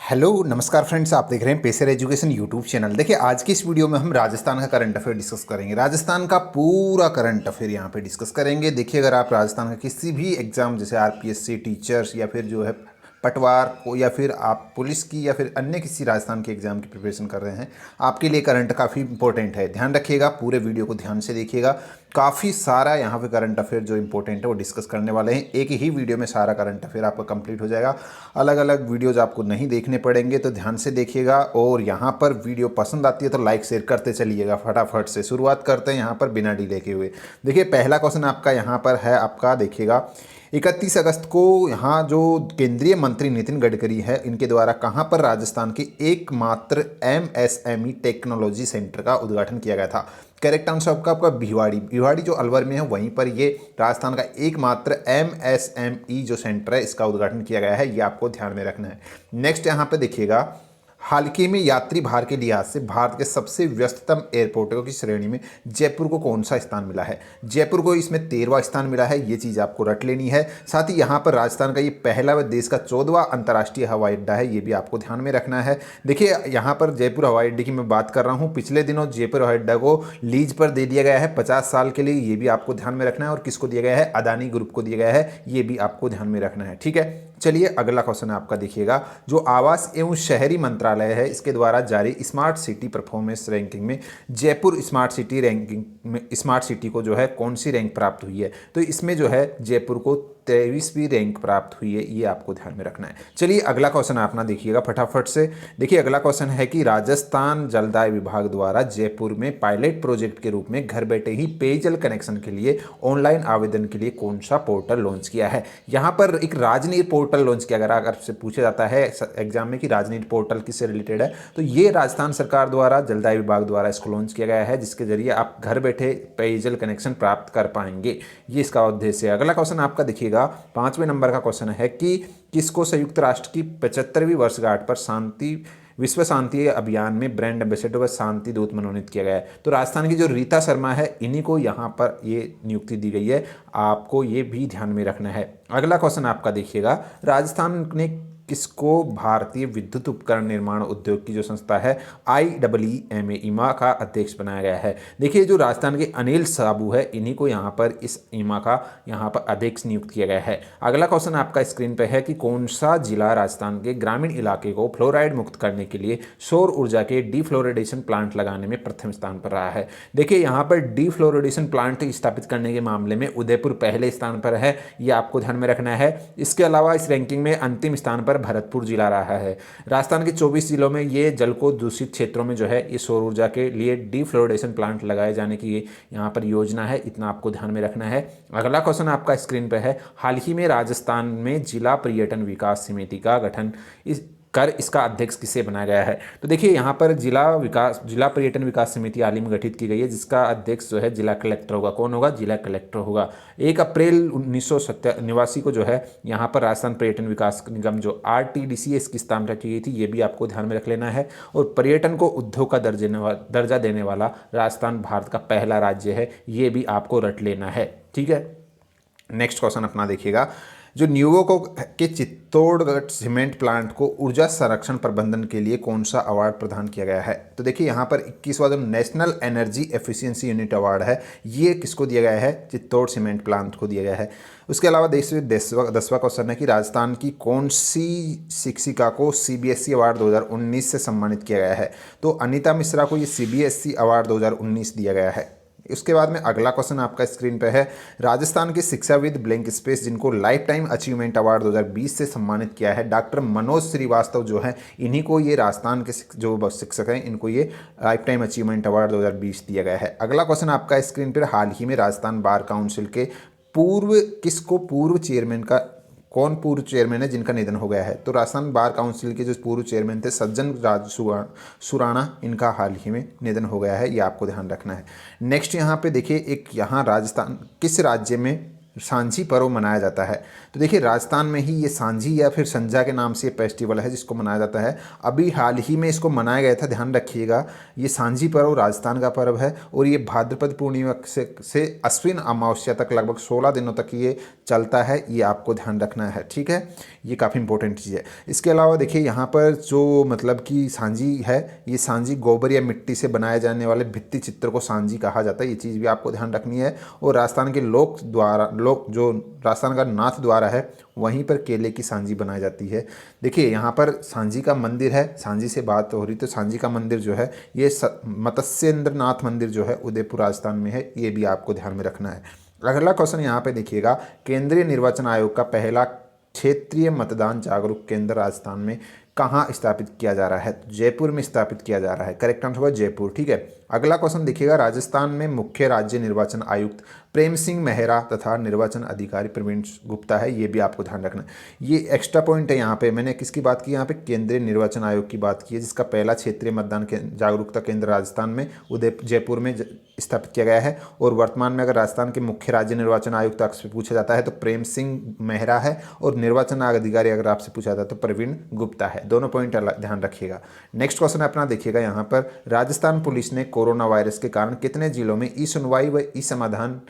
Hello नमस्कार friends, आप देख रहे हैं पेसर एजुकेशन यूट्यूब चैनल। देखिए आज की इस वीडियो में हम राजस्थान का करंट अफेयर डिस्कस करेंगे। राजस्थान का पूरा करंट अफेयर यहाँ पे डिस्कस करेंगे। देखिए अगर आप राजस्थान का किसी भी एग्जाम जैसे आरपीएससी टीचर्स या फिर जो है पटवार को या फिर आप पुलिस की या फिर अन्य किसी राजस्थान के एग्जाम की प्रिपरेशन कर रहे हैं, आपके लिए करंट काफ़ी इंपॉर्टेंट है। ध्यान रखिएगा, पूरे वीडियो को ध्यान से देखिएगा। काफ़ी सारा यहाँ पे करंट अफेयर जो इंपॉर्टेंट है वो डिस्कस करने वाले हैं। एक ही वीडियो में सारा करंट अफेयर आपका कंप्लीट हो जाएगा। अलग अलग वीडियोज आपको नहीं देखने पड़ेंगे, तो ध्यान से देखिएगा। और यहाँ पर वीडियो पसंद आती है तो लाइक शेयर करते चलिएगा। फटाफट से शुरुआत करते हैं यहाँ पर बिना डिले के हुए। देखिए पहला क्वेश्चन आपका यहाँ पर है, आपका देखिएगा 31 अगस्त को यहाँ जो केंद्रीय मंत्री नितिन गडकरी है, इनके द्वारा कहाँ पर राजस्थान के एकमात्र एमएसएमई टेक्नोलॉजी सेंटर का उद्घाटन किया गया था। करेक्ट आंसर आपका भिवाड़ी जो अलवर में है, वहीं पर ये राजस्थान का एकमात्र एमएसएमई जो सेंटर है, इसका उद्घाटन किया गया है। ये आपको ध्यान में रखना है। नेक्स्ट यहाँ पे देखिएगा, हाल ही में यात्री भार के लिहाज से भारत के सबसे व्यस्ततम एयरपोर्टों की श्रेणी में जयपुर को कौन सा स्थान मिला है। जयपुर को इसमें 13वां स्थान मिला है। ये चीज़ आपको रट लेनी है। साथ ही यहाँ पर राजस्थान का ये पहला व देश का 14वां अंतर्राष्ट्रीय हवाई अड्डा है। ये भी आपको ध्यान में रखना है। देखिए यहाँ पर जयपुर हवाई अड्डे की मैं बात कर रहा हूँ। पिछले दिनों जयपुर हवाई अड्डा को लीज पर दे दिया गया है 50 साल के लिए। ये भी आपको ध्यान में रखना है। और किसको दिया गया है? अदानी ग्रुप को दिया गया है। ये भी आपको ध्यान में रखना है। ठीक है, चलिए अगला क्वेश्चन आपका देखिएगा, जो आवास एवं शहरी मंत्रालय है, इसके द्वारा जारी स्मार्ट सिटी परफॉर्मेंस रैंकिंग में जयपुर स्मार्ट सिटी रैंकिंग में स्मार्ट सिटी को जो है कौन सी रैंक प्राप्त हुई है। तो इसमें जो है जयपुर को 23वीं रैंक प्राप्त हुई है। ये आपको ध्यान में रखना है। चलिए अगला क्वेश्चन अपना देखिएगा फटाफट से। देखिए अगला क्वेश्चन है कि राजस्थान जलदाय विभाग द्वारा जयपुर में पायलट प्रोजेक्ट के रूप में घर बैठे ही पेयजल कनेक्शन के लिए ऑनलाइन आवेदन के लिए कौन सा पोर्टल लॉन्च किया है। यहाँ पर एक राजनीति पोर्टल लॉन्च किया गया। अगर आपसे पूछा जाता है एग्जाम में कि राजनीति पोर्टल किससे रिलेटेड है, तो ये राजस्थान सरकार द्वारा जलदाय विभाग द्वारा इसको लॉन्च किया गया है, जिसके जरिए आप घर बैठे पेयजल कनेक्शन प्राप्त कर पाएंगे। ये इसका उद्देश्य है। अगला क्वेश्चन आपका देखिएगा, 5वें नंबर का क्वेश्चन है कि किसको संयुक्त राष्ट्र की 75वीं वर्षगांठ पर विश्व शांति अभियान में ब्रांड एम्बेसडर व शांति दूत मनोनीत किया गया है। तो राजस्थान की जो रीता शर्मा है, इन्हीं को यहाँ पर ये नियुक्ति दी गई है। आपको ये भी ध्यान में रखना है। अगला क्वेश्चन आपका देखिएगा, राजस्थान ने किसको भारतीय विद्युत उपकरण निर्माण उद्योग की जो संस्था है IEEMA इमा का अध्यक्ष बनाया गया है। देखिए जो राजस्थान के अनिल साबू है, इन्हीं को यहाँ पर इस इमा का यहाँ पर अध्यक्ष नियुक्त किया गया है। अगला क्वेश्चन आपका स्क्रीन पे है कि कौन सा जिला राजस्थान के ग्रामीण इलाके को फ्लोराइड मुक्त करने के लिए सौर ऊर्जा के डीफ्लोरिडेशन प्लांट लगाने में प्रथम स्थान पर रहा है। देखिए यहाँ पर डीफ्लोरिडेशन प्लांट स्थापित करने के मामले में उदयपुर पहले स्थान पर है। ये आपको ध्यान में रखना है। इसके अलावा इस रैंकिंग में अंतिम स्थान पर भरतपुर जिला रहा है। राजस्थान के 24 जिलों में ये जल को दूषित क्षेत्रों में जो है ये सौर ऊर्जा के लिए डीफ्लोरिडेशन प्लांट लगाए जाने की यहाँ पर योजना है। इतना आपको ध्यान में रखना है। अगला क्वेश्चन आपका स्क्रीन पर है, हाल ही में राजस्थान में जिला पर्यटन विकास समिति का गठन इसका अध्यक्ष किसे बनाया गया है। तो देखिए यहाँ पर जिला पर्यटन विकास समिति हाल ही में गठित की गई है, जिसका अध्यक्ष जो है जिला कलेक्टर होगा। कौन होगा? जिला कलेक्टर होगा। 1 अप्रैल 1989 को जो है यहाँ पर राजस्थान पर्यटन विकास निगम जो RTDCS की स्थापना की गई थी। ये भी आपको ध्यान में रख लेना है। और पर्यटन को उद्योग का दर्जा देने वाला राजस्थान भारत का पहला राज्य है। ये भी आपको रट लेना है। ठीक है, नेक्स्ट क्वेश्चन अपना देखिएगा, जो न्यूवोको के चित्तौड़गढ़ सीमेंट प्लांट को ऊर्जा संरक्षण प्रबंधन के लिए कौन सा अवार्ड प्रदान किया गया है। तो देखिए यहाँ पर 21वां जो national energy efficiency unit award है, ये किसको दिया गया है? चित्तौड़ सीमेंट प्लांट को दिया गया है। उसके अलावा 10वां क्वेश्चन है कि राजस्थान की कौन सी शिक्षिका को CBSE अवार्ड 2019 से सम्मानित किया गया है। तो अनीता मिश्रा को ये CBSE अवार्ड 2019 दिया गया है। उसके बाद में अगला क्वेश्चन आपका स्क्रीन पे है, राजस्थान के शिक्षाविद ब्लैंक स्पेस जिनको लाइफ टाइम अचीवमेंट अवार्ड 2020 से सम्मानित किया है, डॉक्टर मनोज श्रीवास्तव जो है, इन्हीं को ये राजस्थान के जो शिक्षक हैं, इनको ये लाइफ टाइम अचीवमेंट अवार्ड 2020 दिया गया है। अगला क्वेश्चन आपका स्क्रीन पर, हाल ही में राजस्थान बार काउंसिल के पूर्व चेयरमैन का कौन पूर्व चेयरमैन है जिनका निधन हो गया है। तो राजस्थान बार काउंसिल के जो पूर्व चेयरमैन थे सज्जन राज सुराणा, इनका हाल ही में निधन हो गया है। ये आपको ध्यान रखना है। नेक्स्ट यहाँ पे देखिए, एक यहाँ राजस्थान किस राज्य में सांझी पर्व मनाया जाता है। तो देखिए राजस्थान में ही ये सांझी या फिर संजा के नाम से ये फेस्टिवल है जिसको मनाया जाता है। अभी हाल ही में इसको मनाया गया था, ध्यान रखिएगा। ये सांझी पर्व राजस्थान का पर्व है और ये भाद्रपद पूर्णिमा से अश्विन अमावस्या तक लगभग 16 दिनों तक ये चलता है, ये आपको ध्यान रखना है, ठीक है। ये काफ़ी इंपॉर्टेंट चीज़ है। इसके अलावा देखिए यहाँ पर जो मतलब कि सांझी है, ये सांझी गोबर या मिट्टी से बनाए जाने वाले भित्ति चित्र को सांझी कहा जाता है, ये चीज़ भी आपको ध्यान रखनी है। और राजस्थान के लोक जो राजस्थान का नाथ द्वारा है वहीं पर केले की सांझी बनाई जाती है। देखिए यहाँ पर सांझी का मंदिर है, सांझी से बात हो रही तो सांझी का मंदिर जो है ये मत्स्येंद्र नाथ मंदिर जो है उदयपुर राजस्थान में है, ये भी आपको ध्यान में रखना है। अगला क्वेश्चन यहाँ पे देखिएगा, केंद्रीय निर्वाचन आयोग का पहला क्षेत्रीय मतदान जागरूक केंद्र राजस्थान में कहाँ स्थापित किया जा रहा है? तो जयपुर में स्थापित किया जा रहा है, करेक्ट आंसर होगा जयपुर, ठीक है। अगला क्वेश्चन देखिएगा, राजस्थान में मुख्य राज्य निर्वाचन आयुक्त प्रेम सिंह मेहरा तथा निर्वाचन अधिकारी प्रवीण गुप्ता है, ये भी आपको ध्यान रखना है। ये एक्स्ट्रा पॉइंट है, यहाँ पे मैंने किसकी बात की, यहाँ पे केंद्रीय निर्वाचन आयोग की बात की है, जिसका पहला क्षेत्रीय मतदान जागरूकता केंद्र राजस्थान में जयपुर में स्थापित किया गया है। और वर्तमान में अगर राजस्थान के मुख्य राज्य निर्वाचन आयुक्त आपसे पूछा जाता है तो प्रेम सिंह मेहरा है, और निर्वाचन अधिकारी अगर आपसे पूछा जाता है तो प्रवीण गुप्ता है। दोनों पॉइंट ध्यान रखिएगा। नेक्स्ट क्वेश्चन अपना देखिएगा, यहाँ पर राजस्थान पुलिस ने कोरोना वायरस के कारण कितने जिलों में ई सुनवाई व ई समाधान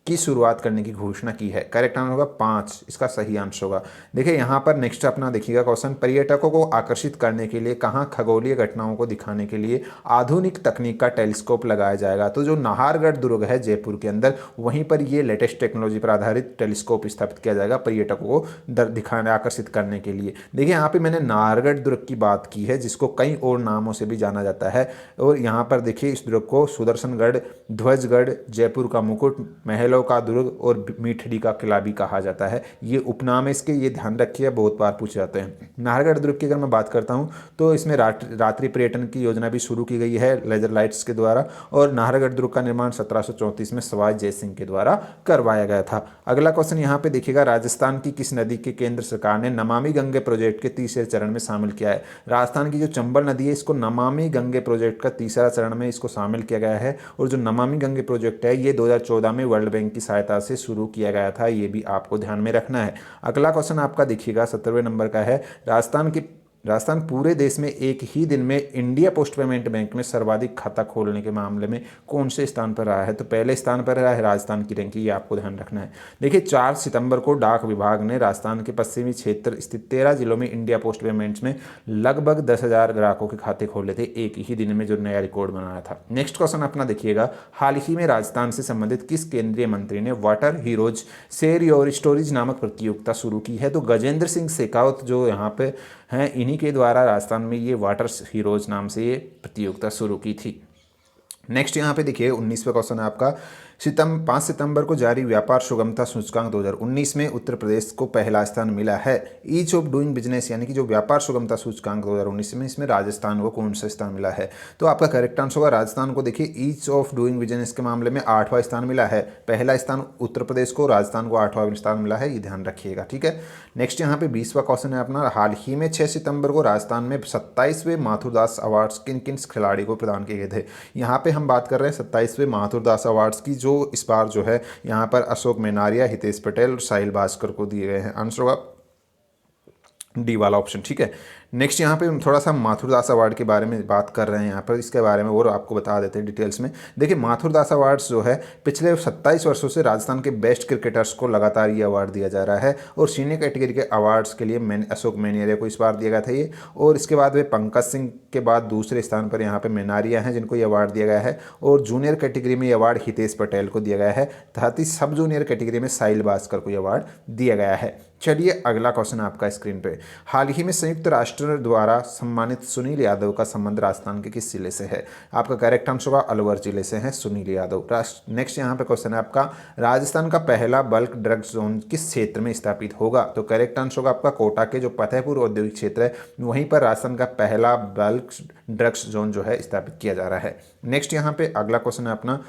की शुरुआत करने की घोषणा की है? करेक्ट आंसर होगा 5, इसका सही आंसर होगा। देखिए यहाँ पर नेक्स्ट अपना देखिएगा क्वेश्चन, पर्यटकों को आकर्षित करने के लिए कहाँ खगोलीय घटनाओं को दिखाने के लिए आधुनिक तकनीक का टेलीस्कोप लगाया जाएगा? तो जो नाहरगढ़ दुर्ग है जयपुर के अंदर, वहीं पर ये लेटेस्ट टेक्नोलॉजी पर आधारित टेलीस्कोप स्थापित किया जाएगा पर्यटकों को दिखाने आकर्षित करने के लिए। देखिए यहाँ पर मैंने नाहरगढ़ दुर्ग की बात की है, जिसको कई और नामों से भी जाना जाता है। और यहाँ पर देखिए इस दुर्ग को सुदर्शनगढ़, ध्वजगढ़, जयपुर का मुकुट, महलों का दुर्ग और मीठड़ी का किला भी कहा जाता है। ये उपनाम है इसके, ये ध्यान रखिए, बहुत बार पूछे जाते हैं। नाहरगढ़ दुर्ग की अगर मैं बात करता हूँ तो इसमें रात्रि पर्यटन की योजना भी शुरू की गई है लेजर लाइट्स के द्वारा। और नाहरगढ़ दुर्ग का निर्माण 1734 में सवाई जय सिंह के द्वारा करवाया गया था। अगला क्वेश्चन यहाँ पे देखिएगा, राजस्थान की किस नदी के केंद्र सरकार ने नमामि गंगे प्रोजेक्ट के तीसरे चरण में शामिल किया है? राजस्थान की जो चंबल नदी है, इसको नमामि गंगे प्रोजेक्ट का तीसरा चरण में इसको शामिल किया गया है। और जो नमामि गंगे प्रोजेक्ट है ये 2014 में वर्ल्ड बैंक की सहायता से शुरू किया गया था, ये भी आपको ध्यान में रखना है। अगला क्वेश्चन आपका देखिएगा 17वें नंबर का है, राजस्थान पूरे देश में एक ही दिन में इंडिया पोस्ट पेमेंट बैंक में सर्वाधिक खाता खोलने के मामले में कौन से स्थान पर रहा है? तो पहले स्थान पर रहा है राजस्थान की रैंकिंग, ये आपको ध्यान रखना है। देखिए 4 सितंबर को डाक विभाग ने राजस्थान के पश्चिमी क्षेत्र स्थित 13 जिलों में इंडिया पोस्ट पेमेंट्स में लगभग 10,000 ग्राहकों के खाते खोले थे एक ही दिन में, जो नया रिकॉर्ड बनाया था। नेक्स्ट क्वेश्चन अपना देखिएगा, हाल ही में राजस्थान से संबंधित किस केंद्रीय मंत्री ने water heroes share your stories नामक प्रतियोगिता शुरू की है? तो गजेंद्र सिंह शेखावत जो यहाँ पे हैं, इन्हीं के द्वारा राजस्थान में ये वाटर हीरोज नाम से ये प्रतियोगिता शुरू की थी। नेक्स्ट यहाँ पे देखिए 19वां क्वेश्चन है आपका, 5 सितंबर को जारी व्यापार सुगमता सूचकांक 2019 में उत्तर प्रदेश को पहला स्थान मिला है। ईज ऑफ डूइंग बिजनेस यानी कि जो व्यापार सुगमता सूचकांक 2019 में, इसमें राजस्थान को कौन सा स्थान मिला है? तो आपका करेक्ट आंसर होगा राजस्थान को। देखिए ईज ऑफ डूइंग बिजनेस के मामले में 8वां स्थान मिला है, पहला स्थान उत्तर प्रदेश को, राजस्थान को 8वां स्थान मिला है, ये ध्यान रखिएगा, ठीक है। नेक्स्ट यहाँ पे 20वां क्वेश्चन है अपना, हाल ही में 6 सितंबर को राजस्थान में 27वें माथुरदास अवार्ड्स किन किन खिलाड़ी को प्रदान किए गए थे? यहाँ पे हम बात कर रहे हैं 27वें माथुरदास अवार्ड्स की, जो इस बार जो है यहाँ पर अशोक मेनारिया, हितेश पटेल और साहिल भास्कर को दिए गए हैं। आंसर होगा डी वाला ऑप्शन, ठीक है। नेक्स्ट यहाँ पे हम थोड़ा सा माथुरदास अवार्ड के बारे में बात कर रहे हैं, यहाँ पर इसके बारे में और आपको बता देते हैं डिटेल्स में। देखिए माथुरदास अवार्ड्स जो है पिछले 27 वर्षों से राजस्थान के बेस्ट क्रिकेटर्स को लगातार ये अवार्ड दिया जा रहा है। और सीनियर कैटेगरी के अवार्ड्स के लिए अशोक मेनारिया को इस बार दिया गया था ये, और इसके बाद वे पंकज सिंह के बाद दूसरे स्थान पर यहाँ पे मेनारिया हैं जिनको ये अवार्ड दिया गया है। और जूनियर कैटेगरी में ये अवार्ड हितेश पटेल को दिया गया है, साथ ही सब जूनियर कैटेगरी में साहिल भास्कर को ये अवार्ड दिया गया है। चलिए अगला क्वेश्चन आपका स्क्रीन पे, हाल ही में संयुक्त राष्ट्र द्वारा सम्मानित सुनील यादव का संबंध राजस्थान के किस जिले से है? आपका करेक्ट आंसर होगा अलवर जिले से हैं सुनील यादव। नेक्स्ट यहाँ पे क्वेश्चन है आपका, राजस्थान का पहला बल्क ड्रग्स जोन किस क्षेत्र में स्थापित होगा? तो करेक्ट आंसर होगा आपका कोटा के जो फतेहपुर औद्योगिक क्षेत्र है, वहीं पर राजस्थान का पहला बल्क ड्रग्स जोन जो है स्थापित किया जा रहा है। नेक्स्ट यहाँ पे अगला क्वेश्चन है अपना,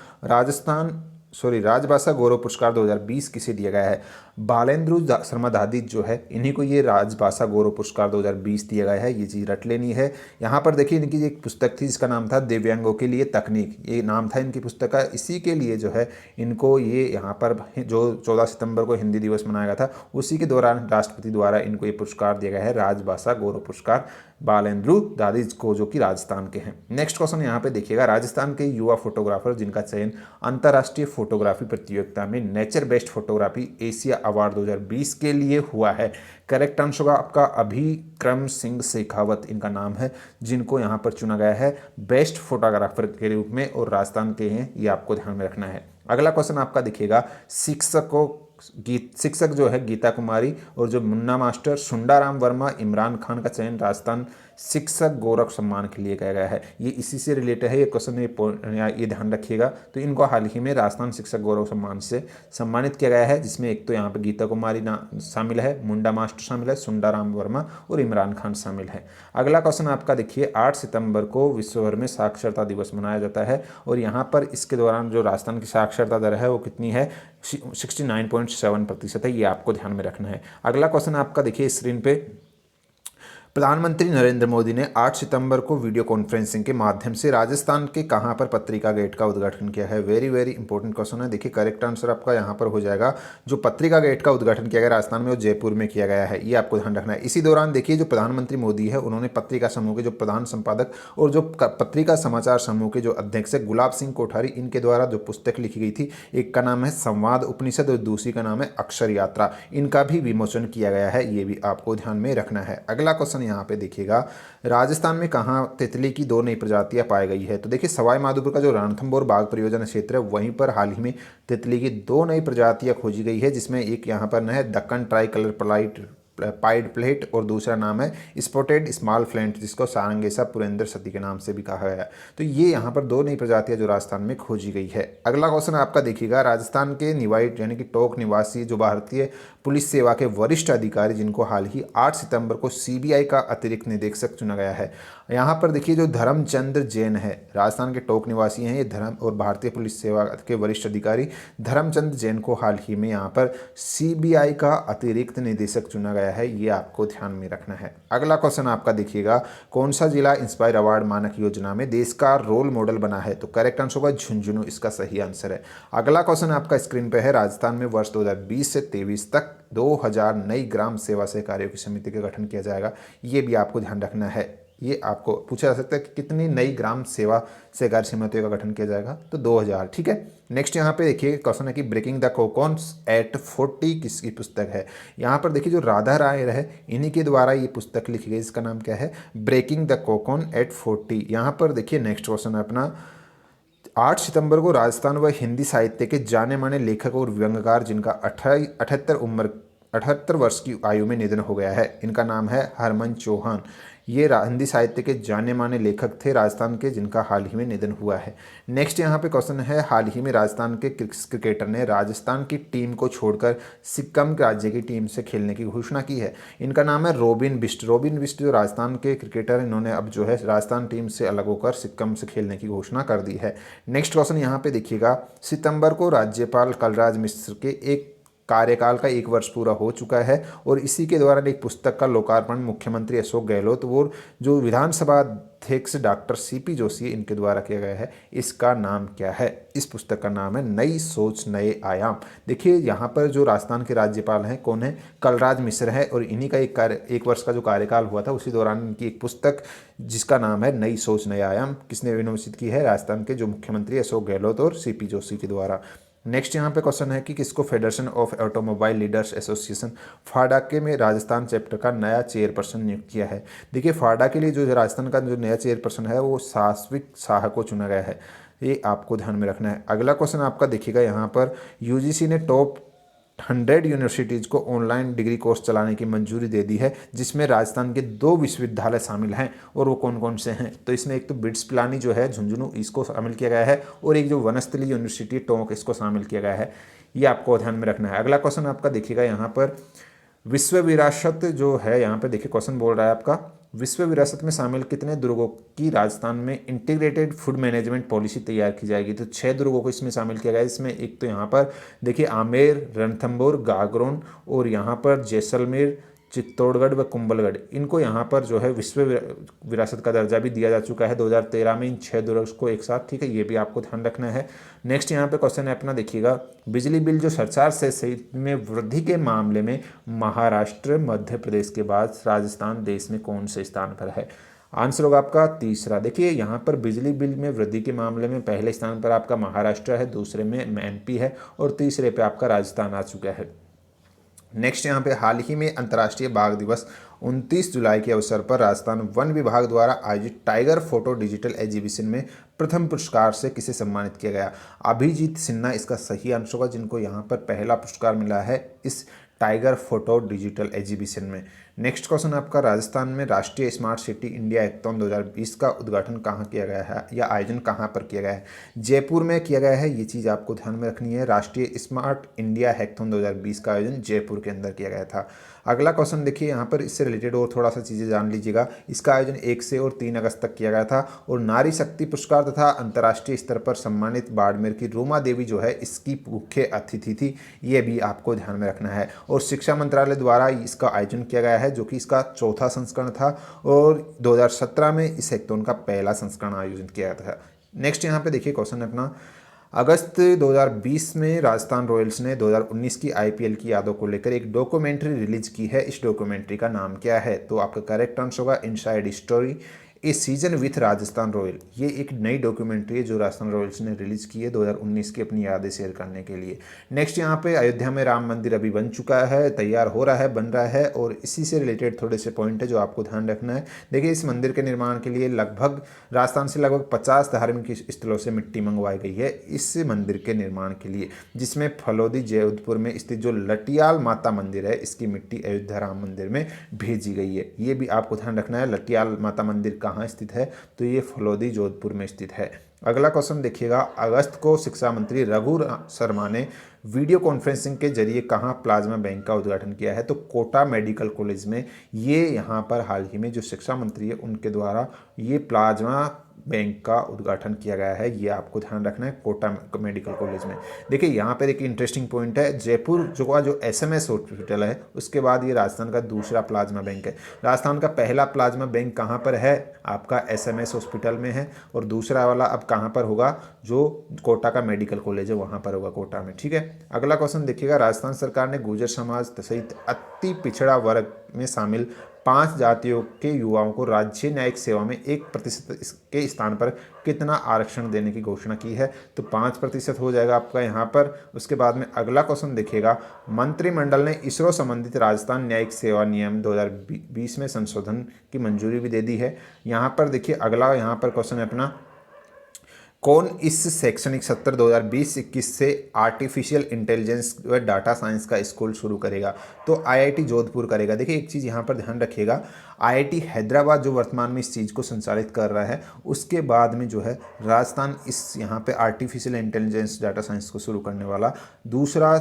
राजभाषा गौरव पुरस्कार 2020 किसे दिया गया है? बालेंद्र शर्मा दादी जो है इन्हीं को ये राजभाषा गौरव पुरस्कार 2020 दिया गया है, ये चीज़ रट लेनी है। यहाँ पर देखिए इनकी एक पुस्तक थी जिसका नाम था दिव्यांगों के लिए तकनीक, ये नाम था इनकी पुस्तक का। इसी के लिए जो है इनको ये यहाँ पर जो 14 सितंबर को हिंदी दिवस मनाया गया था उसी के दौरान राष्ट्रपति द्वारा इनको ये पुरस्कार दिया गया है, राजभाषा गौरव पुरस्कार बालेंद्र दादीज को, जो कि राजस्थान के हैं। नेक्स्ट क्वेश्चन यहाँ पे देखिएगा, राजस्थान के युवा फोटोग्राफर जिनका चयन अंतर्राष्ट्रीय फोटोग्राफी प्रतियोगिता में nature best photography Asia award 2020 के लिए हुआ है। करेक्ट आंसर होगा आपका अभिक्रम सिंह शेखावत इनका नाम है, जिनको यहाँ पर चुना गया है बेस्ट फोटोग्राफर के रूप में और राजस्थान के हैं, ये आपको ध्यान में रखना है। अगला क्वेश्चन आपका दिखेगा, शिक्षक जो है गीता कुमारी और जो मुन्ना मास्टर सुंडाराम वर्मा इमरान खान का चयन राजस्थान शिक्षक गौरव सम्मान के लिए किया गया है। ये इसी से रिलेटेड है ये क्वेश्चन, ये ध्यान रखिएगा। तो इनको हाल ही में राजस्थान शिक्षक गौरव सम्मान से सम्मानित किया गया है, जिसमें एक तो यहाँ पे गीता कुमारी शामिल है, मुंडा मास्टर शामिल है, सुंडाराम वर्मा और इमरान खान शामिल है। अगला क्वेश्चन आपका देखिए, 8 सितंबर को विश्व भर में साक्षरता दिवस मनाया जाता है और यहाँ पर इसके दौरान जो राजस्थान की साक्षरता दर है वो कितनी है, 69.7% है, ये आपको ध्यान में रखना है। अगला क्वेश्चन आपका देखिए स्क्रीन पे, प्रधानमंत्री नरेंद्र मोदी ने 8 सितंबर को वीडियो कॉन्फ्रेंसिंग के माध्यम से राजस्थान के कहां पर पत्रिका गेट का उद्घाटन किया है। वेरी वेरी इंपॉर्टेंट क्वेश्चन है। देखिए करेक्ट आंसर आपका यहां पर हो जाएगा, जो पत्रिका गेट का उद्घाटन किया गया राजस्थान में वो जयपुर में किया गया है, ये आपको ध्यान रखना है। इसी दौरान देखिए जो प्रधानमंत्री मोदी है उन्होंने पत्रिका समूह के जो प्रधान संपादक और जो पत्रिका समाचार समूह के जो अध्यक्ष है गुलाब सिंह कोठारी, इनके द्वारा जो पुस्तक लिखी गई थी, एक का नाम है संवाद उपनिषद और दूसरी का नाम है अक्षर यात्रा, इनका भी विमोचन किया गया है, ये भी आपको ध्यान में रखना है। अगला क्वेश्चन यहाँ पे देखिएगा, राजस्थान में कहां तितली की 2 नई प्रजातियां पाई गई है। तो देखिए सवाई माधोपुर का जो रणथंभौर बाघ परियोजना क्षेत्र है वहीं पर हाल ही में तितली की 2 नई प्रजातियां खोजी गई है, जिसमें एक यहां पर है Deccan try colour pied plate और दूसरा नाम है स्पॉटेड स्मॉल फ्लेंट, जिसको सारंगेसा पुरेंद्र सती के नाम से भी कहा गया है। तो ये यहाँ पर 2 नई प्रजातियां जो राजस्थान में खोजी गई है। अगला क्वेश्चन आपका देखिएगा, राजस्थान के निवाइट यानी कि टोंक निवासी जो भारतीय पुलिस सेवा के वरिष्ठ अधिकारी जिनको हाल ही 8 सितंबर को सीबीआई का अतिरिक्त निदेशक चुना गया है, यहाँ पर देखिए जो धर्मचंद्र जैन है, राजस्थान के टोंक निवासी हैं ये धर्म और भारतीय पुलिस सेवा के वरिष्ठ अधिकारी धर्मचंद्र जैन को हाल ही में यहाँ पर सीबीआई का अतिरिक्त निदेशक चुना गया है, ये आपको ध्यान में रखना है। अगला क्वेश्चन आपका देखिएगा, कौन सा जिला इंस्पायर अवार्ड मानक योजना में देश का रोल मॉडल बना है। तो करेक्ट आंसर होगा झुंझुनू, इसका सही आंसर है। अगला क्वेश्चन आपका स्क्रीन पे है, राजस्थान में वर्ष 2020 से 23 तक 2000 नई ग्राम सेवा सहकारियों की समिति का गठन किया जाएगा, ये भी आपको ध्यान रखना है। ये आपको पूछा जा सकता है कि कितनी नई ग्राम सेवा सहकारी समितियों का गठन किया जाएगा, तो 2000, ठीक है। नेक्स्ट यहाँ पे देखिए क्वेश्चन है कि ब्रेकिंग द कोकॉन्स एट 40 किसकी पुस्तक है। यहाँ पर देखिए जो राधा राय है इन्हीं के द्वारा ये पुस्तक लिखी गई, इसका नाम क्या है, ब्रेकिंग द कोकॉन एट 40। यहाँ पर देखिए नेक्स्ट क्वेश्चन है अपना, 8 सितंबर को राजस्थान व हिंदी साहित्य के जाने माने लेखक और व्यंग्यकार जिनका 78 वर्ष की आयु में निधन हो गया है, इनका नाम है हरमन चौहान। ये हिंदी साहित्य के जाने माने लेखक थे राजस्थान के, जिनका हाल ही में निधन हुआ है। नेक्स्ट यहाँ पे क्वेश्चन है, हाल ही में राजस्थान के क्रिकेटर ने राजस्थान की टीम को छोड़कर सिक्किम राज्य की टीम से खेलने की घोषणा की है, इनका नाम है रोबिन बिष्ट। रोबिन बिष्ट जो राजस्थान के क्रिकेटर, इन्होंने अब जो है राजस्थान टीम से अलग होकर सिक्किम से खेलने की घोषणा कर दी है। नेक्स्ट क्वेश्चन यहाँ पे देखिएगा, सितंबर को राज्यपाल कलराज मिश्र के एक कार्यकाल का 1 वर्ष पूरा हो चुका है और इसी के दौरान एक पुस्तक का लोकार्पण मुख्यमंत्री अशोक गहलोत और जो विधानसभा अध्यक्ष डॉक्टर सीपी जोशी इनके द्वारा किया गया है, इसका नाम क्या है। इस पुस्तक का नाम है नई सोच नए आयाम। देखिए यहाँ पर जो राजस्थान के राज्यपाल हैं कौन है, कलराज मिश्र है और इन्हीं का 1 वर्ष का जो कार्यकाल हुआ था उसी दौरान इनकी एक पुस्तक जिसका नाम है नई सोच नए आयाम, किसने विमोचित की है, राजस्थान के जो मुख्यमंत्री अशोक गहलोत और सीपी जोशी के द्वारा। नेक्स्ट यहाँ पे क्वेश्चन है कि किसको federation of automobile leaders association फाडाके में राजस्थान चैप्टर का नया चेयरपर्सन नियुक्त किया है। देखिए फाडा के लिए जो राजस्थान का जो नया चेयरपर्सन है वो शाश्विक शाह को चुना गया है, ये आपको ध्यान में रखना है। अगला क्वेश्चन आपका देखिएगा, यहाँ पर यूजीसी ने टॉप 100 यूनिवर्सिटीज़ को ऑनलाइन डिग्री कोर्स चलाने की मंजूरी दे दी है, जिसमें राजस्थान के 2 विश्वविद्यालय शामिल हैं और वो कौन कौन से हैं। तो इसमें एक तो बिट्स पिलानी जो है झुंझुनू, इसको शामिल किया गया है और एक जो वनस्थली यूनिवर्सिटी टोंक, इसको शामिल किया गया है, ये आपको ध्यान में रखना है। अगला क्वेश्चन आपका देखिएगा, यहाँ पर विश्व विरासत जो है यहाँ पे देखिए क्वेश्चन बोल रहा है आपका, विश्व विरासत में शामिल कितने दुर्गों की राजस्थान में इंटीग्रेटेड फूड मैनेजमेंट पॉलिसी तैयार की जाएगी। तो 6 दुर्गों को इसमें शामिल किया गया है। इसमें एक तो यहाँ पर देखिए आमेर, रणथंभौर, गागरोन और यहाँ पर जैसलमेर, चित्तौड़गढ़ व कुंभलगढ़, इनको यहाँ पर जो है विश्व विरासत का दर्जा भी दिया जा चुका है 2013 में इन 6 दुर्ग को एक साथ। ठीक है, ये भी आपको ध्यान रखना है। नेक्स्ट यहाँ पे क्वेश्चन है अपना, देखिएगा बिजली बिल जो सरचार्ज से सहित में वृद्धि के मामले में महाराष्ट्र, मध्य प्रदेश के बाद राजस्थान देश में कौन से स्थान पर है। आंसर होगा आपका तीसरा। देखिए यहाँ पर बिजली बिल में वृद्धि के मामले में पहले स्थान पर आपका महाराष्ट्र है, दूसरे में एमपी है और तीसरे पे आपका राजस्थान आ चुका है। नेक्स्ट यहाँ पे हाल ही में अंतर्राष्ट्रीय बाघ दिवस 29 जुलाई के अवसर पर राजस्थान वन विभाग द्वारा आयोजित टाइगर फोटो डिजिटल एग्जीबिशन में प्रथम पुरस्कार से किसे सम्मानित किया गया। अभिजीत सिन्हा इसका सही आंसर होगा, जिनको यहाँ पर पहला पुरस्कार मिला है इस टाइगर फोटो डिजिटल एग्जीबिशन में। नेक्स्ट क्वेश्चन आपका, राजस्थान में राष्ट्रीय स्मार्ट सिटी इंडिया हैकाथॉन 2020 का उद्घाटन कहाँ किया गया है या आयोजन कहाँ पर किया गया है। जयपुर में किया गया है, ये चीज़ आपको ध्यान में रखनी है। राष्ट्रीय स्मार्ट इंडिया हैकाथॉन 2020 का आयोजन जयपुर के अंदर किया गया था। अगला क्वेश्चन देखिए यहाँ पर, इससे रिलेटेड और थोड़ा सा चीज़ें जान लीजिएगा। इसका आयोजन 1 से और 3 अगस्त तक किया गया था और नारी शक्ति पुरस्कार तथा अंतर्राष्ट्रीय स्तर पर सम्मानित बाड़मेर की रूमा देवी जो है इसकी मुख्य अतिथि थी, ये भी आपको ध्यान में रखना है। और शिक्षा मंत्रालय द्वारा इसका आयोजन किया गया है, जो कि इसका चौथा संस्करण था और 2017 में इस हैकाथॉन का पहला संस्करण आयोजित किया गया था। नेक्स्ट यहाँ पे देखिए क्वेश्चन अपना, अगस्त 2020 में राजस्थान रॉयल्स ने 2019 की आईपीएल की यादों को लेकर एक डॉक्यूमेंट्री रिलीज की है। इस डॉक्यूमेंट्री का नाम क्या है। तो आपका करेक्ट आंसर होगा inside story A season with Rajasthan royal. ये एक नई डॉक्यूमेंट्री है जो राजस्थान रॉयल्स ने रिलीज की है 2019 की अपनी यादें शेयर करने के लिए। नेक्स्ट यहाँ पे अयोध्या में राम मंदिर अभी बन चुका है, तैयार हो रहा है, बन रहा है और इसी से रिलेटेड थोड़े से पॉइंट है जो आपको ध्यान रखना है। देखिए इस मंदिर के निर्माण के लिए लगभग राजस्थान से लगभग 50 धार्मिक स्थलों से मिट्टी मंगवाई गई है इस मंदिर के निर्माण के लिए, जिसमें फलोदी जोधपुर में स्थित जो लटियाल माता मंदिर है इसकी मिट्टी अयोध्या राम मंदिर में भेजी गई है। ये भी आपको ध्यान रखना है। लटियाल माता मंदिर कहाँ स्थित है, तो ये फलोदी जोधपुर में स्थित है। अगला क्वेश्चन देखिएगा, अगस्त को शिक्षा मंत्री रघु शर्मा ने वीडियो कॉन्फ्रेंसिंग के जरिए कहाँ प्लाज्मा बैंक का उद्घाटन किया है। तो कोटा मेडिकल कॉलेज में। ये यहाँ पर हाल ही में जो शिक्षा मंत्री है उनके द्वारा ये प्लाज्मा बैंक का उद्घाटन किया गया है, ये आपको ध्यान रखना है कोटा मेडिकल कॉलेज में। देखिए यहाँ पर एक इंटरेस्टिंग पॉइंट है, जयपुर जो एसएमएस हॉस्पिटल है उसके बाद ये राजस्थान का दूसरा प्लाज्मा बैंक है। राजस्थान का पहला प्लाज्मा बैंक कहाँ पर है, आपका एसएमएस हॉस्पिटल में है और दूसरा वाला अब कहाँ पर होगा, जो कोटा का मेडिकल कॉलेज है वहाँ पर होगा, कोटा में। ठीक है, अगला क्वेश्चन देखिएगा, राजस्थान सरकार ने गुर्जर समाज सहित अति पिछड़ा वर्ग में शामिल 5 जातियों के युवाओं को राज्य न्यायिक सेवा में 1% के स्थान पर कितना आरक्षण देने की घोषणा की है। तो 5% हो जाएगा आपका यहाँ पर। उसके बाद में अगला क्वेश्चन देखिएगा, मंत्रिमंडल ने इसरो संबंधित राजस्थान न्यायिक सेवा नियम 2020 में संशोधन की मंजूरी भी दे दी है। यहाँ पर देखिए अगला यहाँ पर क्वेश्चन है अपना, कौन इस शैक्षणिक सत्र 2020-21 से आर्टिफिशियल इंटेलिजेंस व डाटा साइंस का स्कूल शुरू करेगा। तो आईआईटी जोधपुर करेगा। देखिए एक चीज़ यहाँ पर ध्यान रखिएगा, आईआईटी हैदराबाद जो वर्तमान में इस चीज़ को संचालित कर रहा है, उसके बाद में जो है राजस्थान इस यहाँ पे आर्टिफिशियल इंटेलिजेंस डाटा साइंस को शुरू करने वाला दूसरा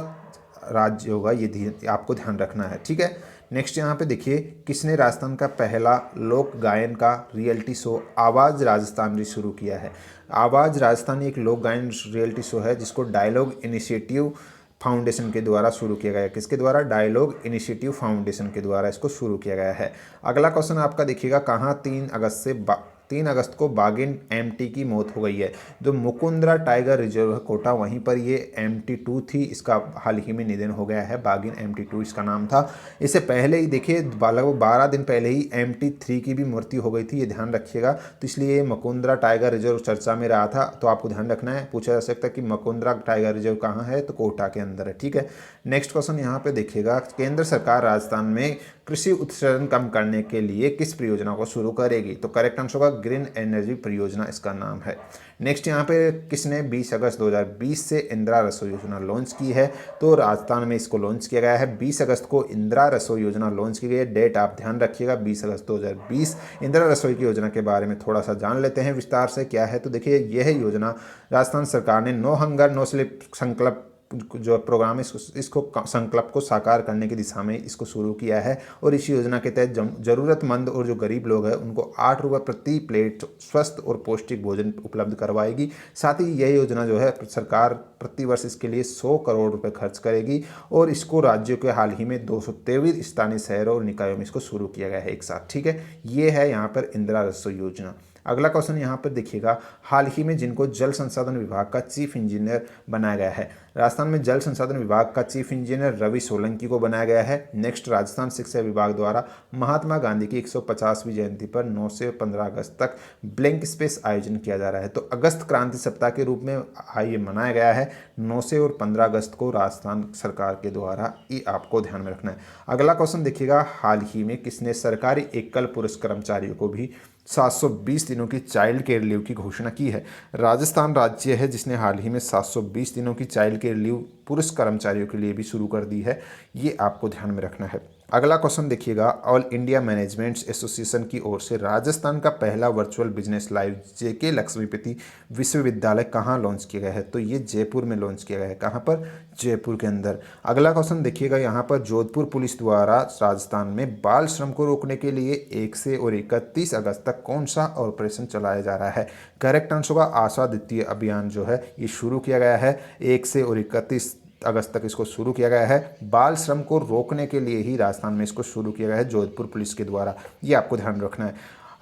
राज्य होगा, ये आपको ध्यान रखना है। ठीक है, नेक्स्ट यहाँ पे देखिए, किसने राजस्थान का पहला लोक गायन का रियलिटी शो आवाज़ राजस्थान शुरू किया है। आवाज़ राजस्थान एक लोक गायन रियलिटी शो है जिसको डायलॉग इनिशिएटिव फाउंडेशन के द्वारा शुरू किया गया है। किसके द्वारा, डायलॉग इनिशिएटिव फाउंडेशन के द्वारा इसको शुरू किया गया है। अगला क्वेश्चन आपका देखिएगा, कहाँ 3 अगस्त को बाघिन एमटी की मौत हो गई है। जो मुकुंदरा टाइगर रिजर्व है कोटा, वहीं पर ये MT2 थी, इसका हाल ही में निधन हो गया है। बाघिन MT2 इसका नाम था। इससे पहले ही देखिए लगभग 12 दिन पहले ही MT3 की भी मृत्यु हो गई थी, ये ध्यान रखिएगा। तो इसलिए मुकुंदरा टाइगर रिजर्व चर्चा में रहा था। तो आपको ध्यान रखना है, पूछा जा सकता है कि मुकुंदरा टाइगर रिजर्व कहाँ है, तो कोटा के अंदर है। ठीक है, नेक्स्ट क्वेश्चन यहाँ पे देखिएगा, केंद्र सरकार राजस्थान में कृषि उत्सर्जन कम करने के लिए किस परियोजना को शुरू करेगी। तो करेक्ट आंसर होगा ग्रीन एनर्जी परियोजना इसका नाम है। नेक्स्ट यहाँ पे किसने 20 अगस्त 2020 से इंदिरा रसोई योजना लॉन्च की है। तो राजस्थान में इसको लॉन्च किया गया है। 20 अगस्त को इंदिरा रसोई योजना लॉन्च की गई है। डेट आप ध्यान रखिएगा 20 अगस्त 2020। इंदिरा रसोई की योजना के बारे में थोड़ा सा जान लेते हैं विस्तार से, क्या है। तो देखिए यह योजना राजस्थान सरकार ने नो हंगर नो स्लीप संकल्प जो प्रोग्राम है इसको संकल्प को साकार करने की दिशा में इसको शुरू किया है। और इस योजना के तहत ज़रूरतमंद और जो गरीब लोग हैं उनको 8 रुपये प्रति प्लेट स्वस्थ और पौष्टिक भोजन उपलब्ध करवाएगी। साथ ही यह योजना जो है सरकार प्रति वर्ष इसके लिए 100 करोड़ रुपए खर्च करेगी और इसको राज्यों के हाल ही में 223 स्थानीय शहरों और निकायों में इसको शुरू किया गया है एक साथ। ठीक है, ये है यहाँ पर इंदिरा रसोई योजना। अगला क्वेश्चन यहाँ पर देखिएगा, हाल ही में जिनको जल संसाधन विभाग का चीफ इंजीनियर बनाया गया है। राजस्थान में जल संसाधन विभाग का चीफ इंजीनियर रवि सोलंकी को बनाया गया है। नेक्स्ट, राजस्थान शिक्षा विभाग द्वारा महात्मा गांधी की 150वीं जयंती पर 9 से 15 अगस्त तक ब्लैंक स्पेस आयोजन किया जा रहा है। तो अगस्त क्रांति सप्ताह के रूप में ये मनाया गया है 9 से और 15 अगस्त को राजस्थान सरकार के द्वारा। ये आपको ध्यान में रखना है। अगला क्वेश्चन देखिएगा, हाल ही में किसने सरकारी एकल पुरुष कर्मचारियों को भी 720 दिनों की चाइल्ड केयर लीव की घोषणा की है। राजस्थान राज्य है जिसने हाल ही में 720 दिनों की चाइल्ड केयर लीव पुरुष कर्मचारियों के लिए भी शुरू कर दी है। ये आपको ध्यान में रखना है। अगला क्वेश्चन देखिएगा, ऑल इंडिया मैनेजमेंट्स एसोसिएशन की ओर से राजस्थान का पहला वर्चुअल बिजनेस लाइव जेके लक्ष्मीपति विश्वविद्यालय कहाँ लॉन्च किया गया है। तो ये जयपुर में लॉन्च किया गया है। कहाँ पर? जयपुर के अंदर। अगला क्वेश्चन देखिएगा, यहाँ पर जोधपुर पुलिस द्वारा राजस्थान में बाल श्रम को रोकने के लिए 1 से और 31 अगस्त तक कौन सा ऑपरेशन चलाया जा रहा है। करेक्ट आंसर होगा आशा द्वितीय अभियान जो है ये शुरू किया गया है। 1 से और 31 अगस्त तक इसको शुरू किया गया है। बाल श्रम को रोकने के लिए ही राजस्थान में इसको शुरू किया गया है जोधपुर पुलिस के द्वारा। ये आपको ध्यान रखना है।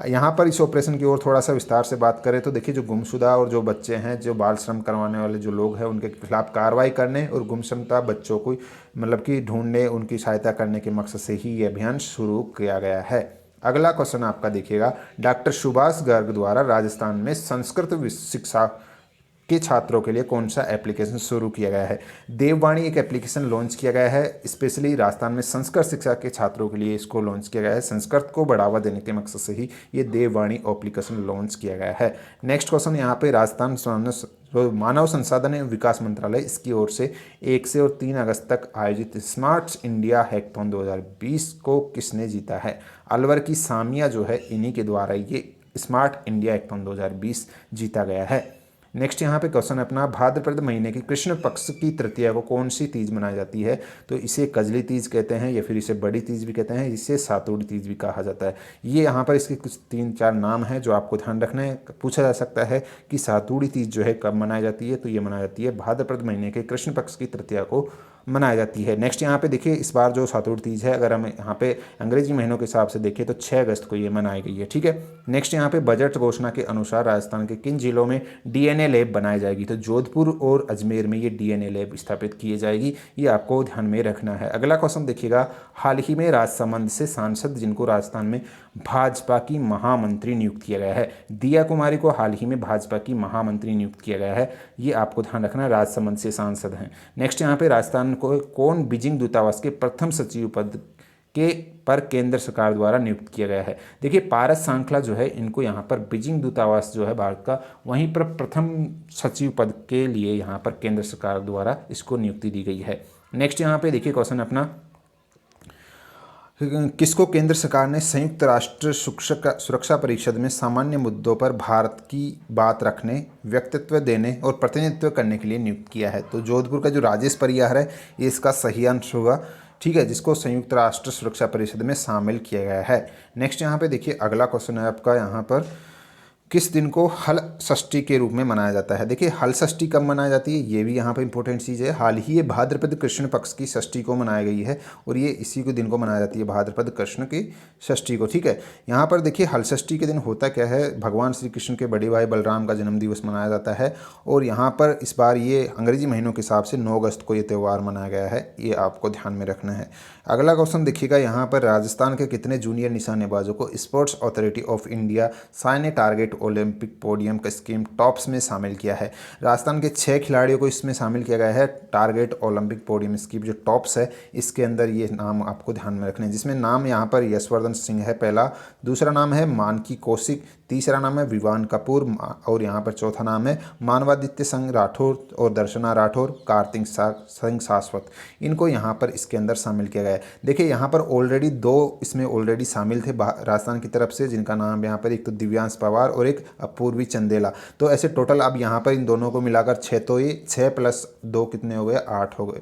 यहाँ पर इस ऑपरेशन की ओर थोड़ा सा विस्तार से बात करें तो देखिए, जो गुमशुदा और जो बच्चे हैं, जो बाल श्रम करवाने वाले जो लोग हैं, उनके खिलाफ कार्रवाई करने और गुमशुदा बच्चों को मतलब कि ढूंढने, उनकी सहायता करने के मकसद से ही ये अभियान शुरू किया गया है। अगला क्वेश्चन आपका देखिएगा, डॉक्टर सुभाष गर्ग द्वारा राजस्थान में संस्कृत शिक्षा के छात्रों के लिए कौन सा एप्लीकेशन शुरू किया गया है। देववाणी एक एप्लीकेशन लॉन्च किया गया है, स्पेशली राजस्थान में संस्कृत शिक्षा के छात्रों के लिए इसको लॉन्च किया गया है। संस्कृत को बढ़ावा देने के मकसद से ही ये देववाणी एप्लीकेशन लॉन्च किया गया है। नेक्स्ट क्वेश्चन यहाँ पे, राजस्थान मानव संसाधन एवं विकास मंत्रालय इसकी ओर से 1 से और 3 अगस्त तक आयोजित स्मार्ट इंडिया हैकाथॉन 2020 को किसने जीता है। अलवर की सामिया जो है, इन्हीं के द्वारा ये स्मार्ट इंडिया हैकाथॉन 2020 जीता गया है। नेक्स्ट यहाँ पे क्वेश्चन है अपना, भाद्रपद महीने की कृष्ण पक्ष की तृतीया को कौन सी तीज मनाई जाती है। तो इसे कजली तीज कहते हैं या फिर इसे बड़ी तीज भी कहते हैं, इसे सातुड़ी तीज भी कहा जाता है। ये यहाँ पर इसके कुछ 3-4 नाम हैं जो आपको ध्यान रखना है। पूछा जा सकता है कि सातुड़ी तीज जो है कब मनाई जाती है। तो ये मनाई जाती है भाद्रपद महीने के कृष्ण पक्ष की तृतीया को मनाई जाती है। नेक्स्ट यहाँ पे देखिए, इस बार जो सातुड़ तीज है, अगर हम यहाँ पे अंग्रेजी महीनों के हिसाब से देखें तो 6 अगस्त को ये मनाई गई है। ठीक है, नेक्स्ट यहाँ पे बजट घोषणा के अनुसार राजस्थान के किन जिलों में डीएनए लैब बनाई जाएगी। तो जोधपुर और अजमेर में ये डीएनए लैब स्थापित की जाएगी। ये आपको ध्यान में रखना है। अगला क्वेश्चन देखिएगा, हाल ही में राजसमंद से सांसद जिनको राजस्थान में भाजपा की महामंत्री नियुक्त किया गया है, दिया कुमारी को हाल ही में भाजपा की महामंत्री नियुक्त किया गया है। ये आपको ध्यान रखना है, राजसमंद से सांसद हैं। नेक्स्ट यहाँ पे, राजस्थान को कौन बीजिंग दूतावास के प्रथम सचिव पद के पर केंद्र सरकार द्वारा नियुक्त किया गया है। देखिए, पारस सांखला जो है, इनको यहाँ पर बीजिंग दूतावास जो है भारत का, वहीं पर प्रथम सचिव पद के लिए यहाँ पर केंद्र सरकार द्वारा इसको नियुक्ति दी गई है। नेक्स्ट यहाँ पे देखिए क्वेश्चन अपना, किसको केंद्र सरकार ने संयुक्त राष्ट्र सुरक्षा परिषद में सामान्य मुद्दों पर भारत की बात रखने, व्यक्तित्व देने और प्रतिनिधित्व करने के लिए नियुक्त किया है। तो जोधपुर का जो राजेश परियार है, ये इसका सही आंसर होगा। ठीक है, जिसको संयुक्त राष्ट्र सुरक्षा परिषद में शामिल किया गया है। नेक्स्ट यहाँ पे देखिए, अगला क्वेश्चन है आपका, यहाँ पर किस दिन को हल षष्ठी के रूप में मनाया जाता है। देखिए, हल षष्ठी कब मनाई जाती है, ये भी यहाँ पे इंपॉर्टेंट चीज़ है। हाल ही ये भाद्रपद कृष्ण पक्ष की षष्ठी को मनाई गई है और ये इसी को दिन को मनाई जाती है, भाद्रपद कृष्ण की षष्ठी को। ठीक है, यहाँ पर देखिए, हल षष्ठी के दिन होता क्या है, भगवान श्री कृष्ण के बड़े भाई बलराम का जन्म दिवस मनाया जाता है और यहाँ पर इस बार ये अंग्रेजी महीनों के हिसाब से 9 अगस्त को ये त्यौहार मनाया गया है। ये आपको ध्यान में रखना है। अगला क्वेश्चन देखिएगा, यहाँ पर राजस्थान के कितने जूनियर निशानेबाजों को स्पोर्ट्स अथॉरिटी ऑफ इंडिया साइने टारगेट ओलंपिक पोडियम का स्कीम टॉप्स में शामिल किया है। राजस्थान के 6 खिलाड़ियों को इसमें शामिल किया गया है। टारगेट ओलंपिक पोडियम स्कीम जो टॉप्स है, इसके अंदर ये नाम आपको ध्यान में रखने हैं, जिसमें नाम यहाँ पर यशवर्धन सिंह है पहला, दूसरा नाम है मानकी कौशिक, तीसरा नाम है विवान कपूर और यहाँ पर चौथा नाम है मानवादित्य सिंह राठौर और दर्शना राठौर, कार्तिक सिंह शाश्वत। इनको यहाँ पर इसके अंदर शामिल किया गया है। देखिए यहाँ पर ऑलरेडी 2 इसमें ऑलरेडी शामिल थे राजस्थान की तरफ से, जिनका नाम यहाँ पर एक तो दिव्यांश पवार और एक अपूर्वी चंदेला। तो ऐसे टोटल अब यहाँ पर इन दोनों को मिलाकर 6, तो ये 6 + 2 कितने हो गए, 8 हो गए।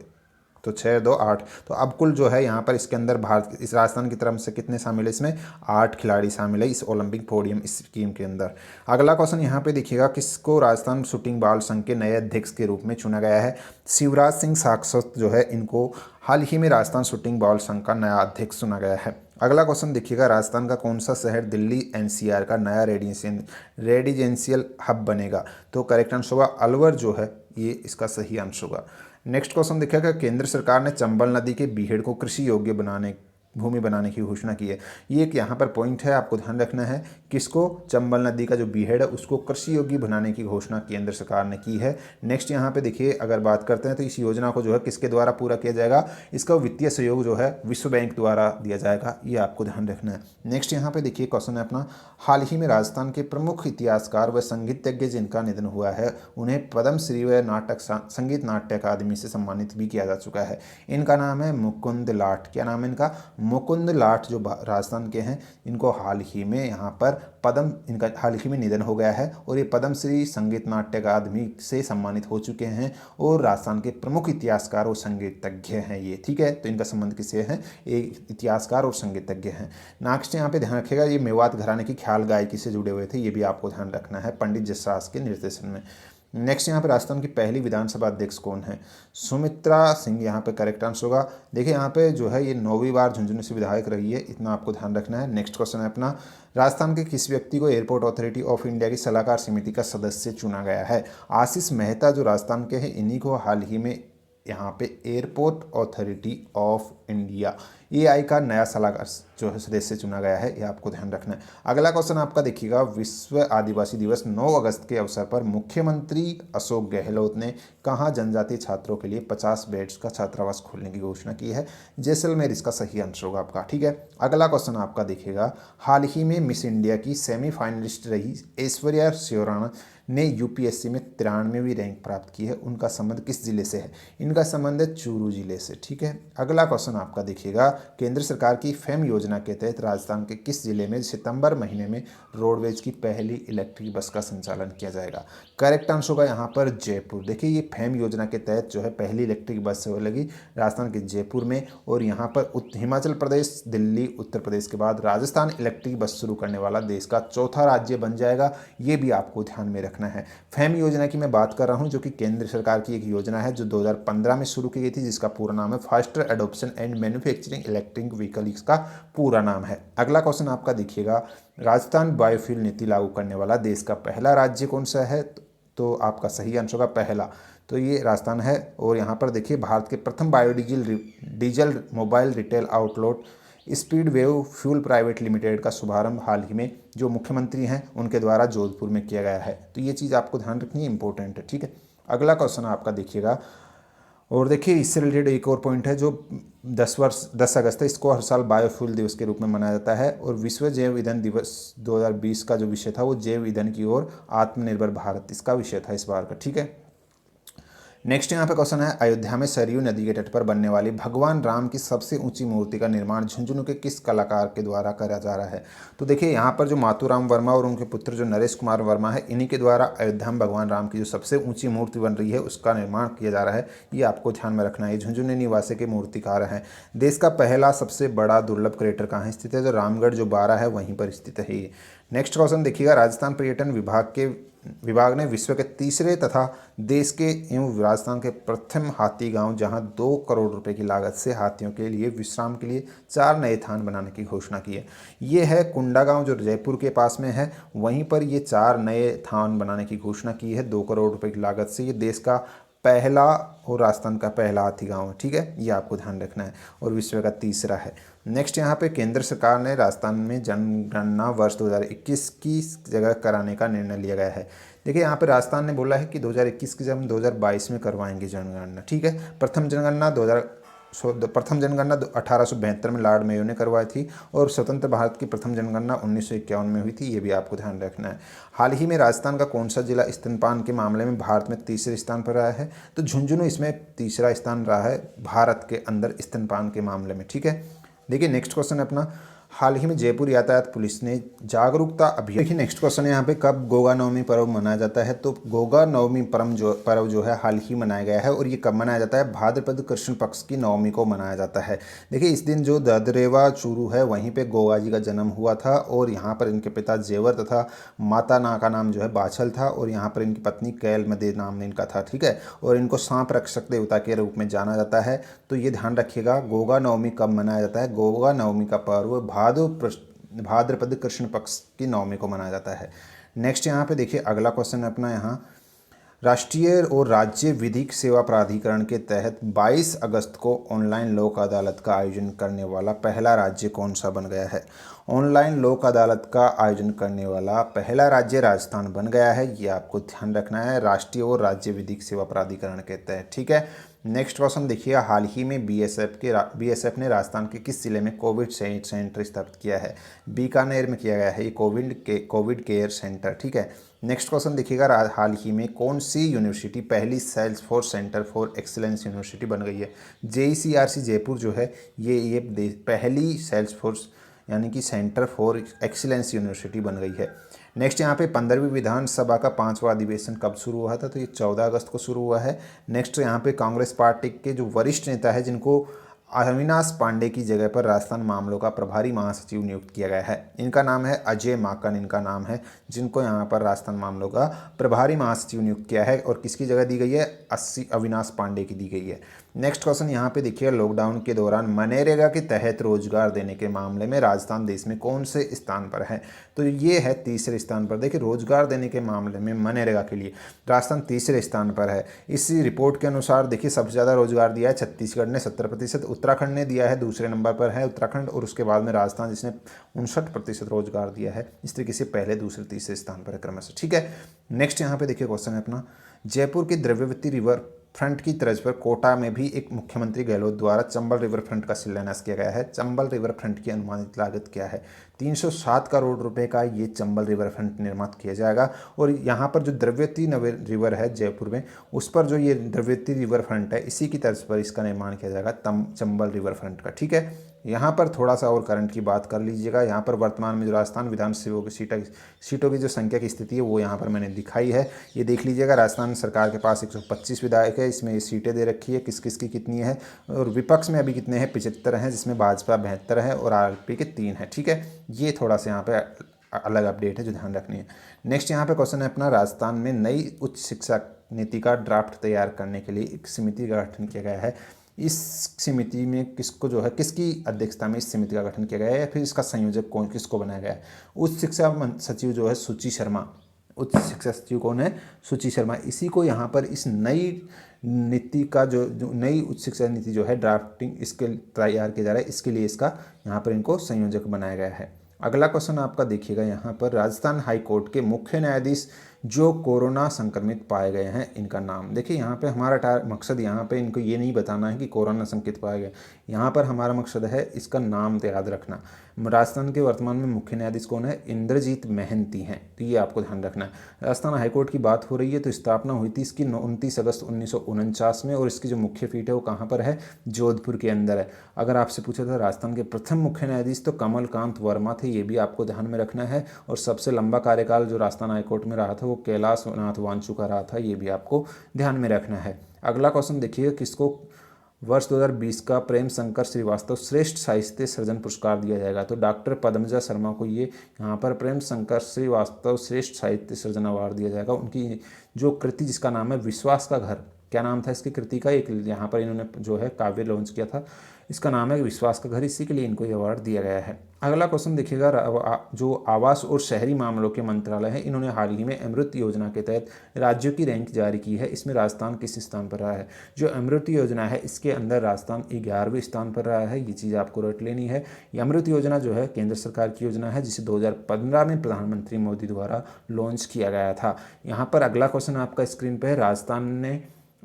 तो 6, 2, 8। तो अब कुल जो है यहाँ पर इसके अंदर भारत इस राजस्थान की तरफ से कितने शामिल है, इसमें 8 खिलाड़ी शामिल है इस ओलंपिक पोडियम स्कीम के अंदर। अगला क्वेश्चन यहाँ पे देखिएगा, किसको राजस्थान शूटिंग बॉल संघ के नए अध्यक्ष के रूप में चुना गया है। शिवराज सिंह शाश्वत जो है, इनको हाल ही में राजस्थान शूटिंग बॉल संघ का नया अध्यक्ष चुना गया है। अगला क्वेश्चन देखिएगा, राजस्थान का कौन सा शहर दिल्ली एनसीआर का नया रेजिडेंशियल हब बनेगा। तो करेक्ट आंसर होगा अलवर, जो है ये इसका सही आंसर होगा। नेक्स्ट क्वेश्चन देखिएगा, केंद्र सरकार ने चंबल नदी के बीहड़ को कृषि योग्य भूमि बनाने की घोषणा की है। ये एक यहाँ पर पॉइंट है, आपको ध्यान रखना है। किसको, चंबल नदी का जो बीहड़ है उसको कृषि योग्य बनाने की घोषणा केंद्र सरकार ने की है। नेक्स्ट यहाँ पे देखिए, अगर बात करते हैं तो इस योजना को जो है किसके द्वारा पूरा किया जाएगा, इसका वित्तीय सहयोग जो है विश्व बैंक द्वारा दिया जाएगा, ये आपको ध्यान रखना है। नेक्स्ट यहाँ पे देखिए क्वेश्चन है अपना, हाल ही में राजस्थान के प्रमुख इतिहासकार व संगीतज्ञ जिनका निधन हुआ है, उन्हें पद्मश्री व संगीत नाट्य अकादमी से सम्मानित भी किया जा चुका है। इनका नाम है मुकुंद लाट। क्या नाम है इनका, मुकुंद लाट, जो राजस्थान के हैं। इनको हाल ही में यहाँ पर इनका हाल ही में निधन हो गया है और ये पद्मश्री संगीत नाट्य अकादमी से सम्मानित हो चुके हैं और राजस्थान के प्रमुख इतिहासकार और संगीतज्ञ हैं ये, ठीक है। तो इनका संबंध किससे है, एक इतिहासकार और संगीतज्ञ हैं। नेक्स्ट यहाँ पे ध्यान रखिएगा, ये मेवात घराने की ख्याल गायकी से जुड़े हुए थे, ये भी आपको ध्यान रखना है पंडित जसराज के निर्देशन में। नेक्स्ट यहाँ पे राजस्थान की पहली विधानसभा अध्यक्ष कौन है, सुमित्रा सिंह, यहाँ पे करेक्ट आंसर होगा। देखिए यहाँ पे जो है ये 9वीं बार झुंझुनू से विधायक रही है, इतना आपको ध्यान रखना है। नेक्स्ट क्वेश्चन है अपना, राजस्थान के किस व्यक्ति को एयरपोर्ट अथॉरिटी ऑफ इंडिया की सलाहकार समिति का सदस्य चुना गया है। आशीष मेहता जो राजस्थान के हैं, इन्हीं को हाल ही में यहाँ पे airport authority of India AI का नया सलाहकार जो है सदस्य चुना गया है, ये आपको ध्यान रखना है। अगला क्वेश्चन आपका देखिएगा, विश्व आदिवासी दिवस 9 अगस्त के अवसर पर मुख्यमंत्री अशोक गहलोत ने कहाँ जनजातीय छात्रों के लिए 50 बेड्स का छात्रावास खोलने की घोषणा की है। जैसलमेर इसका सही आंसर होगा आपका, ठीक है। अगला क्वेश्चन आपका देखिएगा, हाल ही में मिस इंडिया की सेमीफाइनलिस्ट रही ऐश्वर्या शिवराणा ने यूपीएससी में 93वीं रैंक प्राप्त की है, उनका संबंध किस जिले से है। इनका संबंध है चूरू जिले से, ठीक है। अगला क्वेश्चन आपका देखिएगा, केंद्र सरकार की फेम योजना के तहत राजस्थान के किस जिले में सितंबर महीने में रोडवेज की पहली इलेक्ट्रिक बस का संचालन किया जाएगा। करेक्ट आंसर होगा यहाँ पर जयपुर। देखिए ये फेम योजना के तहत जो है पहली इलेक्ट्रिक बस लगी राजस्थान के जयपुर में, और यहाँ पर हिमाचल प्रदेश, दिल्ली, उत्तर प्रदेश के बाद राजस्थान इलेक्ट्रिक बस शुरू करने वाला देश का चौथा राज्य बन जाएगा, ये भी आपको ध्यान में रखना है। फेम योजना की मैं बात कर रहा हूँ, जो कि केंद्र सरकार की एक योजना है जो 2015 में शुरू की गई थी, जिसका पूरा नाम है faster adoption and manufacturing electric vehicle, इसका पूरा नाम है। अगला क्वेश्चन आपका देखिएगा, राजस्थान बायोफ्यूल नीति लागू करने वाला देश का पहला राज्य कौन सा है। तो आपका सही आंसर होगा पहला, तो ये राजस्थान है। और यहाँ पर देखिए, भारत के प्रथम diesel mobile retail outlet speed wave fuel private limited का शुभारंभ हाल ही में जो मुख्यमंत्री हैं उनके द्वारा जोधपुर में किया गया है। तो ये चीज़ आपको ध्यान रखनी है, इंपॉर्टेंट है, ठीक है। अगला क्वेश्चन आपका देखिएगा, और देखिए इससे रिलेटेड एक और पॉइंट है, जो 10 अगस्त है, इसको हर साल बायोफ्यूल दिवस के रूप में मनाया जाता है। और विश्व जैव ईंधन दिवस 2020 का जो विषय था वो जैव ईंधन की ओर आत्मनिर्भर भारत, इसका विषय था इस बार का, ठीक है। नेक्स्ट यहाँ पे क्वेश्चन है, अयोध्या में सरयू नदी के तट पर बनने वाली भगवान राम की सबसे ऊंची मूर्ति का निर्माण झुंझुनू के किस कलाकार के द्वारा करा जा रहा है। तो देखिए यहाँ पर जो मातूराम वर्मा और उनके पुत्र जो नरेश कुमार वर्मा है, इन्हीं के द्वारा अयोध्या में भगवान राम की जो सबसे ऊंची मूर्ति बन रही है उसका निर्माण किया जा रहा है, ये आपको ध्यान में रखना है। झुंझुनू निवासी के मूर्तिकार हैं। देश का पहला सबसे बड़ा दुर्लभ क्रेटर कहाँ स्थित है, जो रामगढ़ जो 12 है वहीं पर स्थित है ये। नेक्स्ट क्वेश्चन देखिएगा, राजस्थान पर्यटन विभाग ने विश्व के तीसरे तथा देश के एवं राजस्थान के प्रथम हाथी गांव, जहां 2 करोड़ रुपए की लागत से हाथियों के लिए विश्राम के लिए 4 नए थान बनाने की घोषणा की है। ये है कुंडा गांव जो जयपुर के पास में है, वहीं पर ये 4 नए थान बनाने की घोषणा की है 2 करोड़ रुपए की लागत से। ये देश का पहला और राजस्थान का पहला हाथी गांव है, ठीक है, ये आपको ध्यान रखना है, और विश्व का तीसरा है। नेक्स्ट यहाँ पे केंद्र सरकार ने राजस्थान में जनगणना वर्ष 2021 की जगह कराने का निर्णय लिया गया है। देखिए यहाँ पे राजस्थान ने बोला है कि 2021 की जगह हम 2022 में करवाएंगे जनगणना, ठीक है। प्रथम जनगणना प्रथम जनगणना 1872 में लॉर्ड मेयो ने करवाई थी और स्वतंत्र भारत की प्रथम जनगणना 1951 में हुई थी, ये भी आपको ध्यान रखना है। हाल ही में राजस्थान का कौन सा जिला स्तनपान के मामले में भारत में तीसरे स्थान पर रहा है? तो झुंझुनू इसमें तीसरा स्थान रहा है भारत के अंदर स्तनपान के मामले में, ठीक है। देखिए नेक्स्ट क्वेश्चन है अपना, हाल ही में जयपुर यातायात पुलिस ने जागरूकता अभियान। देखिए नेक्स्ट क्वेश्चन है यहाँ पे, कब गोगा नवमी पर्व मनाया जाता है? तो गोगा नवमी पर्व जो है हाल ही मनाया गया है और ये कब मनाया जाता है? भाद्रपद कृष्ण पक्ष की नवमी को मनाया जाता है। देखिए इस दिन जो ददरेवा चूरू है वहीं पे गोगा जी का जन्म हुआ था और यहाँ पर इनके पिता जेवर तथा माता ना का नाम जो है बाछल था और यहाँ पर इनकी पत्नी कैल मदे नाम इनका था, ठीक है। और इनको सांप रक्षक देवता के रूप में जाना जाता है। तो ये ध्यान रखिएगा, गोगा नवमी कब मनाया जाता है? गोगा नवमी का पर्व भाद्रपद कृष्ण पक्ष की नवमी को मनाया जाता है। नेक्स्ट यहाँ पे देखिए अगला क्वेश्चन है अपना, यहाँ राष्ट्रीय और राज्य विधिक सेवा प्राधिकरण के तहत 22 अगस्त को ऑनलाइन लोक अदालत का आयोजन करने वाला पहला राज्य कौन सा बन गया है? ऑनलाइन लोक अदालत का आयोजन करने वाला पहला राज्य राजस्थान बन गया है, ये आपको ध्यान रखना है, राष्ट्रीय और राज्य विधिक सेवा प्राधिकरण के तहत, ठीक है। नेक्स्ट क्वेश्चन देखिए, हाल ही में बीएसएफ ने राजस्थान के किस जिले में कोविड सेंटर स्थापित किया है? बीकानेर में किया गया है ये कोविड केयर सेंटर, ठीक है। नेक्स्ट क्वेश्चन देखिएगा, हाल ही में कौन सी यूनिवर्सिटी पहली Salesforce centre for excellence university बन गई है? JECRC जयपुर जो है ये पहली सेल्सफोर्स यानी कि सेंटर फॉर एक्सीलेंस यूनिवर्सिटी बन गई है। नेक्स्ट यहाँ पे 15वीं विधानसभा का 5वां अधिवेशन कब शुरू हुआ था? तो ये 14 अगस्त को शुरू हुआ है। नेक्स्ट यहाँ पे कांग्रेस पार्टी के जो वरिष्ठ नेता है जिनको अविनाश पांडे की जगह पर राजस्थान मामलों का प्रभारी महासचिव नियुक्त किया गया है, इनका नाम है अजय माकन, इनका नाम है, जिनको यहाँ पर राजस्थान मामलों का प्रभारी महासचिव नियुक्त किया है और किसकी जगह दी गई है? अविनाश पांडे की दी गई है। नेक्स्ट क्वेश्चन यहाँ पे देखिए, लॉकडाउन के दौरान मनरेगा के तहत रोजगार देने के मामले में राजस्थान देश में कौन से स्थान पर है? तो ये है तीसरे स्थान पर। देखिए रोजगार देने के मामले में मनरेगा के लिए राजस्थान तीसरे स्थान पर है। इसी रिपोर्ट के अनुसार देखिए सबसे ज़्यादा रोजगार दिया है छत्तीसगढ़ ने 70%, उत्तराखंड ने दिया है, दूसरे नंबर पर है उत्तराखंड और उसके बाद में राजस्थान जिसने 59% रोजगार दिया है। इस तरीके से पहले दूसरे तीसरे स्थान पर है क्रमशः, ठीक है। नेक्स्ट यहाँ पे देखिए क्वेश्चन है अपना, जयपुर की द्रव्यवती रिवर फ्रंट की तर्ज पर कोटा में भी एक मुख्यमंत्री गहलोत द्वारा चंबल रिवर फ्रंट का शिलान्यास किया गया है। चंबल रिवर फ्रंट की अनुमानित लागत क्या है? 307 करोड़ रुपए का ये चंबल रिवर फ्रंट निर्मित किया जाएगा और यहाँ पर जो द्रव्यवती रिवर है जयपुर में, उस पर जो ये द्रव्यवती रिवर फ्रंट है इसी की तर्ज पर इसका निर्माण किया जाएगा चंबल रिवर फ्रंट का, ठीक है। यहाँ पर थोड़ा सा और करंट की बात कर लीजिएगा। यहाँ पर वर्तमान में जो राजस्थान विधानसभा की सीटों की जो संख्या की स्थिति है वो यहाँ पर मैंने दिखाई है, ये देख लीजिएगा। राजस्थान सरकार के पास 125 विधायक है, इसमें ये सीटें दे रखी है किस किस की कितनी है, और विपक्ष में अभी कितने हैं? 75 हैं, जिसमें भाजपा 72 है और आरएलपी के 3 है, ठीक है। ये थोड़ा सा यहाँ पे अलग अपडेट है जो ध्यान रखनी है। नेक्स्ट यहाँ पे क्वेश्चन है अपना, राजस्थान में नई उच्च शिक्षा नीति का ड्राफ्ट तैयार करने के लिए एक समिति का गठन किया गया है। इस समिति में किसको जो है किसकी अध्यक्षता में इस समिति का गठन किया गया है या फिर इसका संयोजक कौन किसको बनाया गया है? उच्च शिक्षा सचिव जो है सुचि शर्मा, उच्च शिक्षा सचिव कौन है? सुचि शर्मा। इसी को यहाँ पर इस नई नीति का जो नई उच्च शिक्षा नीति जो है ड्राफ्टिंग इसके तैयार किया जा रहा है, इसके लिए इसका यहाँ पर इनको संयोजक बनाया गया है। अगला क्वेश्चन आपका देखिएगा यहाँ पर, राजस्थान हाई कोर्ट के मुख्य न्यायाधीश जो कोरोना संक्रमित पाए गए हैं इनका नाम। देखिए यहाँ पे हमारा मकसद यहाँ पे इनको ये नहीं बताना है कि कोरोना संक्रमित पाए गए, यहाँ पर हमारा मकसद है इसका नाम याद रखना। राजस्थान के वर्तमान में मुख्य न्यायाधीश कौन है? इंद्रजीत महंती हैं, तो ये आपको ध्यान रखना है। राजस्थान हाईकोर्ट की बात हो रही है तो स्थापना हुई थी इसकी 29 अगस्त 1949 में और इसकी जो मुख्य पीठ है वो कहाँ पर है? जोधपुर के अंदर है। अगर आपसे पूछा था राजस्थान के प्रथम मुख्य न्यायाधीश तो कमलकांत वर्मा थे, ये भी आपको ध्यान में रखना है। और सबसे लंबा कार्यकाल जो राजस्थान हाईकोर्ट में रहा था वो कैलाश नाथ वांचू का रहा था, ये भी आपको ध्यान में रखना है। अगला क्वेश्चन देखिए, किसको वर्ष 2020 का प्रेम शंकर श्रीवास्तव श्रेष्ठ साहित्य सृजन पुरस्कार दिया जाएगा? तो डॉक्टर पद्मजा शर्मा को ये यहाँ पर प्रेम शंकर श्रीवास्तव श्रेष्ठ साहित्य सृजन अवार्ड दिया जाएगा। उनकी जो कृति जिसका नाम है विश्वास का घर, क्या नाम था इसकी कृति का? एक यहाँ पर इन्होंने जो है काव्य लॉन्च किया था, इसका नाम है विश्वास का घर, इसी के लिए इनको ये अवार्ड दिया गया है। अगला क्वेश्चन देखिएगा, जो आवास और शहरी मामलों के मंत्रालय है इन्होंने हाल ही में अमृत योजना के तहत राज्यों की रैंक जारी की है, इसमें राजस्थान किस स्थान पर रहा है? जो अमृत योजना है इसके अंदर राजस्थान 11वें स्थान पर रहा है, ये चीज़ आपको रट लेनी है। ये अमृत योजना जो है केंद्र सरकार की योजना है जिसे 2015 में प्रधानमंत्री मोदी द्वारा लॉन्च किया गया था। यहाँ पर अगला क्वेश्चन आपका स्क्रीन पर है, राजस्थान ने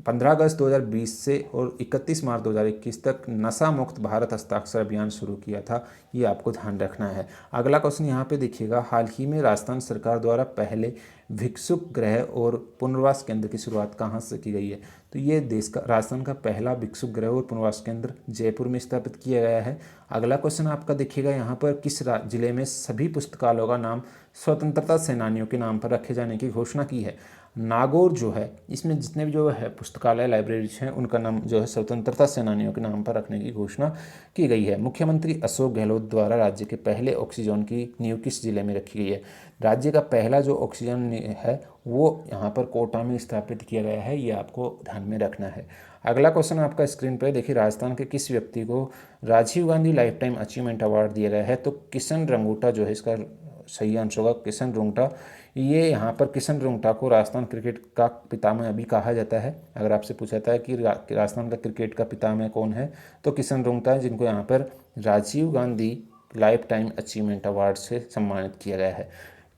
15 अगस्त 2020 से और 31 मार्च 2021 तक नशा मुक्त भारत हस्ताक्षर अभियान शुरू किया था, ये आपको ध्यान रखना है। अगला क्वेश्चन यहाँ पे देखिएगा, हाल ही में राजस्थान सरकार द्वारा पहले भिक्षुक गृह और पुनर्वास केंद्र की शुरुआत कहाँ से की गई है? तो ये देश का राजस्थान का पहला भिक्षुक गृह और पुनर्वास केंद्र जयपुर में स्थापित किया गया है। अगला क्वेश्चन आपका देखिएगा यहाँ पर, किस जिले में सभी पुस्तकालयों का नाम स्वतंत्रता सेनानियों के नाम पर रखे जाने की घोषणा की है? नागौर जो है, इसमें जितने भी जो है पुस्तकालय लाइब्रेरीज हैं उनका नाम जो है स्वतंत्रता सेनानियों के नाम पर रखने की घोषणा की गई है। मुख्यमंत्री अशोक गहलोत द्वारा राज्य के पहले ऑक्सीजन की नींव किस जिले में रखी गई है? राज्य का पहला जो ऑक्सीजन है वो यहाँ पर कोटा में स्थापित किया गया है, ये आपको ध्यान में रखना है। अगला क्वेश्चन आपका स्क्रीन पर देखिए, राजस्थान के किस व्यक्ति को Rajiv Gandhi lifetime achievement award दिया गया है? तो किशन रंगूटा जो है इसका सही आंसर होगा, किशन रुंगटा। ये यहाँ पर किशन रुंगटा को राजस्थान क्रिकेट का पितामह भी कहा जाता है। अगर आपसे पूछा जाता है कि राजस्थान का क्रिकेट का पितामह कौन है, तो किशन रुंगटा है, जिनको यहाँ पर Rajiv Gandhi lifetime achievement award से सम्मानित किया गया है।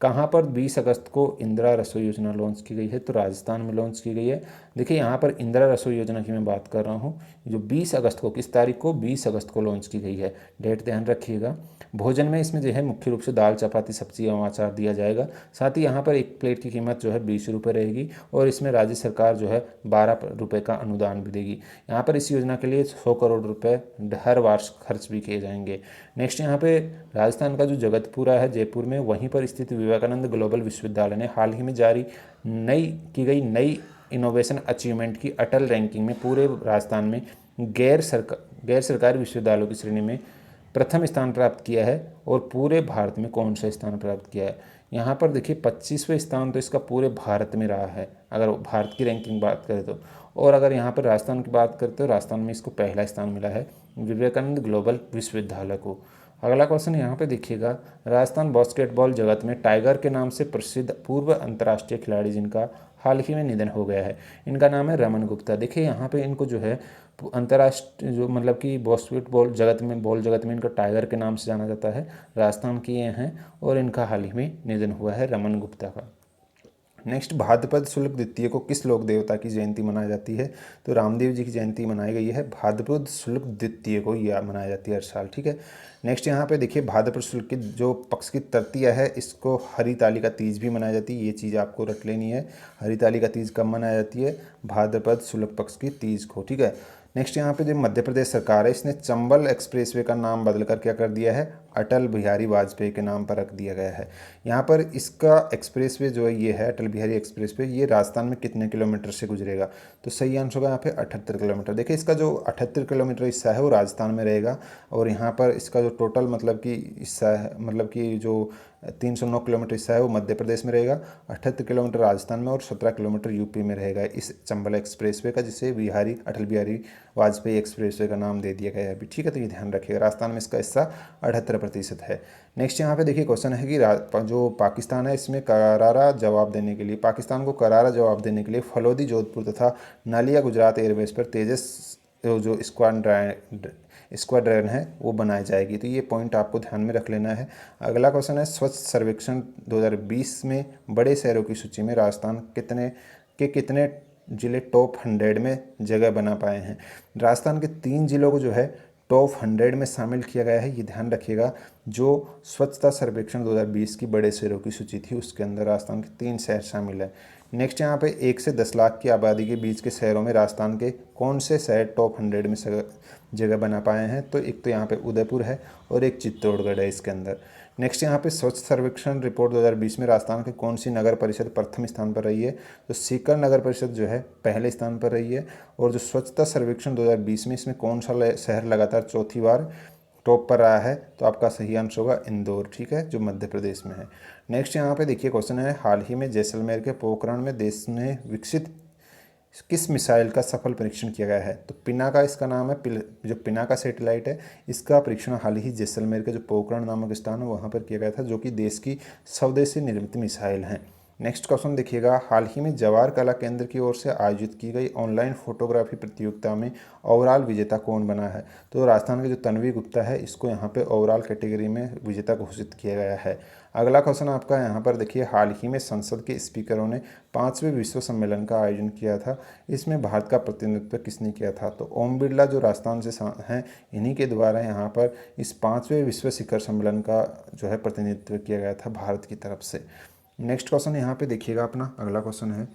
कहाँ पर 20 अगस्त को इंदिरा रसोई योजना लॉन्च की गई है? तो राजस्थान में लॉन्च की गई है। देखिए यहाँ पर इंदिरा रसोई योजना की मैं बात कर रहा हूँ, जो 20 अगस्त को, किस तारीख को? 20 अगस्त को लॉन्च की गई है। डेट ध्यान रखिएगा। भोजन में इसमें जो है मुख्य रूप से दाल, चपाती, सब्जी एवं अचार दिया जाएगा। साथ ही यहाँ पर एक प्लेट की कीमत जो है 20 रुपये रहेगी और इसमें राज्य सरकार जो है 12 रुपये का अनुदान भी देगी। यहाँ पर इस योजना के लिए 100 करोड़ रुपए हर वर्ष खर्च भी किए जाएंगे। नेक्स्ट यहाँ पे राजस्थान का जो जगतपुरा है जयपुर में, वहीं पर स्थित विवेकानंद ग्लोबल विश्वविद्यालय ने हाल ही में जारी नई इनोवेशन अचीवमेंट की अटल रैंकिंग में पूरे राजस्थान में गैर सरकारी विश्वविद्यालयों की श्रेणी में प्रथम स्थान प्राप्त किया है। और पूरे भारत में कौन सा स्थान प्राप्त किया है? यहाँ पर देखिए 25वें स्थान तो इसका पूरे भारत में रहा है, अगर भारत की रैंकिंग बात करें तो। और अगर यहाँ पर राजस्थान की बात करते तो राजस्थान में इसको पहला स्थान मिला है विवेकानंद ग्लोबल विश्वविद्यालय को। अगला क्वेश्चन यहाँ पे देखिएगा, राजस्थान बास्केटबॉल जगत में टाइगर के नाम से प्रसिद्ध पूर्व अंतर्राष्ट्रीय खिलाड़ी जिनका हाल ही में निधन हो गया है, इनका नाम है रमन गुप्ता। देखिए यहाँ पे इनको जो है अंतर्राष्ट्रीय जो मतलब कि बास्केटबॉल जगत में इनका टाइगर के नाम से जाना जाता है। राजस्थान के ये हैं और इनका हाल ही में निधन हुआ है रमन गुप्ता का। नेक्स्ट, भाद्रपद शुक्ल द्वितीय को किस लोक देवता की जयंती मनाई जाती है? तो रामदेव जी की जयंती मनाई गई है। भाद्रपद शुक्ल द्वितीय को यह मनाई जाती है हर साल, ठीक है। नेक्स्ट यहाँ पे देखिए, भाद्रपद शुक्ल की जो पक्ष की तृतीया है इसको हरिताली का तीज भी मनाई जाती है, ये चीज़ आपको रट लेनी है। हरिताली का तीज कब मनाई जाती है? भाद्रपद शुक्ल पक्ष की तीज को, ठीक है। नेक्स्ट यहाँ पे जो मध्य प्रदेश सरकार है इसने चंबल एक्सप्रेसवे का नाम बदलकर क्या कर दिया है? अटल बिहारी वाजपेयी के नाम पर रख दिया गया है। यहाँ पर इसका एक्सप्रेसवे जो है ये है अटल बिहारी एक्सप्रेसवे, ये राजस्थान में कितने किलोमीटर से गुजरेगा? तो सही आंसर होगा यहाँ पे 78 किलोमीटर। देखिए इसका जो 78 किलोमीटर हिस्सा है वो राजस्थान में रहेगा और यहाँ पर इसका जो टोटल मतलब कि हिस्सा है, मतलब कि जो 309 किलोमीटर हिस्सा है वो मध्य प्रदेश में रहेगा, 78 किलोमीटर राजस्थान में और 17 किलोमीटर यूपी में रहेगा इस चंबल एक्सप्रेसवे का, जिसे अटल बिहारी वाजपेयी एक्सप्रेसवे का नाम दे दिया गया है अभी, ठीक है। तो ये ध्यान रखिएगा, राजस्थान में इसका हिस्सा 78% है। नेक्स्ट यहाँ पे देखिए क्वेश्चन है कि जो पाकिस्तान है इसमें करारा जवाब देने के लिए, पाकिस्तान को करारा जवाब देने के लिए फलोदी, जोधपुर तथा नालिया गुजरात एयरवेज पर तेजस जो स्क्वाड्रन है वो बनाई जाएगी। तो ये पॉइंट आपको ध्यान में रख लेना है। अगला क्वेश्चन है, स्वच्छ सर्वेक्षण 2020 में बड़े शहरों की सूची में राजस्थान कितने जिले टॉप 100 में जगह बना पाए हैं? राजस्थान के 3 जिलों को जो है टॉप 100 में शामिल किया गया है, ये ध्यान रखिएगा। जो स्वच्छता सर्वेक्षण 2020 की बड़े शहरों की सूची थी उसके अंदर राजस्थान के 3 शहर शामिल है। नेक्स्ट यहाँ पे 1 से 10 लाख की आबादी के बीच के शहरों में राजस्थान के कौन से शहर टॉप 100 में जगह बना पाए हैं? तो एक तो यहाँ पे उदयपुर है और एक चित्तौड़गढ़ है इसके अंदर। नेक्स्ट यहाँ पे स्वच्छ सर्वेक्षण रिपोर्ट 2020 में राजस्थान की कौन सी नगर परिषद प्रथम स्थान पर रही है? तो सीकर नगर परिषद जो है पहले स्थान पर रही है। और जो स्वच्छता सर्वेक्षण 2020 में इसमें कौन सा शहर लगातार चौथी बार टॉप पर रहा है? तो आपका सही आंसर होगा इंदौर, ठीक है, जो मध्य प्रदेश में है। नेक्स्ट यहाँ पे देखिए क्वेश्चन है, हाल ही में जैसलमेर के पोखरण में देश ने विकसित किस मिसाइल का सफल परीक्षण किया गया है? तो पिनाका इसका नाम है। जो पिनाका सैटेलाइट है इसका परीक्षण हाल ही जैसलमेर के जो पोखरण नामक स्थान है वहाँ पर किया गया था, जो कि देश की स्वदेशी निर्मित मिसाइल हैं। नेक्स्ट क्वेश्चन देखिएगा, हाल ही में जवाहर कला केंद्र की ओर से आयोजित की गई ऑनलाइन फोटोग्राफी प्रतियोगिता में ओवरऑल विजेता कौन बना है? तो राजस्थान के जो तन्वी गुप्ता है इसको यहाँ पे ओवरऑल कैटेगरी में विजेता घोषित किया गया है। अगला क्वेश्चन आपका यहाँ पर देखिए, हाल ही में संसद के स्पीकरों ने 5वें विश्व सम्मेलन का आयोजन किया था, इसमें भारत का प्रतिनिधित्व किसने किया था? तो ओम बिरला जो राजस्थान से हैं, इन्हीं के द्वारा यहाँ पर इस 5वें विश्व शिखर सम्मेलन का जो है प्रतिनिधित्व किया गया था भारत की तरफ से। नेक्स्ट क्वेश्चन यहाँ पे देखिएगा अपना, अगला क्वेश्चन है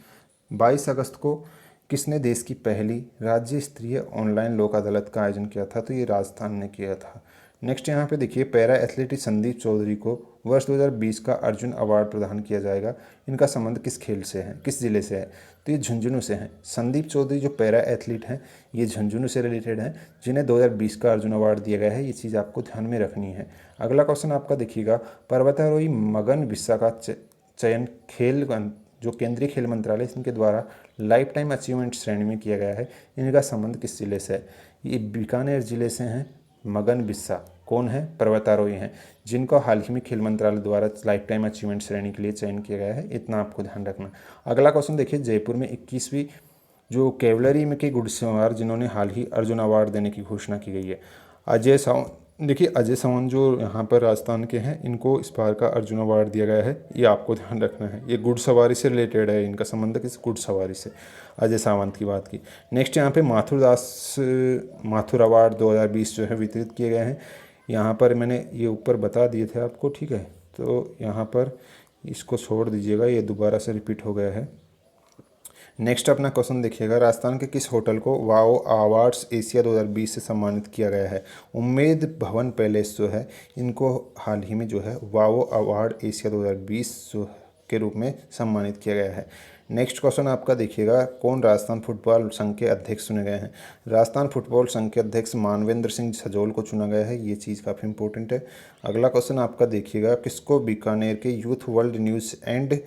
22 अगस्त को किसने देश की पहली राज्य स्तरीय ऑनलाइन लोक अदालत का आयोजन किया था? तो ये राजस्थान ने किया था। नेक्स्ट यहाँ पे देखिए, पैरा एथलीट संदीप चौधरी को वर्ष 2020 का अर्जुन अवार्ड प्रदान किया जाएगा, इनका संबंध किस खेल से है, किस जिले से है? तो ये झुंझुनू से हैं। संदीप चौधरी जो पैरा एथलीट हैं, ये झुंझुनू से रिलेटेड हैं, जिन्हें 2020 का अर्जुन अवार्ड दिया गया है। ये चीज़ आपको ध्यान में रखनी है। अगला क्वेश्चन आपका देखिएगा, पर्वतारोही मगन बिस्सा का चयन जो केंद्रीय खेल मंत्रालय इनके द्वारा लाइफ टाइम अचीवमेंट श्रेणी में किया गया है, इनका संबंध किस जिले से है? ये बीकानेर जिले से हैं मगन बिस्सा। कौन है? पर्वतारोही हैं, जिनको हाल ही में खेल मंत्रालय द्वारा लाइफ टाइम अचीवमेंट श्रेणी के लिए चयन किया गया है। इतना आपको ध्यान रखना। अगला क्वेश्चन देखिए, जयपुर में 21वीं जो कैवलरी में के घुड़सवार जिन्होंने हाल ही अर्जुन अवार्ड देने की घोषणा की गई है, अजय सावंत। देखिए, अजय सावंत जो यहाँ पर राजस्थान के हैं, इनको इस बार का अर्जुन अवार्ड दिया गया है, ये आपको ध्यान रखना है। ये घुड़सवारी से रिलेटेड है, इनका संबंध किस घुड़सवारी से, अजय सावंत की बात की। नेक्स्ट यहाँ पे माथुर अवार्ड 2020 जो है वितरित किए गए हैं। यहाँ पर मैंने ये ऊपर बता दिए थे आपको, ठीक है, तो यहाँ पर इसको छोड़ दीजिएगा, ये दोबारा से रिपीट हो गया है। नेक्स्ट अपना क्वेश्चन देखिएगा, राजस्थान के किस होटल को वाओ अवार्ड्स एशिया 2020 से सम्मानित किया गया है? उम्मेद भवन पैलेस जो है, इनको हाल ही में जो है वाओ अवार्ड एशिया 2020 के रूप में सम्मानित किया गया है। नेक्स्ट क्वेश्चन आपका देखिएगा, कौन राजस्थान फुटबॉल संघ के अध्यक्ष चुने गए हैं? राजस्थान फुटबॉल संघ के अध्यक्ष मानवेंद्र सिंह सजोल को चुना गया है। ये चीज़ काफ़ी इंपॉर्टेंट है। अगला क्वेश्चन आपका देखिएगा, किसको बीकानेर के youth world news and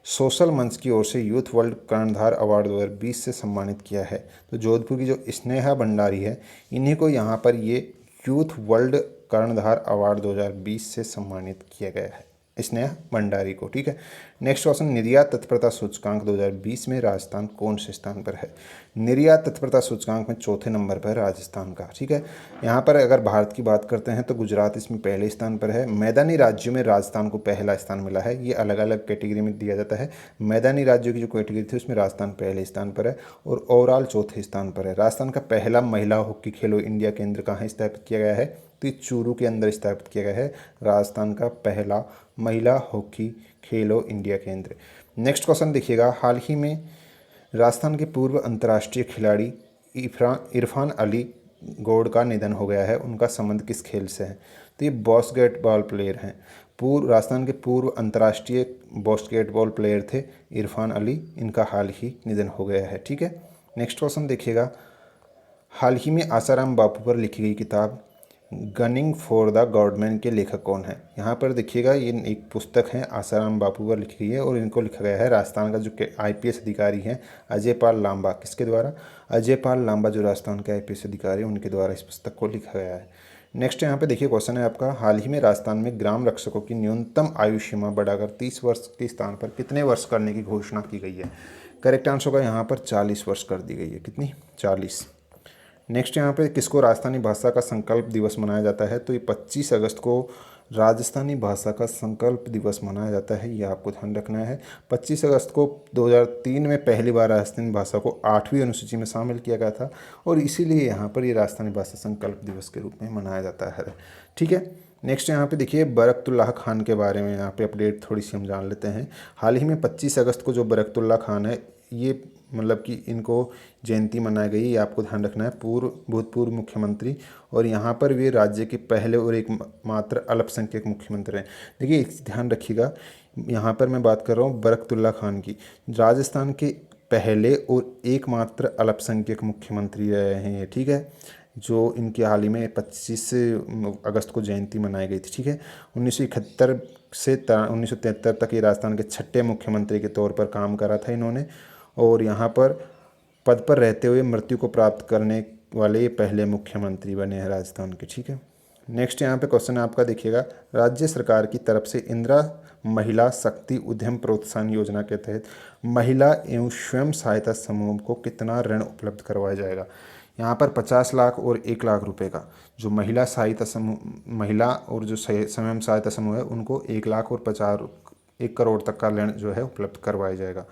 social मंच की ओर से यूथ वर्ल्ड कर्णधार अवार्ड 2020 से सम्मानित किया है? तो जोधपुर की जो स्नेहा भंडारी है, इन्हीं को यहाँ पर ये यूथ वर्ल्ड कर्णधार अवार्ड 2020 से सम्मानित किया गया है, स्नेहा भंडारी को, ठीक है। नेक्स्ट क्वेश्चन, निर्यात तत्परता सूचकांक 2020 में राजस्थान कौन से स्थान पर है? निर्यात तत्परता सूचकांक में चौथे नंबर पर राजस्थान का, ठीक है। यहाँ पर अगर भारत की बात करते हैं तो गुजरात इसमें पहले स्थान पर है। मैदानी राज्यों में राजस्थान को पहला स्थान मिला है। ये अलग अलग कैटेगरी में दिया जाता है। मैदानी राज्यों की जो कैटेगरी थी उसमें राजस्थान पहले स्थान पर है और ओवरऑल चौथे स्थान पर है। राजस्थान का पहला महिला हॉकी खेलो इंडिया केंद्र कहाँ स्थापित किया गया है? तो चूरू के अंदर स्थापित किया गया है राजस्थान का पहला महिला हॉकी खेलो इंडिया केंद्र। नेक्स्ट क्वेश्चन देखिएगा, हाल ही में राजस्थान के पूर्व अंतर्राष्ट्रीय खिलाड़ी इरफान अली गौड़ का निधन हो गया है, उनका संबंध किस खेल से है? तो ये बास्केटबॉल प्लेयर हैं। राजस्थान के पूर्व अंतर्राष्ट्रीय बास्केटबॉल प्लेयर थे इरफान अली, इनका हाल ही निधन हो गया है, ठीक है। नेक्स्ट क्वेश्चन देखिएगा, हाल ही में आसाराम बापू पर लिखी गई किताब गनिंग फॉर द गॉडमैन के लेखक कौन है? यहाँ पर देखिएगा, ये एक पुस्तक है, आसाराम बापू पर लिखी गई है और इनको लिखा गया है राजस्थान का जो IPS अधिकारी हैं अजय पाल लांबा। किसके द्वारा? अजय पाल लांबा जो राजस्थान के IPS अधिकारी हैं उनके द्वारा इस पुस्तक को लिखा गया है। नेक्स्ट यहाँ पे देखिए क्वेश्चन है आपका, हाल ही में राजस्थान में ग्राम रक्षकों की न्यूनतम आयु सीमा बढ़ाकर 30 वर्ष के स्थान पर कितने वर्ष करने की घोषणा की गई है? करेक्ट आंसर होगा यहाँ पर 40 वर्ष कर दी गई है। कितनी? 40। नेक्स्ट यहाँ पे किसको राजस्थानी भाषा का संकल्प दिवस मनाया जाता है? तो ये 25 अगस्त को राजस्थानी भाषा का संकल्प दिवस मनाया जाता है, ये आपको ध्यान रखना है। 25 अगस्त को 2003 में पहली बार राजस्थानी भाषा को 8वीं अनुसूची में शामिल किया गया था और इसीलिए यहाँ पर ये राजस्थानी भाषा संकल्प दिवस के रूप में मनाया जाता है, ठीक है। नेक्स्ट यहाँ पे देखिए, बरकतुल्लाह खान के बारे में यहाँ पे अपडेट थोड़ी सी हम जान लेते हैं। हाल ही में 25 अगस्त को जो बरकतुल्लाह खान है, ये मतलब कि इनको जयंती मनाई गई, ये आपको ध्यान रखना है। भूतपूर्व मुख्यमंत्री और यहाँ पर वे राज्य के पहले और एकमात्र अल्पसंख्यक मुख्यमंत्री हैं। देखिए ध्यान रखिएगा, यहाँ पर मैं बात कर रहा हूँ बरकतुल्लाह खान की, राजस्थान के पहले और एकमात्र अल्पसंख्यक मुख्यमंत्री रहे हैं ये, ठीक है, जो इनके हाल ही में 25 अगस्त को जयंती मनाई गई थी, ठीक है। 1971 से 1973 तक ये राजस्थान के 6ठे मुख्यमंत्री के तौर पर काम करा था इन्होंने और यहाँ पर पद पर रहते हुए मृत्यु को प्राप्त करने वाले ये पहले मुख्यमंत्री बने हैं राजस्थान के, ठीक है। नेक्स्ट यहाँ पे क्वेश्चन आपका देखिएगा, राज्य सरकार की तरफ से इंदिरा महिला शक्ति उद्यम प्रोत्साहन योजना के तहत महिला एवं स्वयं सहायता समूह को कितना ऋण उपलब्ध करवाया जाएगा? यहाँ पर 50 लाख और 1 लाख रुपए का जो महिला सहायता समूह, महिला और जो स्वयं सहायता समूह है उनको 1 लाख और 1 करोड़ तक का ऋण जो है उपलब्ध करवाया जाएगा।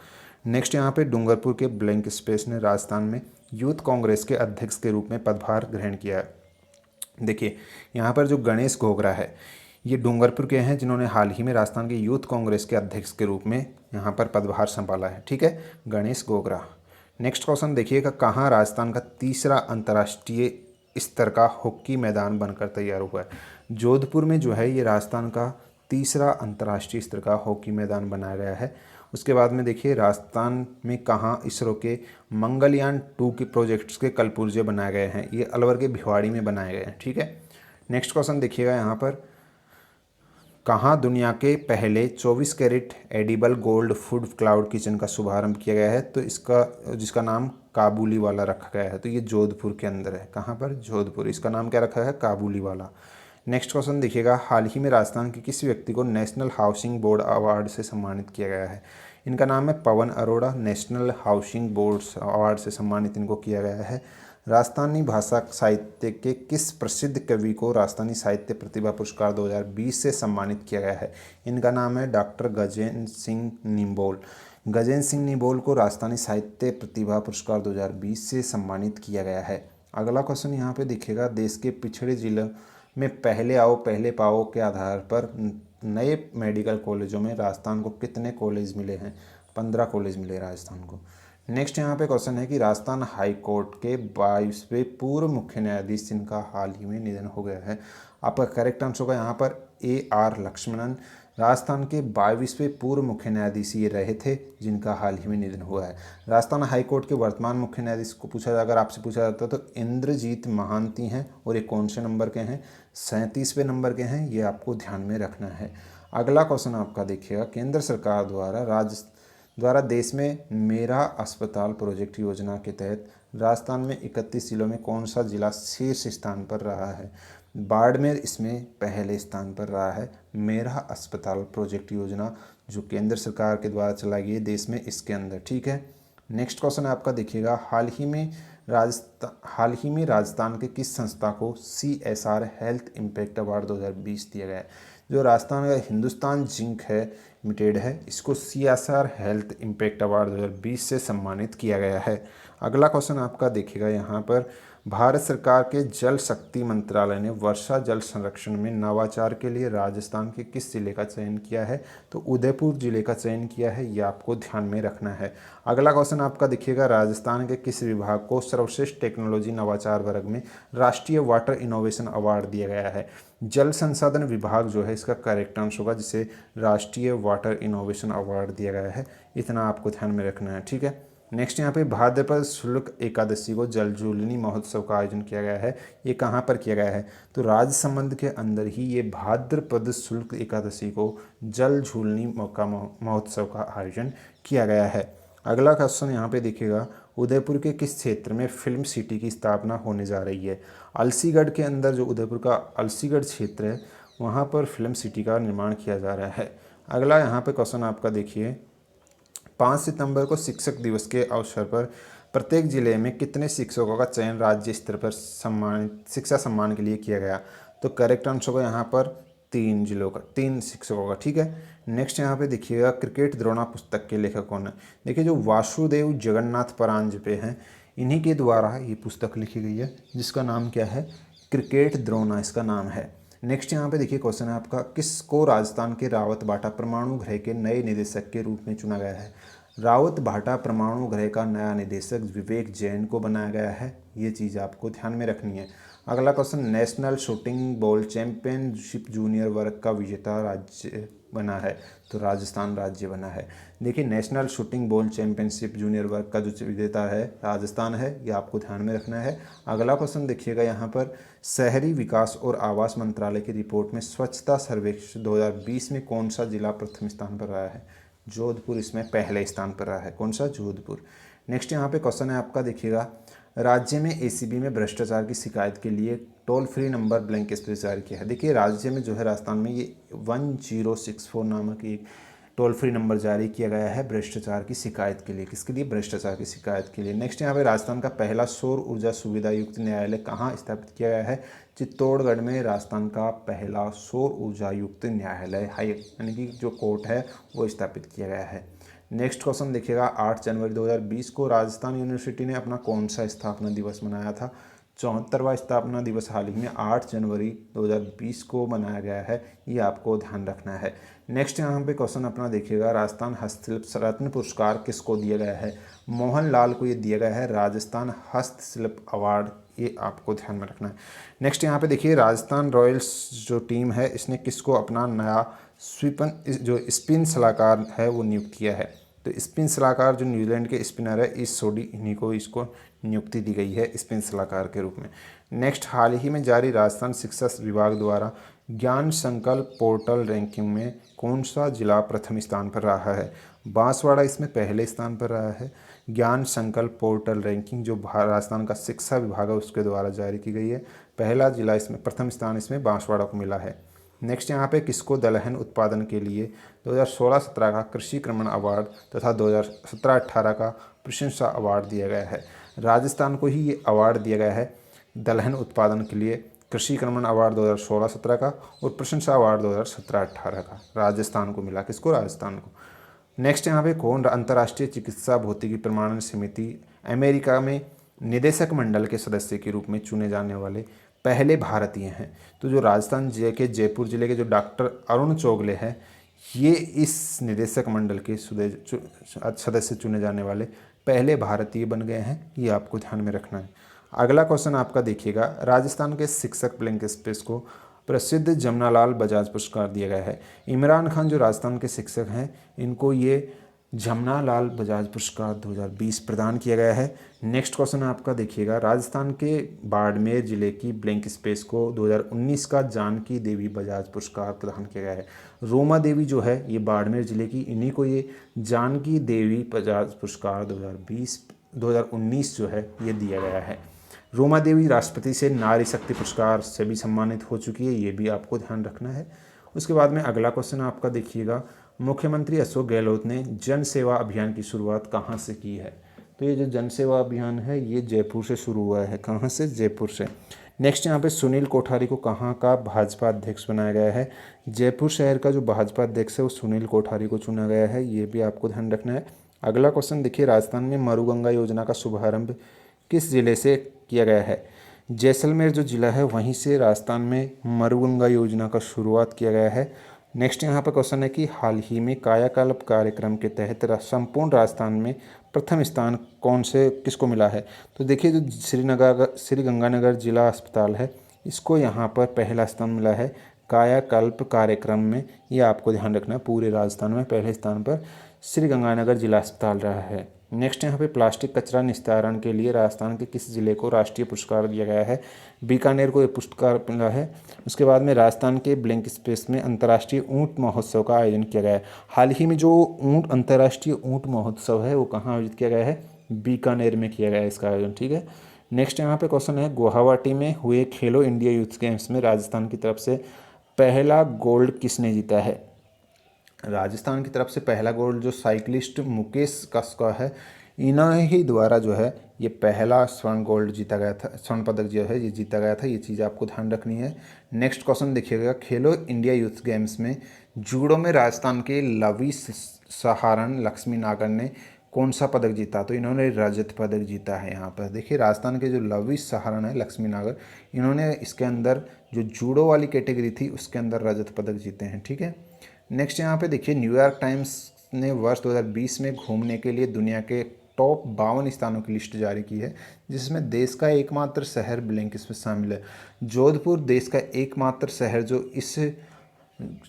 नेक्स्ट यहाँ पे डूंगरपुर के ब्लैंक स्पेस ने राजस्थान में यूथ कांग्रेस के अध्यक्ष के रूप में पदभार ग्रहण किया है। देखिए यहाँ पर जो गणेश घोगरा है ये डूंगरपुर के हैं जिन्होंने हाल ही में राजस्थान के यूथ कांग्रेस के अध्यक्ष के रूप में यहाँ पर पदभार संभाला है। ठीक है, गणेश घोगरा। नेक्स्ट क्वेश्चन देखिएगा, कहाँ राजस्थान का तीसरा अंतर्राष्ट्रीय स्तर का हॉकी मैदान बनकर तैयार हुआ है? जोधपुर में जो है ये राजस्थान का तीसरा अंतर्राष्ट्रीय स्तर का हॉकी मैदान बनाया गया है। उसके बाद में देखिए राजस्थान में कहाँ इसरो के मंगलयान 2 के प्रोजेक्ट्स के कलपुर्जे बनाए गए हैं? ये अलवर के भिवाड़ी में बनाए गए हैं। ठीक है, नेक्स्ट क्वेश्चन देखिएगा यहाँ पर, कहाँ दुनिया के पहले 24 carat edible gold food cloud kitchen का शुभारंभ किया गया है? तो इसका जिसका नाम काबुली वाला रखा गया है, तो ये जोधपुर के अंदर है। कहाँ पर? जोधपुर। इसका नाम क्या रखा है? काबुली वाला। नेक्स्ट क्वेश्चन देखिएगा, हाल ही में राजस्थान के किस व्यक्ति को नेशनल हाउसिंग बोर्ड अवार्ड से सम्मानित किया गया है? इनका नाम है Pawan Arora. National housing board award से सम्मानित इनको किया गया है। राजस्थानी भाषा साहित्य के किस प्रसिद्ध कवि को राजस्थानी साहित्य प्रतिभा पुरस्कार 2020 से सम्मानित किया गया है? इनका नाम है डॉक्टर गजेंद्र सिंह निम्बोल। गजेंद्र सिंह निम्बोल को राजस्थानी साहित्य प्रतिभा पुरस्कार 2020 से सम्मानित किया गया है। अगला क्वेश्चन यहाँ पे दिखेगा, देश के पिछड़े जिलों में पहले आओ पहले पाओ के आधार पर नए मेडिकल कॉलेजों में राजस्थान को कितने कॉलेज मिले हैं? 15 कॉलेज मिले राजस्थान को। नेक्स्ट यहाँ पे क्वेश्चन है कि राजस्थान हाई कोर्ट के 22वें पूर्व मुख्य न्यायाधीश जिनका हाल ही में निधन हो गया है, आपका करेक्ट आंसर होगा यहाँ पर AR लक्ष्मणन। राजस्थान के 22वें पूर्व मुख्य न्यायाधीश ये रहे थे जिनका हाल ही में निधन हुआ है। राजस्थान हाई कोर्ट के वर्तमान मुख्य न्यायाधीश को अगर आपसे पूछा जाता तो इंद्रजीत महांती हैं, और ये कौन से नंबर के हैं? 37वें नंबर के हैं, ये आपको ध्यान में रखना है। अगला क्वेश्चन आपका देखिएगा, केंद्र सरकार द्वारा देश में मेरा अस्पताल प्रोजेक्ट योजना के तहत राजस्थान में 31 जिलों में कौन सा जिला शीर्ष स्थान पर रहा है? बाड़मेर इसमें पहले स्थान पर रहा है। मेरा अस्पताल प्रोजेक्ट योजना जो केंद्र सरकार के द्वारा चलाई गई है देश में, इसके अंदर। ठीक है, नेक्स्ट क्वेश्चन आपका देखिएगा, हाल ही में राजस्थान के किस संस्था को CSR हेल्थ इम्पैक्ट अवार्ड 2020 दिया गया है? जो राजस्थान का हिंदुस्तान जिंक है लिमिटेड है, इसको CSR हेल्थ इम्पैक्ट अवार्ड 2020 से सम्मानित किया गया है। अगला क्वेश्चन आपका देखिएगा यहाँ पर, भारत सरकार के जल शक्ति मंत्रालय ने वर्षा जल संरक्षण में नवाचार के लिए राजस्थान के किस जिले का चयन किया है? तो उदयपुर जिले का चयन किया है, ये आपको ध्यान में रखना है। अगला क्वेश्चन आपका देखिएगा, राजस्थान के किस विभाग को सर्वश्रेष्ठ टेक्नोलॉजी नवाचार वर्ग में राष्ट्रीय वाटर इनोवेशन अवार्ड दिया गया है? जल संसाधन विभाग जो है इसका करेक्ट आंसर होगा, जिसे राष्ट्रीय वाटर इनोवेशन अवार्ड दिया गया है। इतना आपको ध्यान में रखना है। ठीक है, नेक्स्ट यहाँ पे भाद्रपद शुक्ल एकादशी को जल झूलनी महोत्सव का आयोजन किया गया है। ये कहाँ पर किया गया है? तो राजसमंद के अंदर ही ये भाद्रपद शुक्ल एकादशी को जल झूलनी महोत्सव का आयोजन किया गया है। अगला क्वेश्चन यहाँ पे देखिएगा, उदयपुर के किस क्षेत्र में फिल्म सिटी की स्थापना होने जा रही है? अलसीगढ़ के अंदर जो उदयपुर का अलसीगढ़ क्षेत्र है वहाँ पर फिल्म सिटी का निर्माण किया जा रहा है। अगला यहाँ पे क्वेश्चन आपका देखिए, 5 सितंबर को शिक्षक दिवस के अवसर पर प्रत्येक जिले में कितने शिक्षकों का चयन राज्य स्तर पर शिक्षा सम्मान के लिए किया गया? तो करेक्ट आंसर होगा यहाँ पर 3 शिक्षकों का। ठीक है, नेक्स्ट यहाँ पे देखिएगा, क्रिकेट द्रोणा पुस्तक के लेखक कौन है? देखिए जो वासुदेव जगन्नाथ परांजपे हैं इन्हीं के द्वारा ये पुस्तक लिखी गई है, जिसका नाम क्या है? क्रिकेट द्रोणा इसका नाम है। नेक्स्ट यहाँ पे देखिए क्वेश्चन है आपका, किसको राजस्थान के रावत भाटा परमाणु गृह के नए निदेशक के रूप में चुना गया है? रावत भाटा परमाणु गृह का नया निदेशक विवेक जैन को बनाया गया है। ये चीज़ आपको ध्यान में रखनी है। अगला question, national shooting ball championship junior वर्ग का विजेता राज्य बना है? तो राजस्थान राज्य बना है। देखिए national shooting ball championship junior वर्ग का जो विजेता है राजस्थान है, ये आपको ध्यान में रखना है। अगला क्वेश्चन देखिएगा यहाँ पर, शहरी विकास और आवास मंत्रालय की रिपोर्ट में स्वच्छता सर्वेक्षण 2020 में कौन सा जिला प्रथम स्थान पर रहा है? जोधपुर इसमें पहले स्थान पर रहा है। कौन सा? जोधपुर। नेक्स्ट यहाँ पे क्वेश्चन है आपका देखिएगा, राज्य में ACB में भ्रष्टाचार की शिकायत के लिए toll free number blank space जारी किया है। देखिए राज्य में जो है राजस्थान में ये 1064 नामक एक टोल फ्री नंबर जारी किया गया है भ्रष्टाचार की शिकायत के लिए। किसके लिए? भ्रष्टाचार की शिकायत के लिए। नेक्स्ट यहाँ पे राजस्थान का पहला सौर ऊर्जा सुविधा युक्त न्यायालय कहाँ स्थापित किया गया है? चित्तौड़गढ़ में राजस्थान का पहला सौर ऊर्जा युक्त न्यायालय हाई यानी कि जो कोर्ट है वो स्थापित किया गया है। नेक्स्ट क्वेश्चन देखिएगा, 8 जनवरी 2020 को राजस्थान यूनिवर्सिटी ने अपना कौन सा स्थापना दिवस मनाया था? 74वां स्थापना दिवस हाल ही में 8 जनवरी 2020 को मनाया गया है, ये आपको ध्यान रखना है। नेक्स्ट यहाँ पे क्वेश्चन अपना देखिएगा, राजस्थान हस्तशिल्प रत्न पुरस्कार किसको दिया गया है? मोहनलाल को ये दिया गया है राजस्थान हस्तशिल्प अवार्ड, ये आपको ध्यान में रखना है। नेक्स्ट यहाँ पे देखिए, राजस्थान रॉयल्स जो टीम है इसने किसको अपना नया स्पिन सलाहकार है वो नियुक्त किया है? तो स्पिन सलाहकार जो न्यूजीलैंड के स्पिनर है इस सोडी इन्हीं को इसको नियुक्ति दी गई है स्पिन सलाहकार के रूप में। नेक्स्ट, हाल ही में जारी राजस्थान शिक्षा विभाग द्वारा ज्ञान संकल्प पोर्टल रैंकिंग में कौन सा जिला प्रथम स्थान पर रहा है? बांसवाड़ा इसमें पहले स्थान पर रहा है। ज्ञान संकल्प पोर्टल रैंकिंग जो राजस्थान का शिक्षा विभाग है उसके द्वारा जारी की गई है, पहला जिला इसमें प्रथम स्थान इसमें बांसवाड़ा को मिला है। नेक्स्ट यहाँ पे किसको दलहन उत्पादन के लिए 2016-17 का कृषि क्रमण अवार्ड तथा 2017-18 का प्रशंसा अवार्ड दिया गया है? राजस्थान को ही ये अवार्ड दिया गया है दलहन उत्पादन के लिए, कृषि क्रमण अवार्ड 2016-17 का और प्रशंसा अवार्ड 2017-18 का राजस्थान को मिला। किसको? राजस्थान को। नेक्स्ट यहाँ पे कौन अंतर्राष्ट्रीय चिकित्सा भौतिकी प्रमाणन समिति अमेरिका में निदेशक मंडल के सदस्य के रूप में चुने जाने वाले पहले भारतीय हैं? तो जो राजस्थान जिले के जयपुर जिले के जो डॉक्टर अरुण चौगले हैं ये इस निदेशक मंडल के सदस्य चुने जाने वाले पहले भारतीय बन गए हैं, ये आपको ध्यान में रखना है। अगला क्वेश्चन आपका देखिएगा, राजस्थान के शिक्षक ब्लैंक स्पेस को प्रसिद्ध जमनालाल बजाज पुरस्कार दिया गया है। इमरान खान जो राजस्थान के शिक्षक हैं इनको ये जमनालाल बजाज पुरस्कार 2020 प्रदान किया गया है। नेक्स्ट क्वेश्चन आपका देखिएगा, राजस्थान के बाड़मेर जिले की ब्लैंक स्पेस को 2019 का जानकी देवी बजाज पुरस्कार प्रदान किया गया है। रोमा देवी जो है ये बाड़मेर जिले की, इन्हीं को ये जानकी देवी बजाज पुरस्कार 2019 जो है ये दिया गया है। रोमा देवी राष्ट्रपति से नारी शक्ति पुरस्कार से भी सम्मानित हो चुकी है, ये भी आपको ध्यान रखना है। उसके बाद में अगला क्वेश्चन आपका देखिएगा, मुख्यमंत्री अशोक गहलोत ने जन सेवा अभियान की शुरुआत कहाँ से की है? तो ये जो जन सेवा अभियान है ये जयपुर से शुरू हुआ है। कहाँ से? जयपुर से। नेक्स्ट यहाँ पे सुनील कोठारी को कहाँ का भाजपा अध्यक्ष बनाया गया है? जयपुर शहर का जो भाजपा अध्यक्ष है वो सुनील कोठारी को चुना गया है, ये भी आपको ध्यान रखना है। अगला क्वेश्चन देखिए, राजस्थान में मरुगंगा योजना का शुभारंभ किस जिले से किया गया है? जैसलमेर जो जिला है वहीं से राजस्थान में मरुगंगा योजना का शुरुआत किया गया है। नेक्स्ट यहाँ पर क्वेश्चन है कि हाल ही में कायाकल्प कार्यक्रम के तहत संपूर्ण राजस्थान में प्रथम स्थान कौन से किसको मिला है? तो देखिए जो श्री गंगानगर जिला अस्पताल है इसको यहाँ पर पहला स्थान मिला है कायाकल्प कार्यक्रम में, ये आपको ध्यान रखना है। पूरे राजस्थान में पहले स्थान पर श्री गंगानगर जिला अस्पताल रहा है। नेक्स्ट यहाँ पे प्लास्टिक कचरा निस्तारण के लिए राजस्थान के किस जिले को राष्ट्रीय पुरस्कार दिया गया है? बीकानेर को ये पुरस्कार मिला है। उसके बाद में राजस्थान के ब्लैंक स्पेस में अंतर्राष्ट्रीय ऊंट महोत्सव का आयोजन किया गया है। हाल ही में जो अंतर्राष्ट्रीय ऊंट महोत्सव है वो कहाँ आयोजित किया गया है? बीकानेर में किया गया है इसका आयोजन, ठीक है। नेक्स्ट यहाँ पे क्वेश्चन है, गुवाहाटी में हुए खेलो इंडिया यूथ गेम्स में राजस्थान की तरफ से पहला गोल्ड किसने जीता है? राजस्थान की तरफ से पहला गोल्ड जो साइकिलिस्ट मुकेश कसका है इन्हीं ही द्वारा जो है ये पहला स्वर्ण गोल्ड जीता गया था, स्वर्ण पदक जो है ये जीता गया था, ये चीज़ आपको ध्यान रखनी है। नेक्स्ट क्वेश्चन देखिएगा, खेलो इंडिया यूथ गेम्स में जूडो में राजस्थान के लवी सहारण लक्ष्मी नागर ने कौन सा पदक जीता? तो इन्होंने रजत पदक जीता है। यहाँ पर देखिए राजस्थान के जो लवी सहारण है लक्ष्मी नागर, इन्होंने इसके अंदर जो जूडो वाली कैटेगरी थी उसके अंदर रजत पदक जीते हैं, ठीक है। नेक्स्ट यहाँ पे देखिए, न्यूयॉर्क टाइम्स ने वर्ष 2020 में घूमने के लिए दुनिया के टॉप 52 स्थानों की लिस्ट जारी की है, जिसमें देश का एकमात्र शहर ब्लैंक इसमें शामिल है। जोधपुर देश का एकमात्र शहर जो इस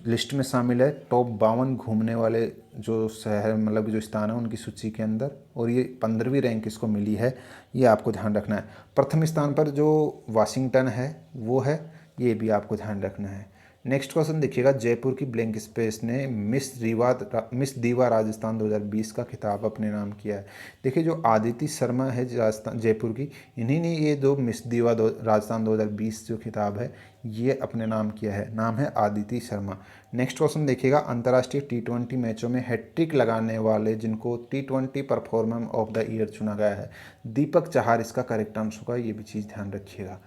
लिस्ट में शामिल है टॉप 52 घूमने वाले जो शहर मतलब जो स्थान है उनकी सूची के अंदर, और ये 15वीं रैंक इसको मिली है, ये आपको ध्यान रखना है। प्रथम स्थान पर जो वाशिंगटन है वो है, ये भी आपको ध्यान रखना है। नेक्स्ट क्वेश्चन देखिएगा, जयपुर की ब्लैंक स्पेस ने मिस दीवा राजस्थान 2020 का खिताब अपने नाम किया है। देखिए जो आदिति शर्मा है राजस्थान जयपुर की, इन्हीं ने ये जो मिस दीवा राजस्थान 2020 जो खिताब है ये अपने नाम किया है, नाम है आदिति शर्मा। नेक्स्ट क्वेश्चन देखिएगा, अंतर्राष्ट्रीय T20 मैचों में हैट्रिक लगाने वाले जिनको T20 performer of the year चुना गया है, दीपक चाहर इसका करेक्ट आंसर होगा, ये भी चीज़ ध्यान रखिएगा।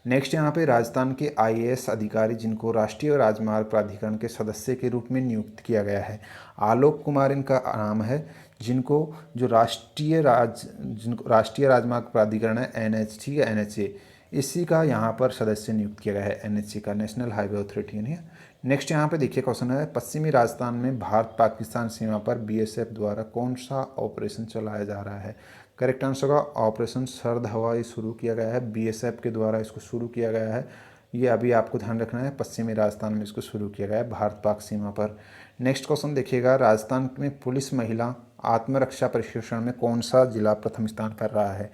नेक्स्ट यहाँ पे राजस्थान के IAS अधिकारी जिनको राष्ट्रीय राजमार्ग प्राधिकरण के सदस्य के रूप में नियुक्त किया गया है, आलोक कुमार इनका नाम है, जिनको राष्ट्रीय राजमार्ग प्राधिकरण है NH, ठीक है NHA, इसी का यहाँ पर सदस्य नियुक्त किया गया है, NHA का, नेशनल हाईवे अथॉरिटी है। नेक्स्ट यहाँ पे देखिए क्वेश्चन है, पश्चिमी राजस्थान में भारत पाकिस्तान सीमा पर BSF द्वारा कौन सा ऑपरेशन चलाया जा रहा है? करेक्ट आंसर होगा ऑपरेशन सर्द हवाई शुरू किया गया है, BSF के द्वारा इसको शुरू किया गया है। ये अभी आपको ध्यान रखना है, पश्चिमी राजस्थान में इसको शुरू किया गया है भारत पाक सीमा पर। नेक्स्ट क्वेश्चन देखिएगा, राजस्थान में पुलिस महिला आत्मरक्षा प्रशिक्षण में कौन सा जिला प्रथम स्थान पर रहा है?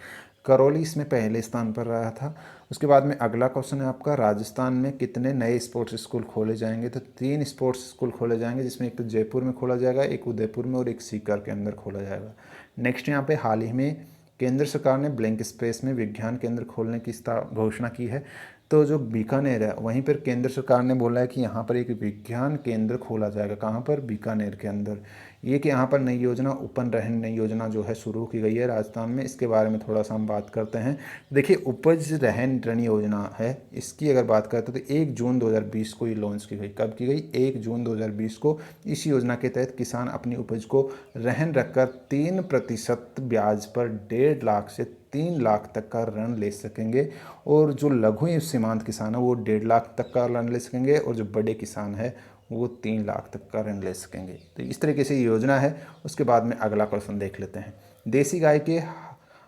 करौली इसमें पहले स्थान पर रहा था। उसके बाद में अगला क्वेश्चन है आपका, राजस्थान में कितने नए स्पोर्ट्स स्कूल खोले जाएंगे? तो 3 स्पोर्ट्स स्कूल खोले जाएंगे, जिसमें एक तो जयपुर में खोला जाएगा, एक उदयपुर में और एक सीकर के अंदर खोला जाएगा। नेक्स्ट यहाँ पे हाल ही में केंद्र सरकार ने ब्लैंक स्पेस में विज्ञान केंद्र खोलने की घोषणा की है। तो जो बीकानेर है वहीं पर केंद्र सरकार ने बोला है कि यहाँ पर एक विज्ञान केंद्र खोला जाएगा। कहाँ पर? बीकानेर के अंदर। ये कि यहाँ पर नई योजना उपन रहन नई योजना जो है शुरू की गई है राजस्थान में, इसके बारे में थोड़ा सा हम बात करते हैं। देखिए उपज रहन ऋण योजना है, इसकी अगर बात करते हैं तो 1 जून 2020 को ये लॉन्च की गई। कब की गई? 1 जून 2020 को। इस योजना के तहत किसान अपनी उपज को रहन रखकर 3% ब्याज पर 1.5 लाख से 3 लाख तक का ऋण ले सकेंगे, और जो लघु एवं सीमांत किसान है वो 1.5 लाख तक का ऋण ले सकेंगे, और जो बड़े किसान है वो 3 लाख तक का ऋण ले सकेंगे। तो इस तरीके से योजना है। उसके बाद में अगला क्वेश्चन देख लेते हैं, देसी गाय के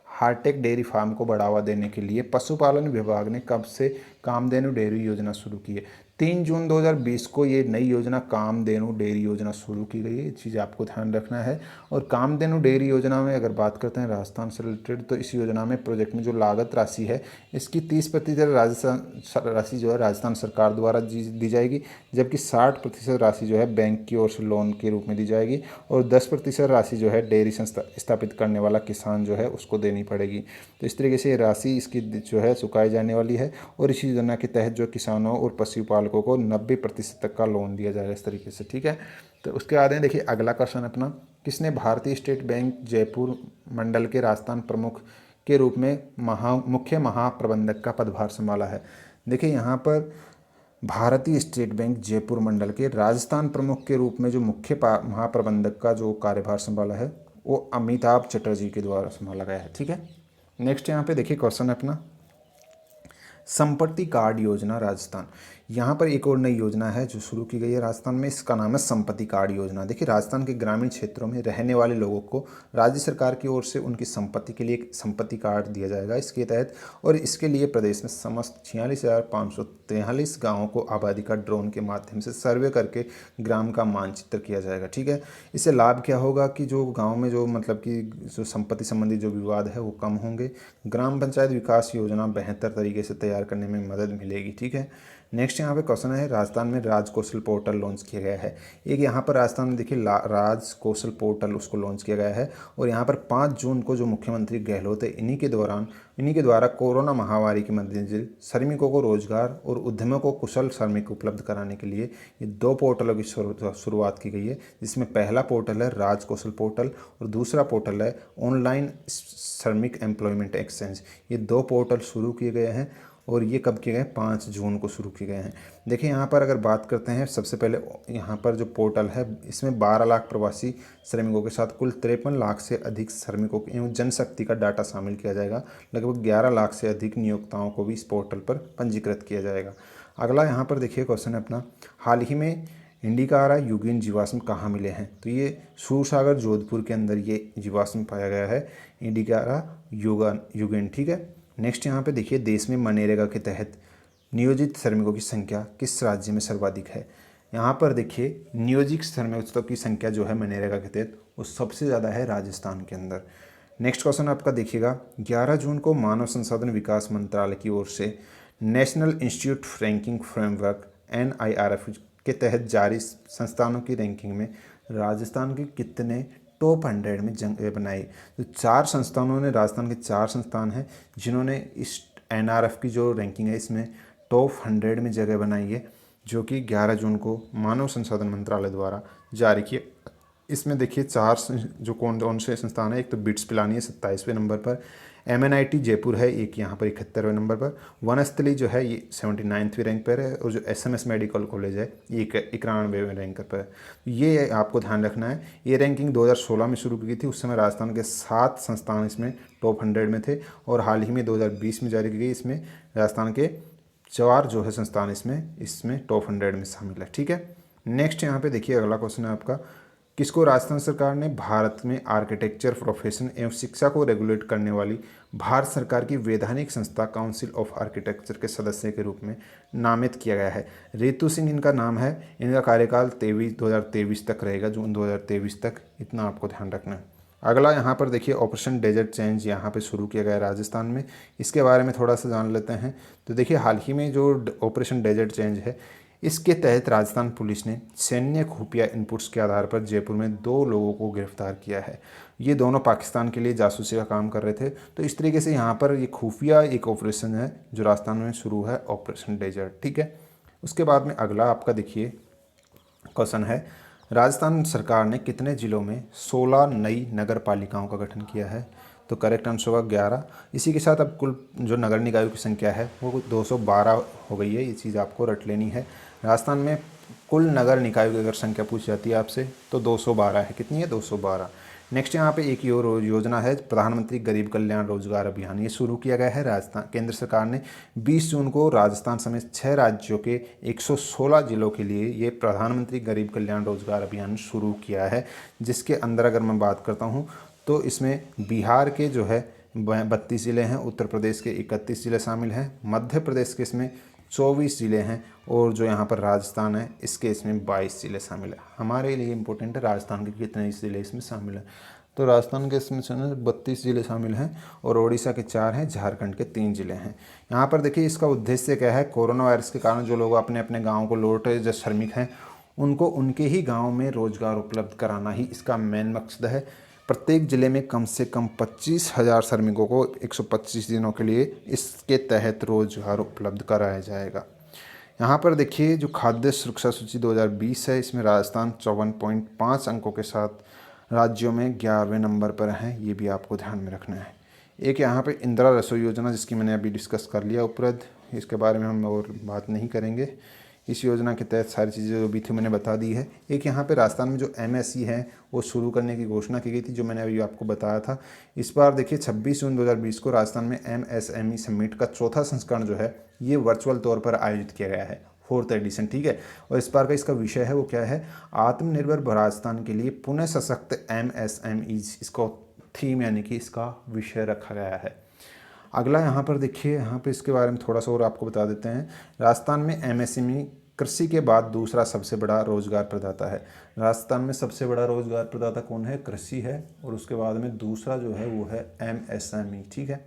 हार्टेक डेयरी फार्म को बढ़ावा देने के लिए पशुपालन विभाग ने कब से कामधेनु डेयरी योजना शुरू की है? 3 जून 2020 को ये नई योजना कामधेनु डेयरी योजना शुरू की गई है, ये चीज़ आपको ध्यान रखना है। और कामधेनु डेयरी योजना में अगर बात करते हैं राजस्थान से रिलेटेड, तो इस योजना में प्रोजेक्ट में जो लागत राशि है इसकी 30% राजस्थान राशि जो है राजस्थान सरकार द्वारा दी जाएगी, जबकि 60% राशि जो है बैंक की ओर से लोन के रूप में दी जाएगी, और 10% राशि जो है डेयरी संस्था स्थापित करने वाला किसान जो है उसको देनी पड़ेगी। तो इस तरीके से ये राशि इसकी जो है चुकाई जाने वाली है, और इसी योजना के तहत जो किसानों और पशुपालकों को 90% तक का लोन दिया जाएगा इस तरीके से, ठीक है। तो उसके बाद में देखिए अगला क्वेश्चन अपना, किसने भारतीय स्टेट बैंक जयपुर मंडल के राजस्थान प्रमुख के रूप में मुख्य महाप्रबंधक का पदभार संभाला है? देखिए यहाँ पर भारतीय स्टेट बैंक जयपुर मंडल के राजस्थान प्रमुख के रूप में जो मुख्य महाप्रबंधक का जो कार्यभार संभाला है वो अमिताभ चटर्जी के द्वारा संभाला गया है, ठीक है। नेक्स्ट यहाँ पे देखिए क्वेश्चन है अपना, संपत्ति कार्ड योजना राजस्थान। यहाँ पर एक और नई योजना है जो शुरू की गई है राजस्थान में, इसका नाम है संपत्ति कार्ड योजना। देखिए राजस्थान के ग्रामीण क्षेत्रों में रहने वाले लोगों को राज्य सरकार की ओर से उनकी संपत्ति के लिए एक संपत्ति कार्ड दिया जाएगा इसके तहत, और इसके लिए प्रदेश में समस्त 46,543 गाँवों को आबादी का ड्रोन के माध्यम से सर्वे करके ग्राम का मानचित्र किया जाएगा, ठीक है। इससे लाभ क्या होगा कि जो गाँव में जो मतलब कि जो संपत्ति संबंधी जो विवाद है वो कम होंगे, ग्राम पंचायत विकास योजना बेहतर तरीके से तैयार करने में मदद मिलेगी, ठीक है। नेक्स्ट यहाँ पे क्वेश्चन है, राजस्थान में राज कौशल पोर्टल लॉन्च किया गया है। एक यहाँ पर राजस्थान में देखिए राज कौशल पोर्टल उसको लॉन्च किया गया है, और यहाँ पर 5 जून को जो मुख्यमंत्री गहलोत है इन्हीं के द्वारा कोरोना महामारी के मद्देनजर श्रमिकों को रोजगार और उद्यमों को कुशल श्रमिक उपलब्ध कराने के लिए ये 2 पोर्टलों की शुरुआत की गई है, जिसमें पहला पोर्टल है राज कौशल पोर्टल और दूसरा पोर्टल है ऑनलाइन श्रमिक एम्प्लॉयमेंट एक्सचेंज। ये 2 पोर्टल शुरू किए गए हैं, और ये कब किए गए? 5 जून को शुरू किए गए हैं। देखिए यहाँ पर अगर बात करते हैं, सबसे पहले यहाँ पर जो पोर्टल है इसमें 12 लाख प्रवासी श्रमिकों के साथ कुल 53 लाख से अधिक श्रमिकों एवं जनशक्ति का डाटा शामिल किया जाएगा। लगभग 11 लाख से अधिक नियोक्ताओं को भी इस पोर्टल पर पंजीकृत किया जाएगा। अगला यहाँ पर देखिए क्वेश्चन है अपना, हाल ही में इंडिकारा युगेन जीवाश्म कहाँ मिले हैं? तो ये सूरसागर जोधपुर के अंदर ये जीवाश्म पाया गया है, इंडिकारा युगेन, ठीक है। नेक्स्ट यहाँ पे देखिए, देश में मनरेगा के तहत नियोजित श्रमिकों की संख्या किस राज्य में सर्वाधिक है? यहाँ पर देखिए नियोजित श्रमिकों की संख्या जो है मनरेगा के तहत वो सबसे ज़्यादा है राजस्थान के अंदर। नेक्स्ट क्वेश्चन आपका देखिएगा, 11 जून को मानव संसाधन विकास मंत्रालय की ओर से national institute ranking framework NIRF के तहत जारी संस्थानों की रैंकिंग में राजस्थान के कितने टॉप 100 में जगह बनाई। तो 4 संस्थानों ने, राजस्थान के 4 संस्थान हैं जिन्होंने इस NRF की जो रैंकिंग है इसमें टॉप 100 में जगह बनाई है, जो कि 11 जून को मानव संसाधन मंत्रालय द्वारा जारी किए। इसमें देखिए 4 जो कौन से संस्थान है, एक तो बिट्स पिलानी है 27वें नंबर पर, MNIT जयपुर है एक यहाँ पर 71वें नंबर पर, वनस्थली जो है ये 79वें रैंक पर है, और जो SMS मेडिकल कॉलेज है ये 91वें रैंक पर है। ये आपको ध्यान रखना है। ये रैंकिंग 2016 में शुरू की थी, उस समय राजस्थान के 7 संस्थान इसमें टॉप 100 में थे, और हाल ही में 2020 में जारी की गई, इसमें राजस्थान के 4 जो है संस्थान इसमें टॉप 100 में शामिल है। ठीक है, नेक्स्ट यहाँ पे देखिए अगला क्वेश्चन है आपका, किसको राजस्थान सरकार ने भारत में आर्किटेक्चर प्रोफेशन एवं शिक्षा को रेगुलेट करने वाली भारत सरकार की वैधानिक संस्था काउंसिल ऑफ आर्किटेक्चर के सदस्य के रूप में नामित किया गया है। रितु सिंह इनका नाम है। इनका कार्यकाल 2023 तक रहेगा, जून 2023 तक, इतना आपको ध्यान रखना है। अगला यहाँ पर देखिए ऑपरेशन डेजर्ट चेंज यहाँ पे शुरू किया गया है राजस्थान में, इसके बारे में थोड़ा सा जान लेते हैं। तो देखिए हाल ही में जो ऑपरेशन डेजर्ट चेंज है, इसके तहत राजस्थान पुलिस ने सैन्य खुफिया इनपुट्स के आधार पर जयपुर में 2 लोगों को गिरफ्तार किया है। ये दोनों पाकिस्तान के लिए जासूसी का काम कर रहे थे। तो इस तरीके से यहाँ पर ये खुफिया एक ऑपरेशन है जो राजस्थान में शुरू है, ऑपरेशन डेजर्ट। ठीक है, उसके बाद में अगला आपका देखिए क्वेश्चन है, राजस्थान सरकार ने कितने जिलों में 16 नई नगर पालिकाओं का गठन किया है। तो करेक्ट आंसर होगा 11। इसी के साथ अब कुल जो नगर निकायों की संख्या है वो 212 हो गई है। ये चीज़ आपको रट लेनी है। राजस्थान में कुल नगर निकायों की अगर संख्या पूछी जाती है आपसे तो 212 है। कितनी है? 212। नेक्स्ट यहाँ पे एक और योजना है, प्रधानमंत्री गरीब कल्याण रोजगार अभियान। ये शुरू किया गया है राजस्थान केंद्र सरकार ने 20 जून को राजस्थान समेत 6 राज्यों के 116 जिलों के लिए ये प्रधानमंत्री गरीब कल्याण रोजगार अभियान शुरू किया है, जिसके अंदर अगर मैं बात करता हूँ तो इसमें बिहार के जो है 32 ज़िले हैं, उत्तर प्रदेश के 31 ज़िले शामिल हैं, मध्य प्रदेश के इसमें 24 ज़िले हैं, और जो यहाँ पर राजस्थान है इसके इसमें 22 ज़िले शामिल है। हमारे लिए इम्पोर्टेंट है राजस्थान के कितने ज़िले इसमें शामिल हैं। तो राजस्थान के इसमें 32 ज़िले शामिल हैं, और ओडिशा के 4 हैं, झारखंड के 3 ज़िले हैं। यहाँ पर देखिए इसका उद्देश्य क्या है, कोरोना वायरस के कारण जो लोग अपने अपने गाँव को लौट रहे, जो श्रमिक हैं, उनको उनके ही गाँव में रोजगार उपलब्ध कराना ही इसका मेन मकसद है। प्रत्येक ज़िले में कम से कम 25,000 श्रमिकों को 125 दिनों के लिए इसके तहत रोजगार उपलब्ध कराया जाएगा। यहाँ पर देखिए जो खाद्य सुरक्षा सूची 2020 है, इसमें राजस्थान 54.5 अंकों के साथ राज्यों में 11वें नंबर पर है। ये भी आपको ध्यान में रखना है। एक यहाँ पे इंदिरा रसोई योजना, जिसकी मैंने अभी डिस्कस कर लिया उपलब्ध, इसके बारे में हम और बात नहीं करेंगे। इस योजना के तहत सारी चीज़ें जो भी थी मैंने बता दी है। एक यहाँ पे राजस्थान में जो MSE है वो शुरू करने की घोषणा की गई थी, जो मैंने अभी आपको बताया था। इस बार देखिए 26 जून 2020 को राजस्थान में MSME समिट का 4था संस्करण जो है ये वर्चुअल तौर पर आयोजित किया गया है, 4th एडिशन। ठीक है, और इस बार का इसका विषय है वो क्या है, आत्मनिर्भर राजस्थान के लिए पुनः सशक्त MSMEs, इसको थीम यानी कि इसका विषय रखा गया है। अगला यहाँ पर देखिए, यहाँ पे इसके बारे में थोड़ा सा और आपको बता देते हैं। राजस्थान में MSME कृषि के बाद दूसरा सबसे बड़ा रोजगार प्रदाता है। राजस्थान में सबसे बड़ा रोजगार प्रदाता कौन है? कृषि है, और उसके बाद में दूसरा जो है वो है MSME। ठीक है,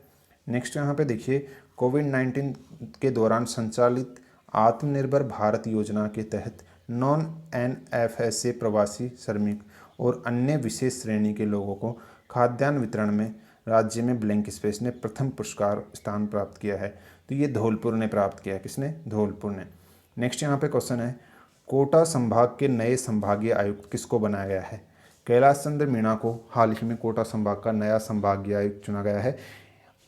नेक्स्ट यहाँ पे देखिए कोविड-19 के दौरान संचालित आत्मनिर्भर भारत योजना के तहत नॉन NFSA प्रवासी श्रमिक और अन्य विशेष श्रेणी के लोगों को खाद्यान्न वितरण में राज्य में ब्लैंक स्पेस ने प्रथम पुरस्कार स्थान प्राप्त किया है। तो ये धौलपुर ने प्राप्त किया है। किसने? धौलपुर ने। नेक्स्ट यहाँ पे क्वेश्चन है, कोटा संभाग के नए संभागीय आयुक्त किसको बनाया गया है? कैलाश चंद्र मीणा को हाल ही में कोटा संभाग का नया संभागीय आयुक्त चुना गया है।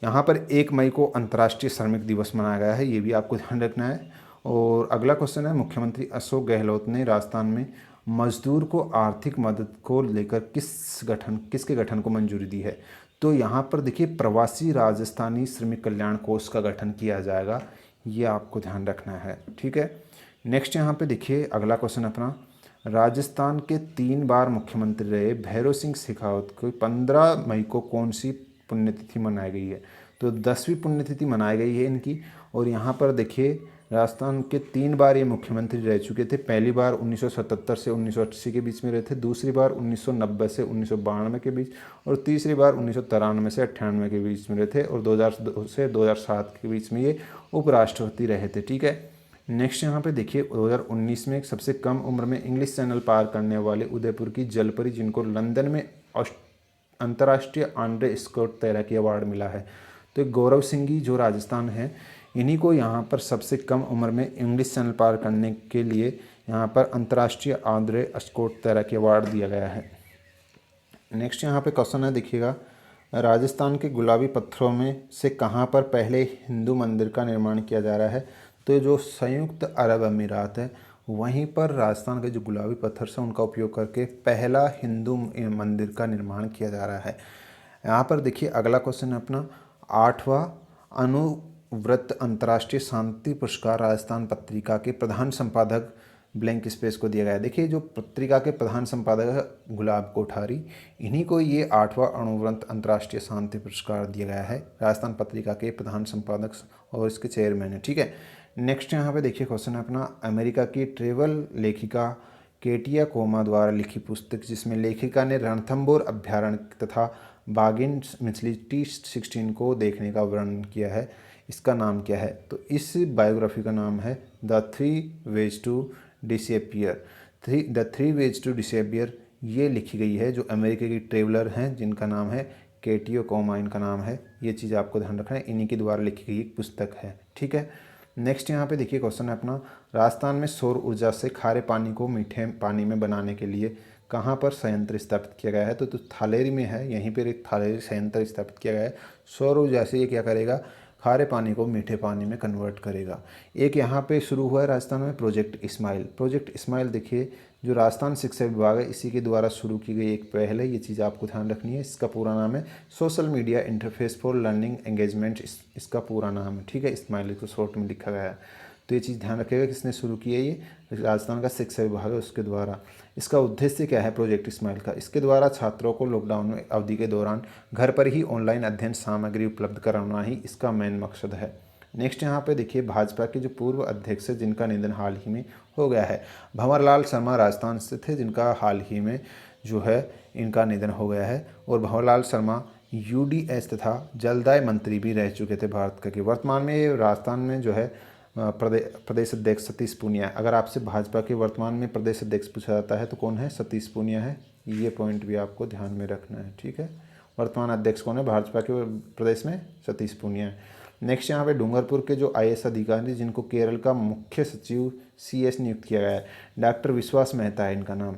यहाँ पर 1 मई को अंतर्राष्ट्रीय श्रमिक दिवस मनाया गया है, ये भी आपको ध्यान रखना है। और अगला क्वेश्चन है, मुख्यमंत्री अशोक गहलोत ने राजस्थान में मजदूर को आर्थिक मदद को लेकर किसके गठन को मंजूरी दी है? तो यहाँ पर देखिए प्रवासी राजस्थानी श्रमिक कल्याण कोष का गठन किया जाएगा, ये आपको ध्यान रखना है। ठीक है, नेक्स्ट यहाँ पे देखिए अगला क्वेश्चन अपना, राजस्थान के 3 बार मुख्यमंत्री रहे भैरव सिंह शेखावत को 15 मई को कौन सी पुण्यतिथि मनाई गई है? तो 10वीं पुण्यतिथि मनाई गई है इनकी। और यहाँ पर देखिए राजस्थान के 3 बार ये मुख्यमंत्री रह चुके थे। पहली बार 1977 से 1980 के बीच में रहे थे, दूसरी बार 1990 से 1992 के बीच, और तीसरी बार 1993 से 98 के बीच में रहे थे, और 2002 से 2007 के बीच में ये उपराष्ट्रपति रहे थे। ठीक है, नेक्स्ट यहाँ पे देखिए 2019 में सबसे कम उम्र में इंग्लिश चैनल पार करने वाले उदयपुर की जलपरी, जिनको लंदन में अंतर्राष्ट्रीय आंद्रे स्कॉट तैराकी अवार्ड मिला है। तो गौरव सिंह जी जो राजस्थान है, इन्हीं को यहाँ पर सबसे कम उम्र में इंग्लिश चैनल पार करने के लिए यहाँ पर अंतर्राष्ट्रीय आंद्रे स्कॉट तैराकी अवार्ड दिया गया है। नेक्स्ट यहाँ पे क्वेश्चन है, देखिएगा राजस्थान के गुलाबी पत्थरों में से कहाँ पर पहले हिंदू मंदिर का निर्माण किया जा रहा है। तो जो संयुक्त अरब अमीरात है, वहीं पर राजस्थान के जो गुलाबी पत्थर से उनका उपयोग करके पहला हिंदू मंदिर का निर्माण किया जा रहा है। यहाँ पर देखिए अगला क्वेश्चन है अपना 8वां अनुव्रत अंतर्राष्ट्रीय शांति पुरस्कार राजस्थान पत्रिका के प्रधान संपादक ब्लैंक स्पेस को दिया गया है। देखिए जो पत्रिका के प्रधान संपादक है गुलाब कोठारी, इन्हीं को ये 8वां अनुव्रत अंतर्राष्ट्रीय शांति पुरस्कार दिया गया है। राजस्थान पत्रिका के प्रधान संपादक और इसके चेयरमैन है। ठीक है, नेक्स्ट यहाँ पे देखिए क्वेश्चन है अपना अमेरिका की ट्रेवल लेखिका केटिया कोमा द्वारा लिखी पुस्तक, जिसमें लेखिका ने रणथंबोर अभ्यारण्य तथा बागिन मछली T16 को देखने का वर्णन किया है, इसका नाम क्या है। तो इस बायोग्राफी का नाम है the three ways to disappear. The three ways to disappear ये लिखी गई है जो अमेरिका की ट्रेवलर हैं जिनका नाम है केटियो कोमा, इनका नाम है। ये चीज़ आपको ध्यान रखना है, इन्हीं के द्वारा लिखी गई एक पुस्तक है। ठीक है, नेक्स्ट यहाँ पे देखिए क्वेश्चन है अपना राजस्थान में सौर ऊर्जा से खारे पानी को मीठे पानी में बनाने के लिए कहाँ पर संयंत्र स्थापित किया गया है। तो थालेरी में है, यहीं पर एक थालेरी संयंत्र स्थापित किया गया है। सौर ऊर्जा से ये क्या करेगा, खारे पानी को मीठे पानी में कन्वर्ट करेगा। एक यहाँ पे शुरू हुआ है राजस्थान में प्रोजेक्ट इस्माइल। प्रोजेक्ट इस्माइल देखिए जो राजस्थान शिक्षा विभाग है, इसी के द्वारा शुरू की गई एक पहल है। ये चीज़ आपको ध्यान रखनी है। इसका पूरा नाम है social media interface for learning engagement, इसका पूरा नाम है। ठीक है, इस्माइल को शॉर्ट में लिखा गया है। तो ये चीज़ ध्यान रखिएगा, किसने शुरू की है, ये राजस्थान का शिक्षा विभाग है उसके द्वारा। इसका उद्देश्य क्या है प्रोजेक्ट इस्माइल का, इसके द्वारा छात्रों को लॉकडाउन अवधि के दौरान घर पर ही ऑनलाइन अध्ययन सामग्री उपलब्ध कराना ही इसका मेन मकसद है। नेक्स्ट यहाँ पे देखिए भाजपा के जो पूर्व अध्यक्ष है जिनका निधन हाल ही में हो गया है, भंवरलाल शर्मा राजस्थान स्थित थे, जिनका हाल ही में जो है इनका निधन हो गया है। और भंवरलाल शर्मा UDS तथा जलदाय मंत्री भी रह चुके थे भारत के। वर्तमान में ये राजस्थान में जो है प्रदेश अध्यक्ष सतीश पूनिया। अगर आपसे भाजपा के वर्तमान में प्रदेश अध्यक्ष पूछा जाता है तो कौन है, सतीश पूनिया है। ये पॉइंट भी आपको ध्यान में रखना है। ठीक है, वर्तमान अध्यक्ष कौन है भाजपा के प्रदेश में, सतीश पूनिया है। नेक्स्ट यहाँ पे डूंगरपुर के जो IAS अधिकारी जिनको केरल का मुख्य सचिव CS नियुक्त किया गया है, डॉक्टर विश्वास मेहता है इनका नाम।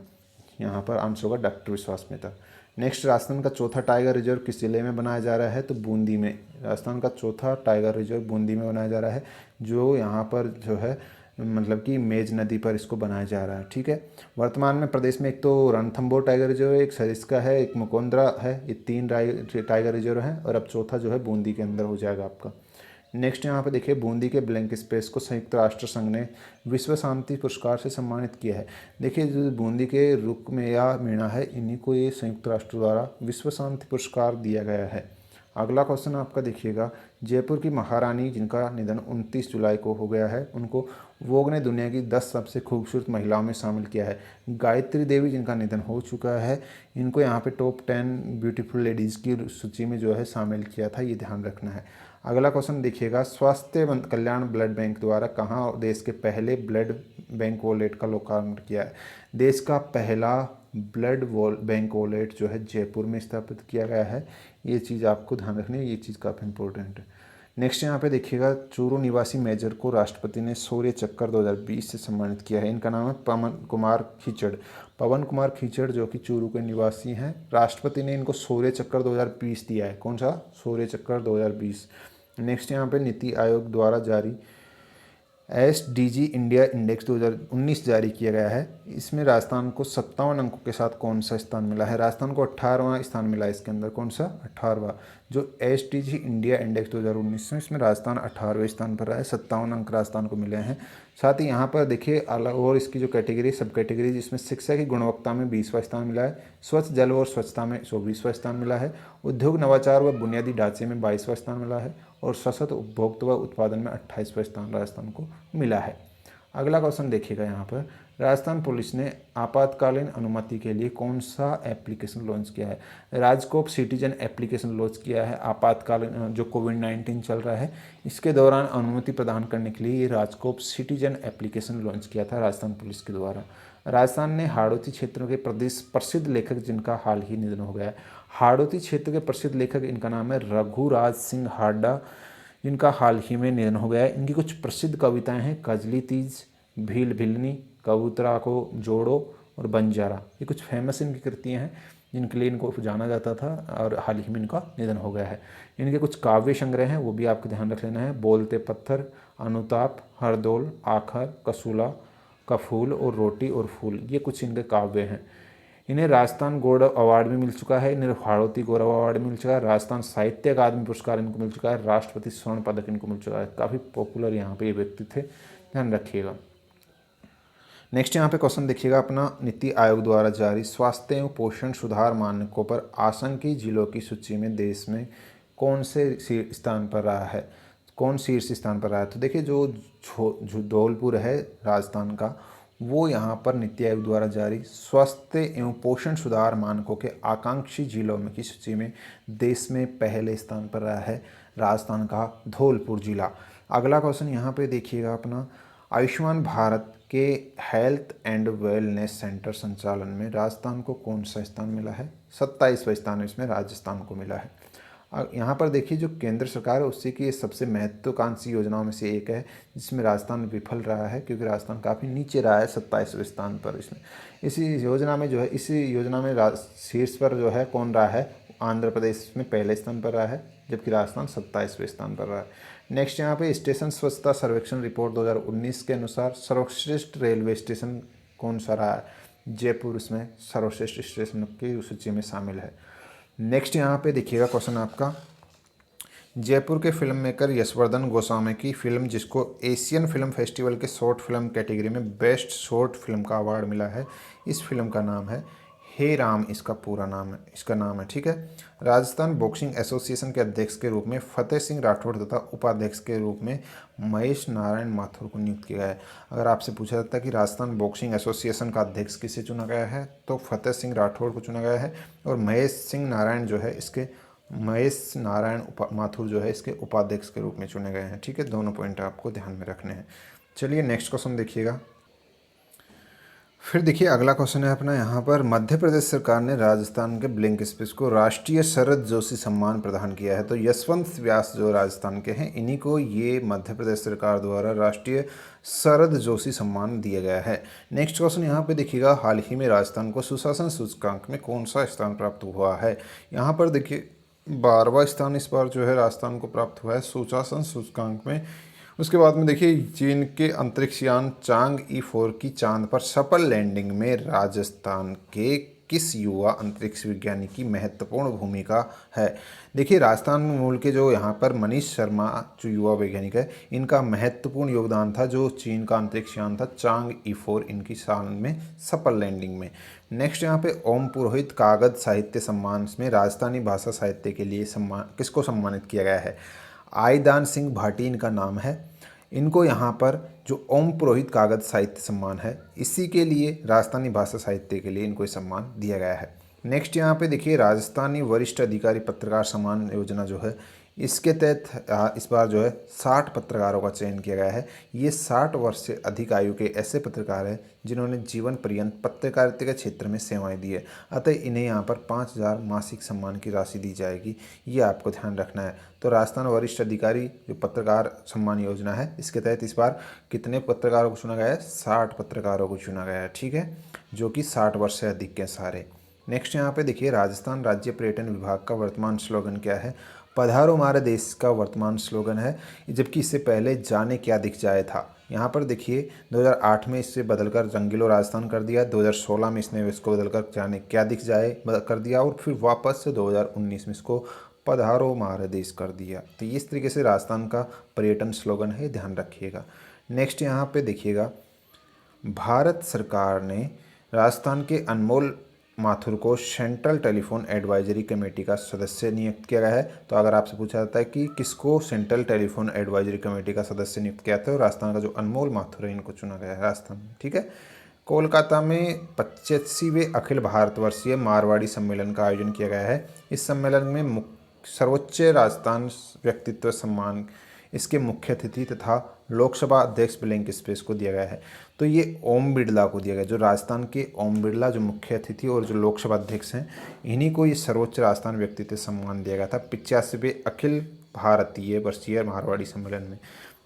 यहाँ पर आंसर होगा डॉक्टर विश्वास मेहता। नेक्स्ट राजस्थान का चौथा टाइगर रिजर्व किस जिले में बनाया जा रहा है, तो बूंदी में। राजस्थान का चौथा टाइगर रिजर्व बूंदी में बनाया जा रहा है, जो यहाँ पर जो है मतलब कि मेज नदी पर इसको बनाया जा रहा है। ठीक है, वर्तमान में प्रदेश में एक तो रणथंबोर टाइगर रिजर्व है, एक सरिस्का है, एक मुकोंद्रा है, ये 3 टाइगर रिजर्व हैं और अब चौथा जो है बूंदी के अंदर हो जाएगा आपका। नेक्स्ट यहाँ पे देखिए बूंदी के ब्लैंक स्पेस को संयुक्त राष्ट्र संघ ने विश्व शांति पुरस्कार से सम्मानित किया है। देखिए जो बूंदी के रुक्मया मीणा है, इन्हीं को ये संयुक्त राष्ट्र द्वारा विश्व शांति पुरस्कार दिया गया है। अगला क्वेश्चन आपका देखिएगा जयपुर की महारानी जिनका निधन 29 जुलाई को हो गया है, उनको वोग ने दुनिया की 10 सबसे खूबसूरत महिलाओं में शामिल किया है। गायत्री देवी जिनका निधन हो चुका है, इनको यहाँ पे टॉप 10 ब्यूटीफुल लेडीज़ की सूची में जो है शामिल किया था, ये ध्यान रखना है। अगला क्वेश्चन देखिएगा स्वास्थ्य कल्याण ब्लड बैंक द्वारा कहाँ देश के पहले ब्लड बैंक वॉलेट का लोकार्पण किया है। देश का पहला ब्लड बैंक वॉलेट जो है जयपुर में स्थापित किया गया है। ये चीज़ आपको ध्यान रखनी है, ये चीज़ काफ़ी इंपॉर्टेंट है। नेक्स्ट यहाँ पे देखिएगा चूरू निवासी मेजर को राष्ट्रपति ने शौर्य चक्कर 2020 से सम्मानित किया है। इनका नाम है पवन कुमार खीचड़। पवन कुमार खीचड़ जो कि चूरू के निवासी हैं, राष्ट्रपति ने इनको शौर्य चक्कर 2020 दिया है। कौन सा, शौर्य चक्कर 2020। नेक्स्ट यहाँ पे नीति आयोग द्वारा जारी SDG इंडिया इंडेक्स 2019 जारी किया गया है। इसमें राजस्थान को 57 अंकों के साथ कौन सा स्थान मिला है, राजस्थान को 18वां स्थान मिला है। इसके अंदर कौन सा, 18वां। जो SDG इंडिया इंडेक्स 2019 है, इसमें राजस्थान 18वें स्थान पर रहा है, 57 अंक राजस्थान को मिले हैं। साथ ही यहाँ पर देखिए अलग और इसकी जो कैटेगरी सब कैटेगरी, जिसमें शिक्षा की गुणवत्ता में 20वां स्थान मिला है, स्वच्छ जल और स्वच्छता में 24वां स्थान मिला है, उद्योग नवाचार व बुनियादी ढांचे में 22वां स्थान मिला है और सशक्त उपभोक्ता व उत्पादन में 28वां स्थान राजस्थान को मिला है। अगला क्वेश्चन देखिएगा यहाँ पर राजस्थान पुलिस ने आपातकालीन अनुमति के लिए कौन सा एप्लीकेशन लॉन्च किया है? राजकोप सिटीजन एप्लीकेशन लॉन्च किया है। आपातकालीन जो कोविड-19 चल रहा है इसके दौरान अनुमति प्रदान करने के लिए ये राजकोप सिटीजन एप्लीकेशन लॉन्च किया था राजस्थान पुलिस के द्वारा। राजस्थान ने हाड़ौती क्षेत्र के प्रदेश प्रसिद्ध लेखक जिनका हाल ही निधन हो गया है। हाड़ौती क्षेत्र के प्रसिद्ध लेखक इनका नाम है रघुराज सिंह हाडा, जिनका हाल ही में निधन हो गया है। इनकी कुछ प्रसिद्ध कविताएं हैं कजली तीज, भील भिलनी, कबूतरा को जोड़ो और बंजारा। ये कुछ फेमस इनकी कृतियाँ हैं जिनके लिए इनको जाना जाता था और हाल ही में इनका निधन हो गया है। इनके कुछ काव्य संग्रह हैं वो भी आपको ध्यान रख लेना है। बोलते पत्थर, अनुताप, हरदौल, आखर, कसूला का फूल और रोटी और फूल, ये कुछ इनके काव्य हैं। इन्हें राजस्थान गौरव अवार्ड भी मिल चुका है, इन्हें हाड़ौती गौरव अवार्ड मिल चुका है, राजस्थान साहित्य अकादमी पुरस्कार इनको मिल चुका है, राष्ट्रपति स्वर्ण पदक इनको मिल चुका है। काफ़ी पॉपुलर यहाँ पे ये व्यक्ति थे, ध्यान रखिएगा। नेक्स्ट यहाँ पे क्वेश्चन देखिएगा अपना, नीति आयोग द्वारा जारी स्वास्थ्य एवं पोषण सुधार मानकों पर आशंकित जिलों की सूची में देश में कौन से स्थान पर रहा है, कौन शीर्ष स्थान पर रहा है? तो देखिए जो धौलपुर है राजस्थान का, वो यहाँ पर नीति आयोग द्वारा जारी स्वास्थ्य एवं पोषण सुधार मानकों के आकांक्षी जिलों में की सूची में देश में पहले स्थान पर रहा है राजस्थान का धौलपुर जिला। अगला क्वेश्चन यहाँ पे देखिएगा अपना, आयुष्मान भारत के हेल्थ एंड वेलनेस सेंटर संचालन में राजस्थान को कौन सा स्थान मिला है? 27वां स्थान इसमें राजस्थान को मिला है। यहाँ पर देखिए जो केंद्र सरकार है उससे की ये सबसे महत्वाकांक्षी योजनाओं में से एक है जिसमें राजस्थान विफल रहा है, क्योंकि राजस्थान काफ़ी नीचे रहा है 27वें स्थान पर। इसमें इसी योजना में जो है, इसी योजना में शीर्ष पर जो है कौन रहा है? आंध्र प्रदेश में पहले स्थान पर रहा है, जबकि राजस्थान 27वें स्थान पर रहा है। नेक्स्ट यहाँ पे स्टेशन स्वच्छता सर्वेक्षण रिपोर्ट 2019 के अनुसार सर्वश्रेष्ठ रेलवे स्टेशन कौन सा रहा है? जयपुर इसमें सर्वश्रेष्ठ स्टेशन की सूची में शामिल है। नेक्स्ट यहाँ पे देखिएगा क्वेश्चन आपका, जयपुर के फिल्म मेकर यशवर्धन गोस्वामी की फिल्म जिसको एशियन फिल्म फेस्टिवल के शॉर्ट फिल्म कैटेगरी में बेस्ट शॉर्ट फिल्म का अवार्ड मिला है, इस फिल्म का नाम है हे राम, इसका पूरा नाम है, इसका नाम है, ठीक है। राजस्थान बॉक्सिंग एसोसिएशन के अध्यक्ष के रूप में फतेह सिंह राठौड़ तथा उपाध्यक्ष के रूप में महेश नारायण माथुर को नियुक्त किया गया है। अगर आपसे पूछा जाता है कि राजस्थान बॉक्सिंग एसोसिएशन का अध्यक्ष किसे चुना गया है, तो फतेह सिंह राठौड़ को चुना गया है, और महेश नारायण माथुर जो है इसके उपाध्यक्ष के रूप में चुने गए हैं, ठीक है। दोनों पॉइंट आपको ध्यान में रखने हैं। चलिए नेक्स्ट क्वेश्चन देखिएगा। फिर देखिए अगला क्वेश्चन है अपना यहाँ पर, मध्य प्रदेश सरकार ने राजस्थान के ब्लिंक स्पेस को राष्ट्रीय शरद जोशी सम्मान प्रदान किया है। तो यशवंत व्यास जो राजस्थान के हैं, इन्हीं को ये मध्य प्रदेश सरकार द्वारा राष्ट्रीय शरद जोशी सम्मान दिया गया है। नेक्स्ट क्वेश्चन यहाँ पे देखिएगा, हाल ही में राजस्थान को सुशासन सूचकांक में कौन सा स्थान प्राप्त हुआ है? यहाँ पर देखिए 12वां स्थान इस बार जो है राजस्थान को प्राप्त हुआ है सुशासन सूचकांक में। उसके बाद में देखिए चीन के अंतरिक्ष यान चांग-ई 4 की चांद पर सफल लैंडिंग में राजस्थान के किस युवा अंतरिक्ष विज्ञानी की महत्वपूर्ण भूमिका है? देखिए राजस्थान मूल के जो यहाँ पर मनीष शर्मा जो युवा वैज्ञानिक है, इनका महत्वपूर्ण योगदान था जो चीन का अंतरिक्ष यान था चांग-ई 4, इनकी चांद में सफल लैंडिंग में। नेक्स्ट यहाँ पे ओम पुरोहित कागज साहित्य सम्मान में राजस्थानी भाषा साहित्य के लिए किसको सम्मानित किया गया है? आईदान सिंह भाटी इनका नाम है। इनको यहाँ पर जो ओम पुरोहित कागज साहित्य सम्मान है, इसी के लिए राजस्थानी भाषा साहित्य के लिए इनको सम्मान दिया गया है। नेक्स्ट यहाँ पे देखिए राजस्थानी वरिष्ठ अधिकारी पत्रकार सम्मान योजना जो है, इसके तहत इस बार जो है 60 पत्रकारों का चयन किया गया है। ये 60 वर्ष से अधिक आयु के ऐसे पत्रकार हैं जिन्होंने जीवन पर्यंत पत्रकारिता के क्षेत्र में सेवाएं दी है, अतः इन्हें यहाँ पर 5000 मासिक सम्मान की राशि दी जाएगी, ये आपको ध्यान रखना है। तो राजस्थान वरिष्ठ अधिकारी जो पत्रकार सम्मान योजना है, इसके तहत इस बार कितने पत्रकारों को चुना गया है? 60 पत्रकारों को चुना गया है, ठीक है, जो कि 60 वर्ष से अधिक के सारे। नेक्स्ट यहाँ पे देखिए राजस्थान राज्य पर्यटन विभाग का वर्तमान स्लोगन क्या है? पधारो हमारे देश का वर्तमान स्लोगन है, जबकि इससे पहले जाने क्या दिख जाए था। यहाँ पर देखिए 2008 में इससे बदलकर रंगीलो राजस्थान कर दिया, 2016 में इसने इसको बदलकर जाने क्या दिख जाए कर दिया, और फिर वापस से 2019 में इसको पधारो हमारे देश कर दिया। तो इस तरीके से राजस्थान का पर्यटन स्लोगन है, ध्यान रखिएगा। नेक्स्ट यहाँ पे देखिएगा, भारत सरकार ने राजस्थान के अनमोल माथुर को सेंट्रल टेलीफोन एडवाइजरी कमेटी का सदस्य नियुक्त किया गया है। तो अगर आपसे पूछा जाता है कि किसको सेंट्रल टेलीफोन एडवाइजरी कमेटी का सदस्य नियुक्त किया था, तो राजस्थान का जो अनमोल माथुर है इनको चुना गया है राजस्थान में, ठीक है। कोलकाता में 85वें अखिल भारतवर्षीय मारवाड़ी सम्मेलन का आयोजन किया गया है। इस सम्मेलन में सर्वोच्च राजस्थान व्यक्तित्व सम्मान इसके मुख्य अतिथि तथा लोकसभा अध्यक्ष ब्लैंक स्पेस को दिया गया है। तो ये ओम बिरला को दिया गया, जो राजस्थान के ओम बिरला जो मुख्य अतिथि और जो लोकसभा अध्यक्ष हैं, इन्हीं को ये सर्वोच्च राजस्थान व्यक्तित्व सम्मान दिया गया था 85वें अखिल भारतीय वर्षीय मारवाड़ी सम्मेलन में।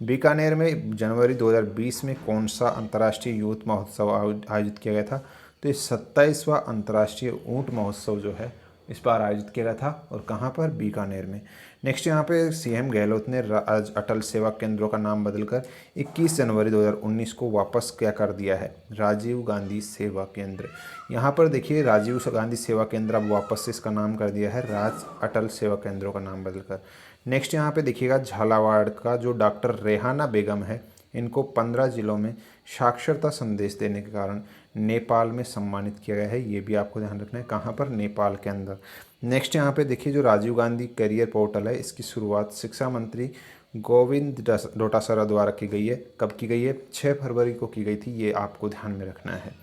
बीकानेर में जनवरी 2020 में कौन सा अंतर्राष्ट्रीय यूथ महोत्सव आयोजित किया गया था? तो ये 27वां अंतर्राष्ट्रीय ऊंट महोत्सव जो है इस बार आयोजित किया गया था, और कहाँ पर? बीकानेर में। नेक्स्ट यहाँ पे सीएम गहलोत ने आज अटल सेवा केंद्रों का नाम बदलकर 21 जनवरी 2019 को वापस क्या कर दिया है? राजीव गांधी सेवा केंद्र। यहाँ पर देखिए राजीव गांधी सेवा केंद्र अब वापस से इसका नाम कर दिया है राज अटल सेवा केंद्रों का नाम बदलकर। नेक्स्ट यहाँ पे देखिएगा झालावाड़ का जो डॉक्टर रेहाना बेगम है, इनको 15 जिलों में साक्षरता संदेश देने के कारण नेपाल में सम्मानित किया गया है। ये भी आपको ध्यान रखना है, कहाँ पर? नेपाल के अंदर। नेक्स्ट यहाँ पे देखिए जो राजीव गांधी करियर पोर्टल है, इसकी शुरुआत शिक्षा मंत्री गोविंद डोटासरा द्वारा की गई है। कब की गई है? 6 फरवरी को की गई थी, ये आपको ध्यान में रखना है।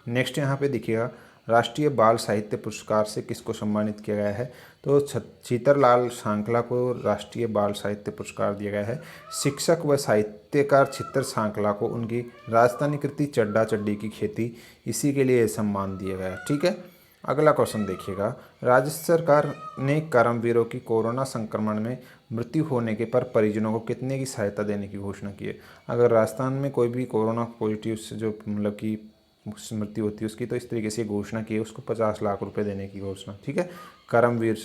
नेक्स्ट यहाँ पे देखिएगा राष्ट्रीय बाल साहित्य पुरस्कार से किसको सम्मानित किया गया है? तो छीतरलाल सांकला को राष्ट्रीय बाल साहित्य पुरस्कार दिया गया है। शिक्षक व साहित्यकार छितर सांकला को उनकी राजस्थानी कृति चड्डा चड्डी की खेती, इसी के लिए सम्मान दिया गया है। ठीक है, अगला क्वेश्चन देखिएगा। राज्य सरकार ने कर्मवीरों की कोरोना संक्रमण में मृत्यु होने के पर परिजनों को कितने की सहायता देने की घोषणा की है? अगर राजस्थान में कोई भी कोरोना पॉजिटिव से जो मतलब कि मृत्यु होती है उसकी, तो इस तरीके से घोषणा की है, उसको 50 लाख रुपए देने की घोषणा। ठीक है, कर्मवीर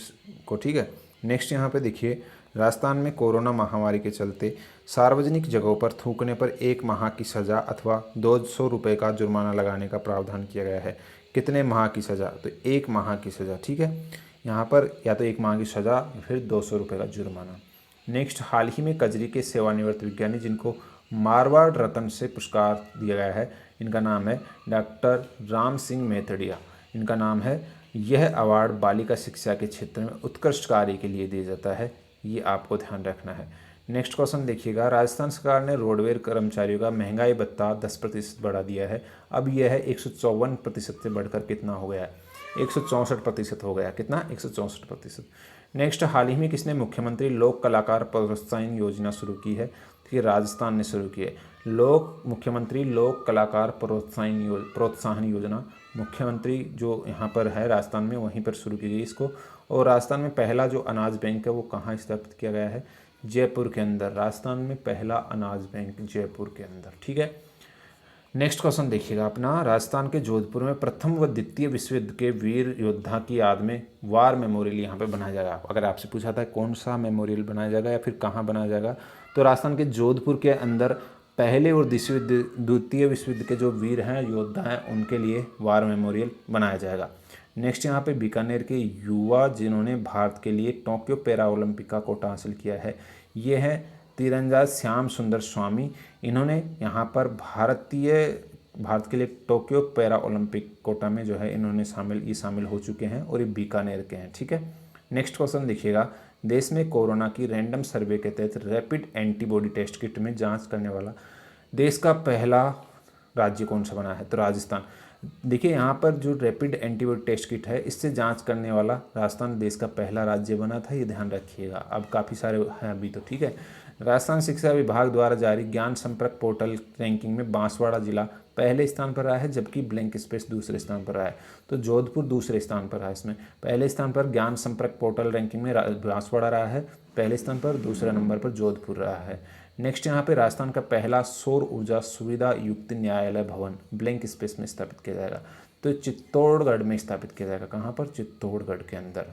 को। ठीक है, नेक्स्ट यहाँ पे देखिए राजस्थान में कोरोना महामारी के चलते सार्वजनिक जगहों पर थूकने पर 1 माह की सज़ा अथवा 200 रुपये का जुर्माना लगाने का प्रावधान किया गया है। कितने माह की सज़ा? तो 1 माह की सज़ा। ठीक है, यहाँ पर या तो 1 माह की सज़ा फिर 200 रुपये का जुर्माना। नेक्स्ट, हाल ही में कजरी के सेवानिवृत्त विज्ञानी जिनको मारवाड़ रत्न से पुरस्कार दिया गया है, इनका नाम है डॉक्टर राम सिंह मेथडिया। इनका नाम है। यह अवार्ड बालिका शिक्षा के क्षेत्र में उत्कृष्ट कार्य के लिए दिया जाता है, ये आपको ध्यान रखना है। नेक्स्ट क्वेश्चन देखिएगा। राजस्थान सरकार ने रोडवेज कर्मचारियों का महंगाई भत्ता 10% बढ़ा दिया है। अब यह है 154% से बढ़कर कितना हो गया है? 164% हो गया। कितना? 164%। नेक्स्ट, हाल ही में किसने मुख्यमंत्री लोक कलाकार प्रोत्साहन योजना शुरू की है? कि राजस्थान ने शुरू की है। मुख्यमंत्री लोक कलाकार प्रोत्साहन योजना मुख्यमंत्री जो यहाँ पर है राजस्थान में, वहीं पर शुरू की गई इसको। और राजस्थान में पहला जो अनाज बैंक है वो कहाँ स्थापित किया गया है? जयपुर के अंदर। राजस्थान में पहला अनाज बैंक जयपुर के अंदर। ठीक है, नेक्स्ट क्वेश्चन देखिएगा अपना। राजस्थान के जोधपुर में प्रथम व द्वितीय विश्व युद्ध के वीर योद्धा की याद में वार मेमोरियल यहाँ पे बनाया जाएगा। अगर आपसे पूछा था कौन सा मेमोरियल बनाया जाएगा या फिर कहाँ बनाया जाएगा, तो राजस्थान के जोधपुर के अंदर पहले और द्वितीय विश्व युद्ध के जो वीर हैं, योद्धा हैं, उनके लिए वार मेमोरियल बनाया जाएगा। नेक्स्ट यहाँ पे बीकानेर के युवा जिन्होंने भारत के लिए टोक्यो पैरा ओलंपिक का कोटा हासिल किया है, ये है तीरंदाज श्याम सुंदर स्वामी। इन्होंने यहाँ पर भारत के लिए टोक्यो पैरा ओलंपिक कोटा में जो है इन्होंने शामिल हो चुके हैं, और ये बीकानेर के हैं। ठीक है, नेक्स्ट क्वेश्चन देखिएगा। देश में कोरोना की रैंडम सर्वे के तहत रैपिड एंटीबॉडी टेस्ट किट में जांच करने वाला देश का पहला राज्य कौन सा बना है? तो राजस्थान। देखिए यहाँ पर जो रैपिड एंटीबॉडी टेस्ट किट है, इससे जांच करने वाला राजस्थान देश का पहला राज्य बना था, ये ध्यान रखिएगा। अब काफ़ी सारे हैं अभी तो। ठीक है, राजस्थान शिक्षा विभाग द्वारा जारी ज्ञान संपर्क पोर्टल रैंकिंग में बांसवाड़ा जिला पहले स्थान पर रहा है, जबकि ब्लैंक स्पेस दूसरे स्थान पर रहा है। तो जोधपुर दूसरे स्थान पर रहा है। इसमें पहले स्थान पर ज्ञान संपर्क पोर्टल रैंकिंग में बांसवाड़ा रहा है पहले स्थान पर, दूसरे नंबर पर जोधपुर रहा है। नेक्स्ट यहाँ पे राजस्थान का पहला सौर ऊर्जा सुविधा युक्त न्यायालय भवन ब्लैंक स्पेस में स्थापित किया जाएगा, तो चित्तौड़गढ़ में स्थापित किया जाएगा। कहाँ पर? चित्तौड़गढ़ के अंदर।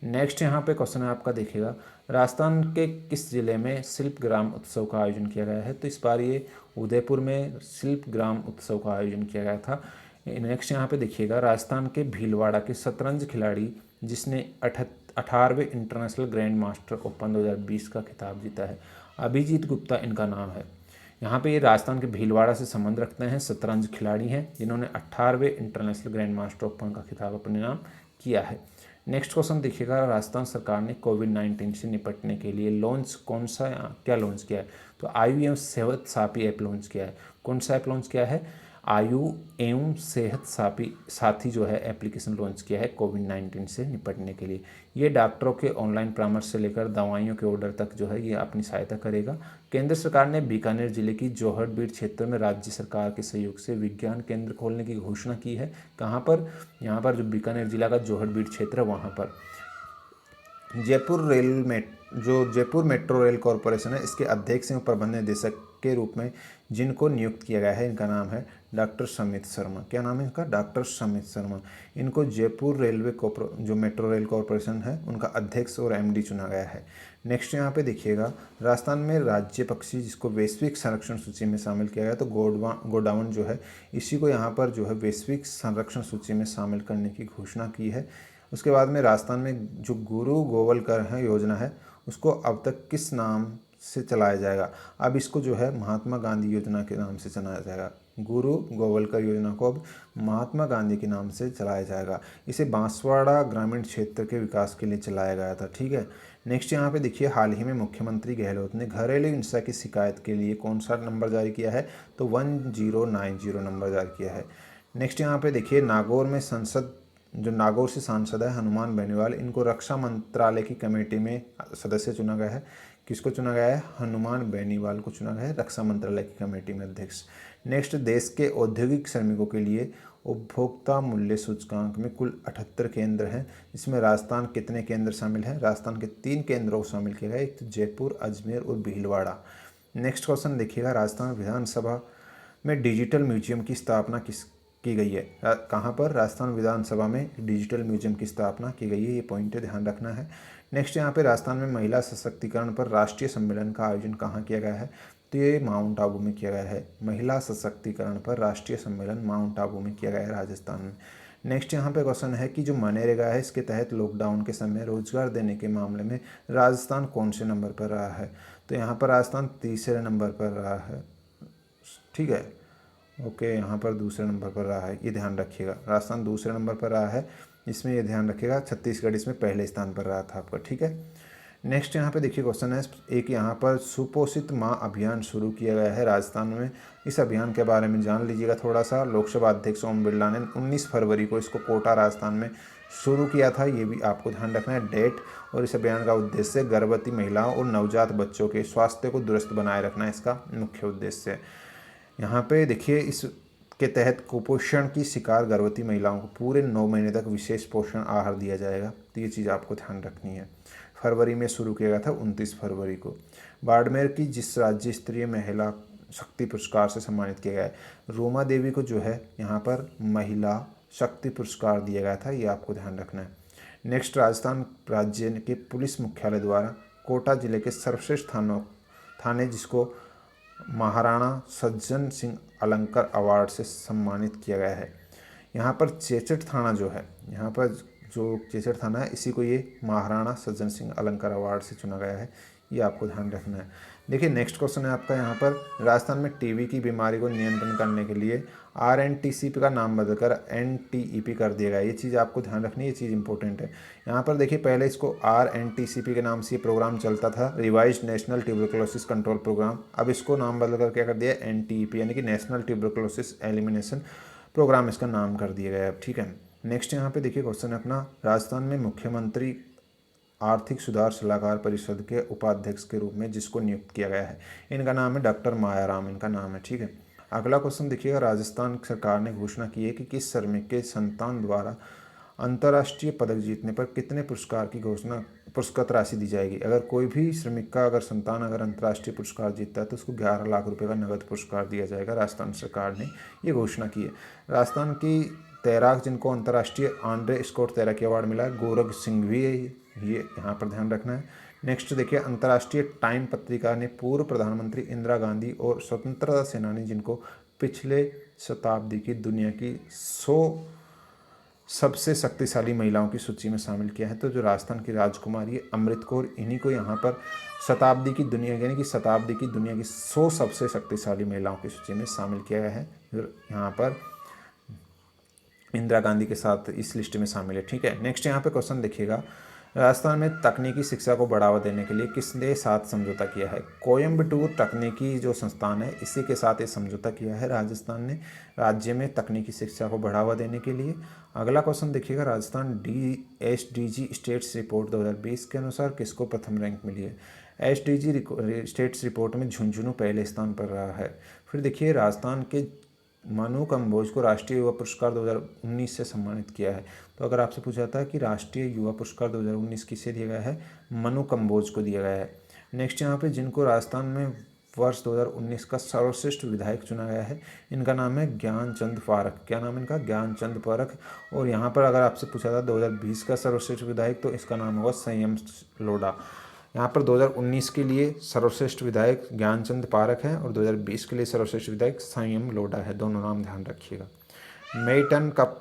नेक्स्ट यहाँ पे क्वेश्चन है आपका, देखिएगा राजस्थान के किस जिले में शिल्प ग्राम उत्सव का आयोजन किया गया है? तो इस बार ये उदयपुर में शिल्प ग्राम उत्सव का आयोजन किया गया था। नेक्स्ट यहाँ पे देखिएगा राजस्थान के भीलवाड़ा के शतरंज खिलाड़ी जिसने 18वें इंटरनेशनल ग्रैंड मास्टर ओपन 2020 का खिताब जीता है, अभिजीत गुप्ता इनका नाम है। यहाँ पे ये राजस्थान के भीलवाड़ा से संबंध रखते हैं, शतरंज खिलाड़ी हैं जिन्होंने 18वें इंटरनेशनल ग्रैंड मास्टर ओपन का खिताब अपने नाम किया है। नेक्स्ट क्वेश्चन देखिएगा। राजस्थान सरकार ने कोविड-19 से निपटने के लिए क्या लॉन्च किया है? तो IVM सेहत साथी ऐप लॉन्च किया है। कौन सा ऐप लॉन्च किया है? आयु एवं सेहत साथी जो है एप्लीकेशन लॉन्च किया है कोविड-19 से निपटने के लिए। ये डॉक्टरों के ऑनलाइन परामर्श से लेकर दवाइयों के ऑर्डर तक जो है ये अपनी सहायता करेगा। केंद्र सरकार ने बीकानेर जिले की जोहड़बीड़ क्षेत्र में राज्य सरकार के सहयोग से विज्ञान केंद्र खोलने की घोषणा की है। कहाँ पर? यहाँ पर जो बीकानेर जिला का जोहड़बीड़ क्षेत्र है वहाँ पर। जयपुर मेट्रो रेल कॉरपोरेशन है, इसके अध्यक्ष एवं प्रबंध निदेशक के रूप में जिनको नियुक्त किया गया है इनका नाम है डॉक्टर समित शर्मा। क्या नाम है इनका? डॉक्टर समित शर्मा। इनको जयपुर जो मेट्रो रेल कॉरपोरेशन है उनका अध्यक्ष और एमडी चुना गया है। नेक्स्ट यहाँ पे देखिएगा, राजस्थान में राज्य पक्षी जिसको वैश्विक संरक्षण सूची में शामिल किया गया, तो गोडावण जो है इसी को यहाँ पर जो है वैश्विक संरक्षण सूची में शामिल करने की घोषणा की है। उसके बाद में राजस्थान में जो गुरु गोवलकर है योजना है उसको अब तक किस नाम से चलाया जाएगा? अब इसको जो है महात्मा गांधी योजना के नाम से चलाया जाएगा। गुरु गोवलकर योजना को अब महात्मा गांधी के नाम से चलाया जाएगा। इसे बांसवाड़ा ग्रामीण क्षेत्र के विकास के लिए चलाया गया था। ठीक है। नेक्स्ट यहाँ पे देखिए, हाल ही में मुख्यमंत्री गहलोत ने घरेलू हिंसा की शिकायत के लिए कौन सा नंबर जारी किया है? तो 1090 नंबर जारी किया है। नेक्स्ट यहाँ पे देखिए, नागौर से सांसद है हनुमान बेनीवाल, इनको रक्षा मंत्रालय की कमेटी में सदस्य चुना गया है। किसको चुना गया है? हनुमान बेनीवाल को चुना गया है रक्षा मंत्रालय की कमेटी में अध्यक्ष। नेक्स्ट, देश के औद्योगिक श्रमिकों के लिए उपभोक्ता मूल्य सूचकांक में कुल 78 केंद्र हैं। इसमें राजस्थान कितने केंद्र शामिल हैं? राजस्थान के 3 केंद्रों को शामिल किया गया, एक तो जयपुर, अजमेर और भीलवाड़ा। नेक्स्ट क्वेश्चन देखिएगा, राजस्थान विधानसभा में डिजिटल म्यूजियम की स्थापना की गई है। कहाँ पर? राजस्थान विधानसभा में डिजिटल म्यूजियम की स्थापना की गई है। ये पॉइंट ध्यान रखना है। नेक्स्ट यहाँ पे, राजस्थान में महिला सशक्तिकरण पर राष्ट्रीय सम्मेलन का आयोजन कहाँ किया गया है? तो ये माउंट आबू में किया गया है। महिला सशक्तिकरण पर राष्ट्रीय सम्मेलन माउंट आबू में किया गया है राजस्थान में। नेक्स्ट यहाँ पे क्वेश्चन है कि जो मनरेगा है इसके तहत लॉकडाउन के समय रोजगार देने के मामले में राजस्थान कौन से नंबर पर रहा है? तो यहाँ पर राजस्थान तीसरे नंबर पर रहा है। ठीक है, ओके, यहाँ पर दूसरे नंबर पर रहा है, ये ध्यान रखिएगा। राजस्थान दूसरे नंबर पर रहा है, इसमें ये ध्यान रखिएगा। छत्तीसगढ़ इसमें पहले स्थान पर रहा था आपका। ठीक है। नेक्स्ट यहाँ पे देखिए क्वेश्चन है, एक यहाँ पर सुपोषित माँ अभियान शुरू किया गया है राजस्थान में। इस अभियान के बारे में जान लीजिएगा थोड़ा सा। लोकसभा अध्यक्ष ओम बिरला ने 19 फरवरी को इसको कोटा राजस्थान में शुरू किया था, ये भी आपको ध्यान रखना है डेट। और इस अभियान का उद्देश्य गर्भवती महिलाओं और नवजात बच्चों के स्वास्थ्य को दुरुस्त बनाए रखना है, इसका मुख्य उद्देश्य है। यहाँ पे देखिए, इसके तहत कुपोषण की शिकार गर्भवती महिलाओं को पूरे 9 महीने तक विशेष पोषण आहार दिया जाएगा। तो ये चीज़ आपको ध्यान रखनी है। फरवरी में शुरू किया गया था, 29 फरवरी को। बाड़मेर की जिस राज्य स्तरीय महिला शक्ति पुरस्कार से सम्मानित किया गया है, रोमा देवी को जो है यहाँ पर महिला शक्ति पुरस्कार दिया गया था, ये आपको ध्यान रखना है। नेक्स्ट, राजस्थान राज्य के पुलिस मुख्यालय द्वारा कोटा जिले के सर्वश्रेष्ठ थाने जिसको महाराणा सज्जन सिंह अलंकार अवार्ड से सम्मानित किया गया है। यहाँ पर चेचट थाना जो है, यहाँ पर जो चेचट थाना है इसी को ये महाराणा सज्जन सिंह अलंकार अवार्ड से चुना गया है, ये आपको ध्यान रखना है। देखिए नेक्स्ट क्वेश्चन है आपका यहाँ पर, राजस्थान में टीबी की बीमारी को नियंत्रण करने के लिए RNTCP का नाम बदलकर NTEP कर दिया गया है। ये चीज़ आपको ध्यान रखनी है, ये चीज़ इंपॉर्टेंट है। यहाँ पर देखिए, पहले इसको RNTCP के नाम से ये प्रोग्राम चलता था, revised national tuberculosis control programme. अब इसको नाम बदलकर क्या कर दिया? NTEP यानी कि नेशनल ट्यूबरकुलोसिस एलिमिनेशन प्रोग्राम इसका नाम कर दिया गया है। ठीक है। नेक्स्ट यहाँ पे देखिए क्वेश्चन है अपना, राजस्थान में मुख्यमंत्री आर्थिक सुधार सलाहकार परिषद के उपाध्यक्ष के रूप में जिसको नियुक्त किया गया है, इनका नाम है डॉक्टर मायाराम, इनका नाम है। ठीक है। अगला क्वेश्चन देखिएगा, राजस्थान सरकार ने घोषणा की है कि किस श्रमिक के संतान द्वारा अंतर्राष्ट्रीय पदक जीतने पर कितने पुरस्कार की पुरस्कृत राशि दी जाएगी। अगर कोई भी श्रमिक का संतान अंतर्राष्ट्रीय पुरस्कार जीतता है तो उसको 11 लाख रुपए का नगद पुरस्कार दिया जाएगा। राजस्थान सरकार ने ये घोषणा की है। राजस्थान की तैराक जिनको अंतर्राष्ट्रीय आंड्रे स्कॉट तैराकी अवार्ड मिला है, गौरव सिंह भी है, ये यहाँ पर ध्यान रखना है। नेक्स्ट देखिए, अंतर्राष्ट्रीय टाइम पत्रिका ने पूर्व प्रधानमंत्री इंदिरा गांधी और स्वतंत्रता सेनानी जिनको पिछले शताब्दी की दुनिया की 100 सबसे शक्तिशाली महिलाओं की सूची में शामिल किया है। तो जो राजस्थान की राजकुमारी अमृत कौर, इन्हीं को यहाँ पर शताब्दी की दुनिया यानी कि शताब्दी की दुनिया की 100 सबसे शक्तिशाली महिलाओं की सूची में शामिल किया गया है। यहाँ पर इंदिरा गांधी के साथ इस लिस्ट में शामिल है। ठीक है। नेक्स्ट यहाँ पे क्वेश्चन देखिएगा, राजस्थान में तकनीकी शिक्षा को बढ़ावा देने के लिए किसने साथ समझौता किया है? कोयम्बटूर तकनीकी जो संस्थान है इसी के साथ ये समझौता किया है राजस्थान ने राज्य में तकनीकी शिक्षा को बढ़ावा देने के लिए। अगला क्वेश्चन देखिएगा, राजस्थान SDG स्टेट्स रिपोर्ट 2020 के अनुसार किसको प्रथम रैंक मिली है? SDG स्टेट्स रिपोर्ट में झुंझुनू पहले स्थान पर रहा है। फिर देखिए, राजस्थान के मनु कंबोज को राष्ट्रीय युवा पुरस्कार 2019 से सम्मानित किया है। तो अगर आपसे पूछा जाता है कि राष्ट्रीय युवा पुरस्कार 2019 किसे दिया गया है? मनु कंबोज को दिया गया है। नेक्स्ट यहाँ पे जिनको राजस्थान में वर्ष 2019 का सर्वश्रेष्ठ विधायक चुना गया है, इनका नाम है ज्ञानचंद पारख। क्या नाम है इनका? ज्ञानचंद पारख। और यहाँ पर अगर आपसे पूछा था 2020 का सर्वश्रेष्ठ विधायक, तो इसका नाम होगा संयम लोढ़ा। यहाँ पर 2019 के लिए सर्वश्रेष्ठ विधायक ज्ञानचंद पारख है और 2020 के लिए सर्वश्रेष्ठ विधायक संयम लोढ़ा है। दोनों नाम ध्यान रखिएगा। मेटन कप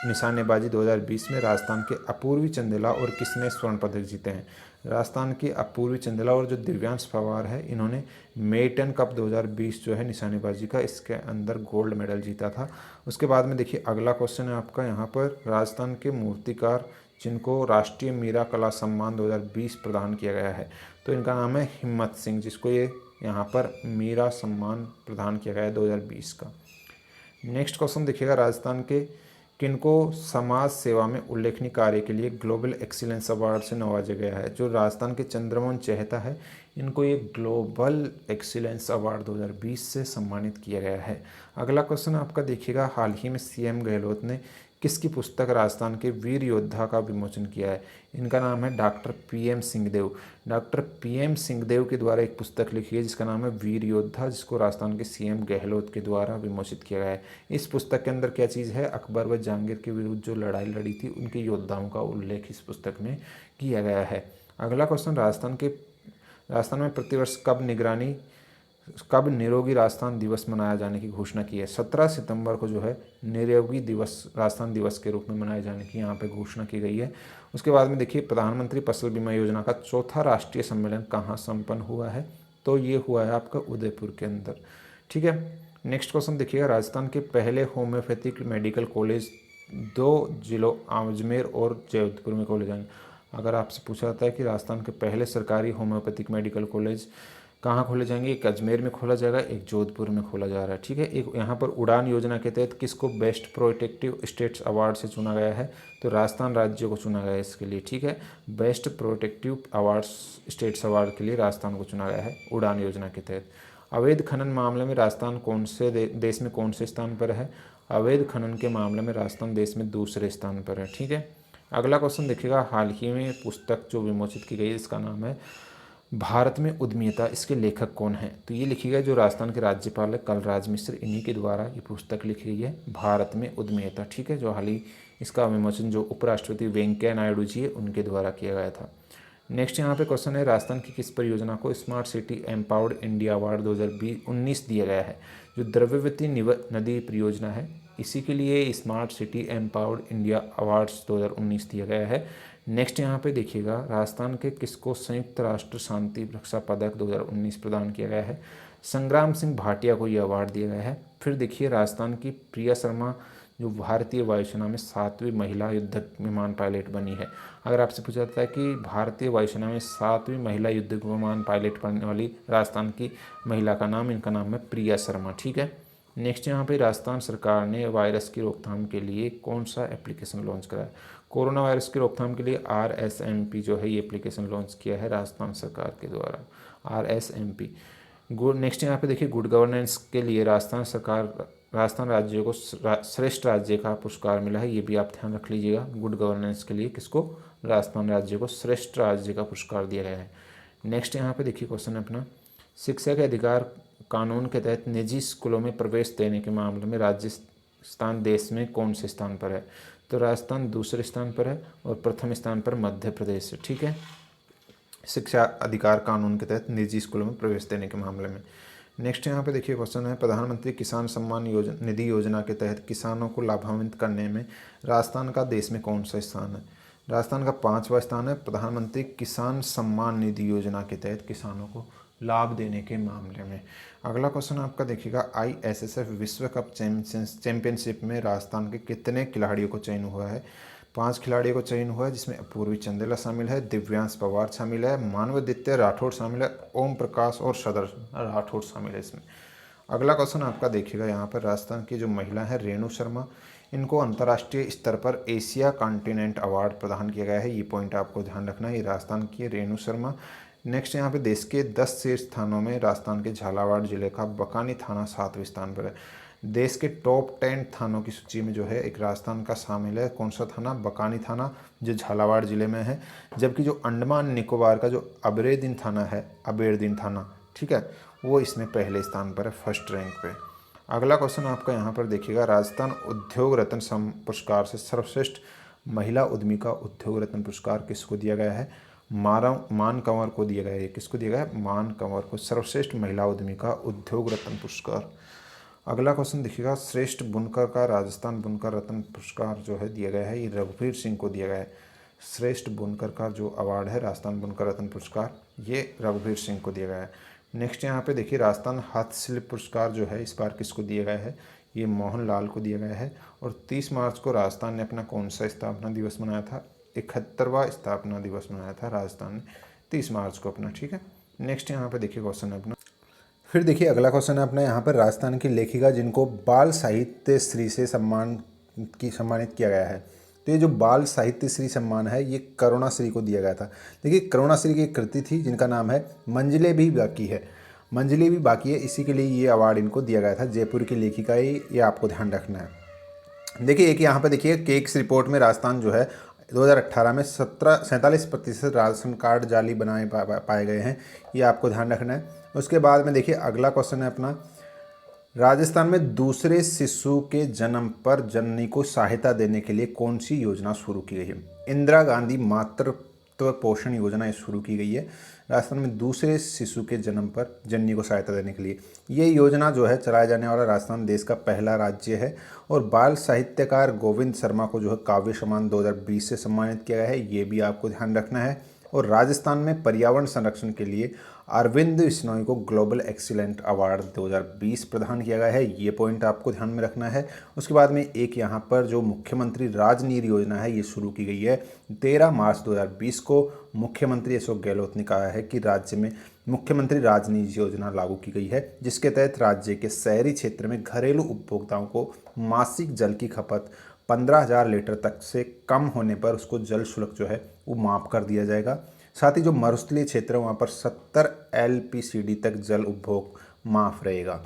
निशानेबाजी 2020 में राजस्थान के अपूर्वी चंदेला और किसने स्वर्ण पदक जीते हैं? राजस्थान की अपूर्वी चंदेला और जो दिव्यांश पवार है, इन्होंने मेटन कप 2020 जो है निशानेबाजी का, इसके अंदर गोल्ड मेडल जीता था। उसके बाद में देखिए अगला क्वेश्चन है आपका यहाँ पर, राजस्थान के मूर्तिकार जिनको राष्ट्रीय मीरा कला सम्मान 2020 प्रदान किया गया है, तो इनका नाम है हिम्मत सिंह, जिसको ये यहाँ पर मीरा सम्मान प्रदान किया गया है 2020 का। नेक्स्ट क्वेश्चन देखिएगा, राजस्थान के किनको समाज सेवा में उल्लेखनीय कार्य के लिए ग्लोबल एक्सीलेंस अवार्ड से नवाजा गया है? जो राजस्थान के चंद्रमोहन चेहता है, इनको ये ग्लोबल एक्सीलेंस अवार्ड 2020 से सम्मानित किया गया है। अगला क्वेश्चन आपका देखिएगा, हाल ही में CM गहलोत ने किसकी पुस्तक राजस्थान के वीर योद्धा का विमोचन किया है? इनका नाम है doctor PM Singhdeo. Doctor PM Singhdeo के द्वारा एक पुस्तक लिखी है जिसका नाम है वीर योद्धा, जिसको राजस्थान के CM गहलोत के द्वारा विमोचित किया गया है। इस पुस्तक के अंदर क्या चीज़ है? अकबर व जहांगीर के विरुद्ध जो लड़ाई लड़ी थी उनके योद्धाओं का उल्लेख इस पुस्तक में किया गया है। अगला क्वेश्चन, राजस्थान में प्रतिवर्ष कब निरोगी राजस्थान दिवस मनाया जाने की घोषणा की है? 17 सितंबर को जो है निरोगी दिवस राजस्थान दिवस के रूप में मनाए जाने की यहाँ पे घोषणा की गई है। उसके बाद में देखिए, प्रधानमंत्री फसल बीमा योजना का चौथा राष्ट्रीय सम्मेलन कहाँ संपन्न हुआ है? तो ये हुआ है आपका उदयपुर के अंदर। ठीक है। नेक्स्ट क्वेश्चन देखिएगा, राजस्थान के पहले होम्योपैथिक मेडिकल कॉलेज 2 जिलों अजमेर और जोधपुर में खोले जाएंगे। अगर आपसे पूछा जाता है कि राजस्थान के पहले सरकारी होम्योपैथिक मेडिकल कॉलेज कहाँ खोले जाएंगे? एक अजमेर में खोला जाएगा, एक जोधपुर में खोला जा रहा है। ठीक है। एक यहाँ पर उड़ान योजना के तहत किसको बेस्ट प्रोटेक्टिव स्टेट्स अवार्ड से चुना गया है? तो राजस्थान राज्य को चुना गया है इसके लिए। ठीक है। Best protective awards states award के लिए राजस्थान को चुना गया है उड़ान योजना के तहत। अवैध खनन मामले में राजस्थान कौन से देश में कौन से स्थान पर है? अवैध खनन के मामले में राजस्थान देश में दूसरे स्थान पर है। ठीक है। अगला क्वेश्चन देखिएगा, हाल ही में पुस्तक जो विमोचित की गई है इसका नाम है भारत में उद्यमिता। इसके लेखक कौन है? तो ये लिखी गई जो राजस्थान के राज्यपाल है कलराज मिश्र, इन्हीं के द्वारा ये पुस्तक लिखी गई है भारत में उद्यमिता। ठीक है। जो हाल ही इसका विमोचन जो उपराष्ट्रपति वेंकैया नायडू जी है उनके द्वारा किया गया था। नेक्स्ट यहाँ पे क्वेश्चन है, राजस्थान की किस परियोजना को smart city empowered India award 2019 दिया गया है? जो द्रव्यवती नदी परियोजना है इसी के लिए smart city empowered India awards 2019 दिया गया है। नेक्स्ट यहाँ पे देखिएगा, राजस्थान के किसको संयुक्त राष्ट्र शांति रक्षा पदक 2019 प्रदान किया गया है? संग्राम सिंह भाटिया को यह अवार्ड दिया गया है। फिर देखिए, राजस्थान की प्रिया शर्मा जो भारतीय वायुसेना में 7वीं महिला युद्धक विमान पायलट बनी है। अगर आपसे पूछा जाता है कि भारतीय वायुसेना में 7वीं महिला युद्धक विमान पायलट बनने वाली राजस्थान की महिला का नाम, इनका नाम है प्रिया शर्मा। ठीक है। नेक्स्ट यहाँ पे राजस्थान सरकार ने वायरस की रोकथाम के लिए कौन सा एप्लीकेशन लॉन्च करा है? कोरोना वायरस की रोकथाम के लिए RSMP जो है ये एप्लीकेशन लॉन्च किया है राजस्थान सरकार के द्वारा, RSMP। नेक्स्ट यहाँ पे देखिए, गुड गवर्नेंस के लिए राजस्थान राज्य को श्रेष्ठ राज्य का पुरस्कार मिला है। ये भी आप ध्यान रख लीजिएगा, गुड गवर्नेंस के लिए किसको? राजस्थान राज्य को श्रेष्ठ राज्य का पुरस्कार दिया गया है। नेक्स्ट यहाँ पे देखिए क्वेश्चन अपना, शिक्षा के अधिकार कानून के तहत निजी स्कूलों में प्रवेश देने के मामले में राजस्थान देश में कौन से स्थान पर है? तो राजस्थान दूसरे स्थान पर है और प्रथम स्थान पर मध्य प्रदेश है। ठीक है। शिक्षा अधिकार कानून के तहत निजी स्कूलों में प्रवेश देने के मामले में। नेक्स्ट यहाँ पे देखिए क्वेश्चन है, प्रधानमंत्री किसान सम्मान निधि योजना के तहत किसानों को लाभान्वित करने में राजस्थान का देश में कौन सा स्थान है? राजस्थान का 5वां स्थान है प्रधानमंत्री किसान सम्मान निधि योजना के तहत किसानों को लाभ देने के मामले में। अगला क्वेश्चन आपका देखिएगा, ISSF विश्व कप चैंपियनशिप में राजस्थान के कितने खिलाड़ियों को चयन हुआ है? 5 खिलाड़ियों को चयन हुआ है, जिसमें अपूर्वी चंदेला शामिल है, दिव्यांश पवार शामिल है, मानवादित्य राठौड़ शामिल है, ओम प्रकाश और सदर राठौड़ शामिल है इसमें। अगला क्वेश्चन आपका देखिएगा यहाँ पर, राजस्थान की जो महिला है रेणु शर्मा, इनको अंतर्राष्ट्रीय स्तर पर एशिया कॉन्टिनेंट अवार्ड प्रदान किया गया है। ये पॉइंट आपको ध्यान रखना है, ये राजस्थान की है रेणु शर्मा। नेक्स्ट यहाँ पे देश के 10 शीर्ष स्थानों में राजस्थान के झालावाड़ जिले का बकानी थाना 7वें स्थान पर है। देश के टॉप 10 थानों की सूची में जो है एक राजस्थान का शामिल है। कौन सा थाना? बकानी थाना, जो झालावाड़ जिले में है। जबकि जो अंडमान निकोबार का जो अबेरदीन थाना है, अबेरदीन थाना, ठीक है, वो इसमें पहले स्थान पर है, फर्स्ट रैंक पे। अगला क्वेश्चन आपका यहाँ पर देखिएगा, राजस्थान उद्योग रत्न पुरस्कार से सर्वश्रेष्ठ महिला उद्यमी का उद्योग रत्न पुरस्कार किसको दिया गया है? मान कंवर को दिया गया है। किसको दिया गया है? मान कंवर को, सर्वश्रेष्ठ महिला उद्यमी का उद्योग रत्न पुरस्कार। अगला क्वेश्चन देखिएगा, श्रेष्ठ बुनकर का राजस्थान बुनकर रत्न पुरस्कार जो है दिया गया है, ये रघुवीर सिंह को दिया गया है। श्रेष्ठ बुनकर का जो अवार्ड है राजस्थान बुनकर रत्न पुरस्कार, ये रघुवीर सिंह को दिया गया है। नेक्स्ट यहाँ पे देखिए, राजस्थान हस्तशिल्प पुरस्कार जो है इस बार किसको दिया गया है? ये मोहन लाल को दिया गया है। और 30 मार्च को राजस्थान ने अपना कौन सा स्थापना दिवस मनाया था? 71वां स्थापना दिवस मनाया था राजस्थान ने 30 मार्च को अपना, ठीक है। नेक्स्ट यहाँ पे देखिए क्वेश्चन है अपना, फिर देखिए अगला क्वेश्चन है अपना यहाँ पर, राजस्थान की लेखिका जिनको बाल साहित्य श्री से सम्मानित किया गया है। तो ये जो बाल साहित्य श्री सम्मान है ये करुणा श्री को दिया गया था। देखिए करुणा श्री की एक कृति थी जिनका नाम है मंजिलें भी बाकी है, मंजिलें भी बाकी है, इसी के लिए ये अवार्ड इनको दिया गया था। जयपुर की लेखिका ये आपको ध्यान रखना है। देखिए एक यहाँ पर देखिए केक्स रिपोर्ट में राजस्थान जो है 2018 में 47% राशन कार्ड जाली बनाए पाए गए हैं, ये आपको ध्यान रखना है। उसके बाद में देखिए अगला क्वेश्चन है अपना, राजस्थान में दूसरे शिशु के जन्म पर जननी को सहायता देने के लिए कौन सी योजना शुरू की गई है? इंदिरा गांधी मातृत्व पोषण योजना शुरू की गई है राजस्थान में दूसरे शिशु के जन्म पर जननी को सहायता देने के लिए। ये योजना जो है चलाया जाने वाला राजस्थान देश का पहला राज्य है। और बाल साहित्यकार गोविंद शर्मा को जो है काव्य सम्मान 2020 से सम्मानित किया गया है, ये भी आपको ध्यान रखना है। और राजस्थान में पर्यावरण संरक्षण के लिए अरविंद बिश्नोई को ग्लोबल एक्सीलेंट अवार्ड 2020 प्रदान किया गया है, ये पॉइंट आपको ध्यान में रखना है। उसके बाद में एक यहाँ पर जो मुख्यमंत्री राजनीति योजना है ये शुरू की गई है 13 मार्च 2020 को। मुख्यमंत्री अशोक गहलोत ने कहा है कि राज्य में मुख्यमंत्री राजनीति योजना लागू की गई है, जिसके तहत राज्य के शहरी क्षेत्र में घरेलू उपभोक्ताओं को मासिक जल की खपत 15,000 लीटर तक से कम होने पर उसको जल शुल्क जो है वो माफ़ कर दिया जाएगा। साथ ही जो मरुस्थलीय क्षेत्र है वहाँ पर 70 LPCD तक जल उपभोग माफ़ रहेगा।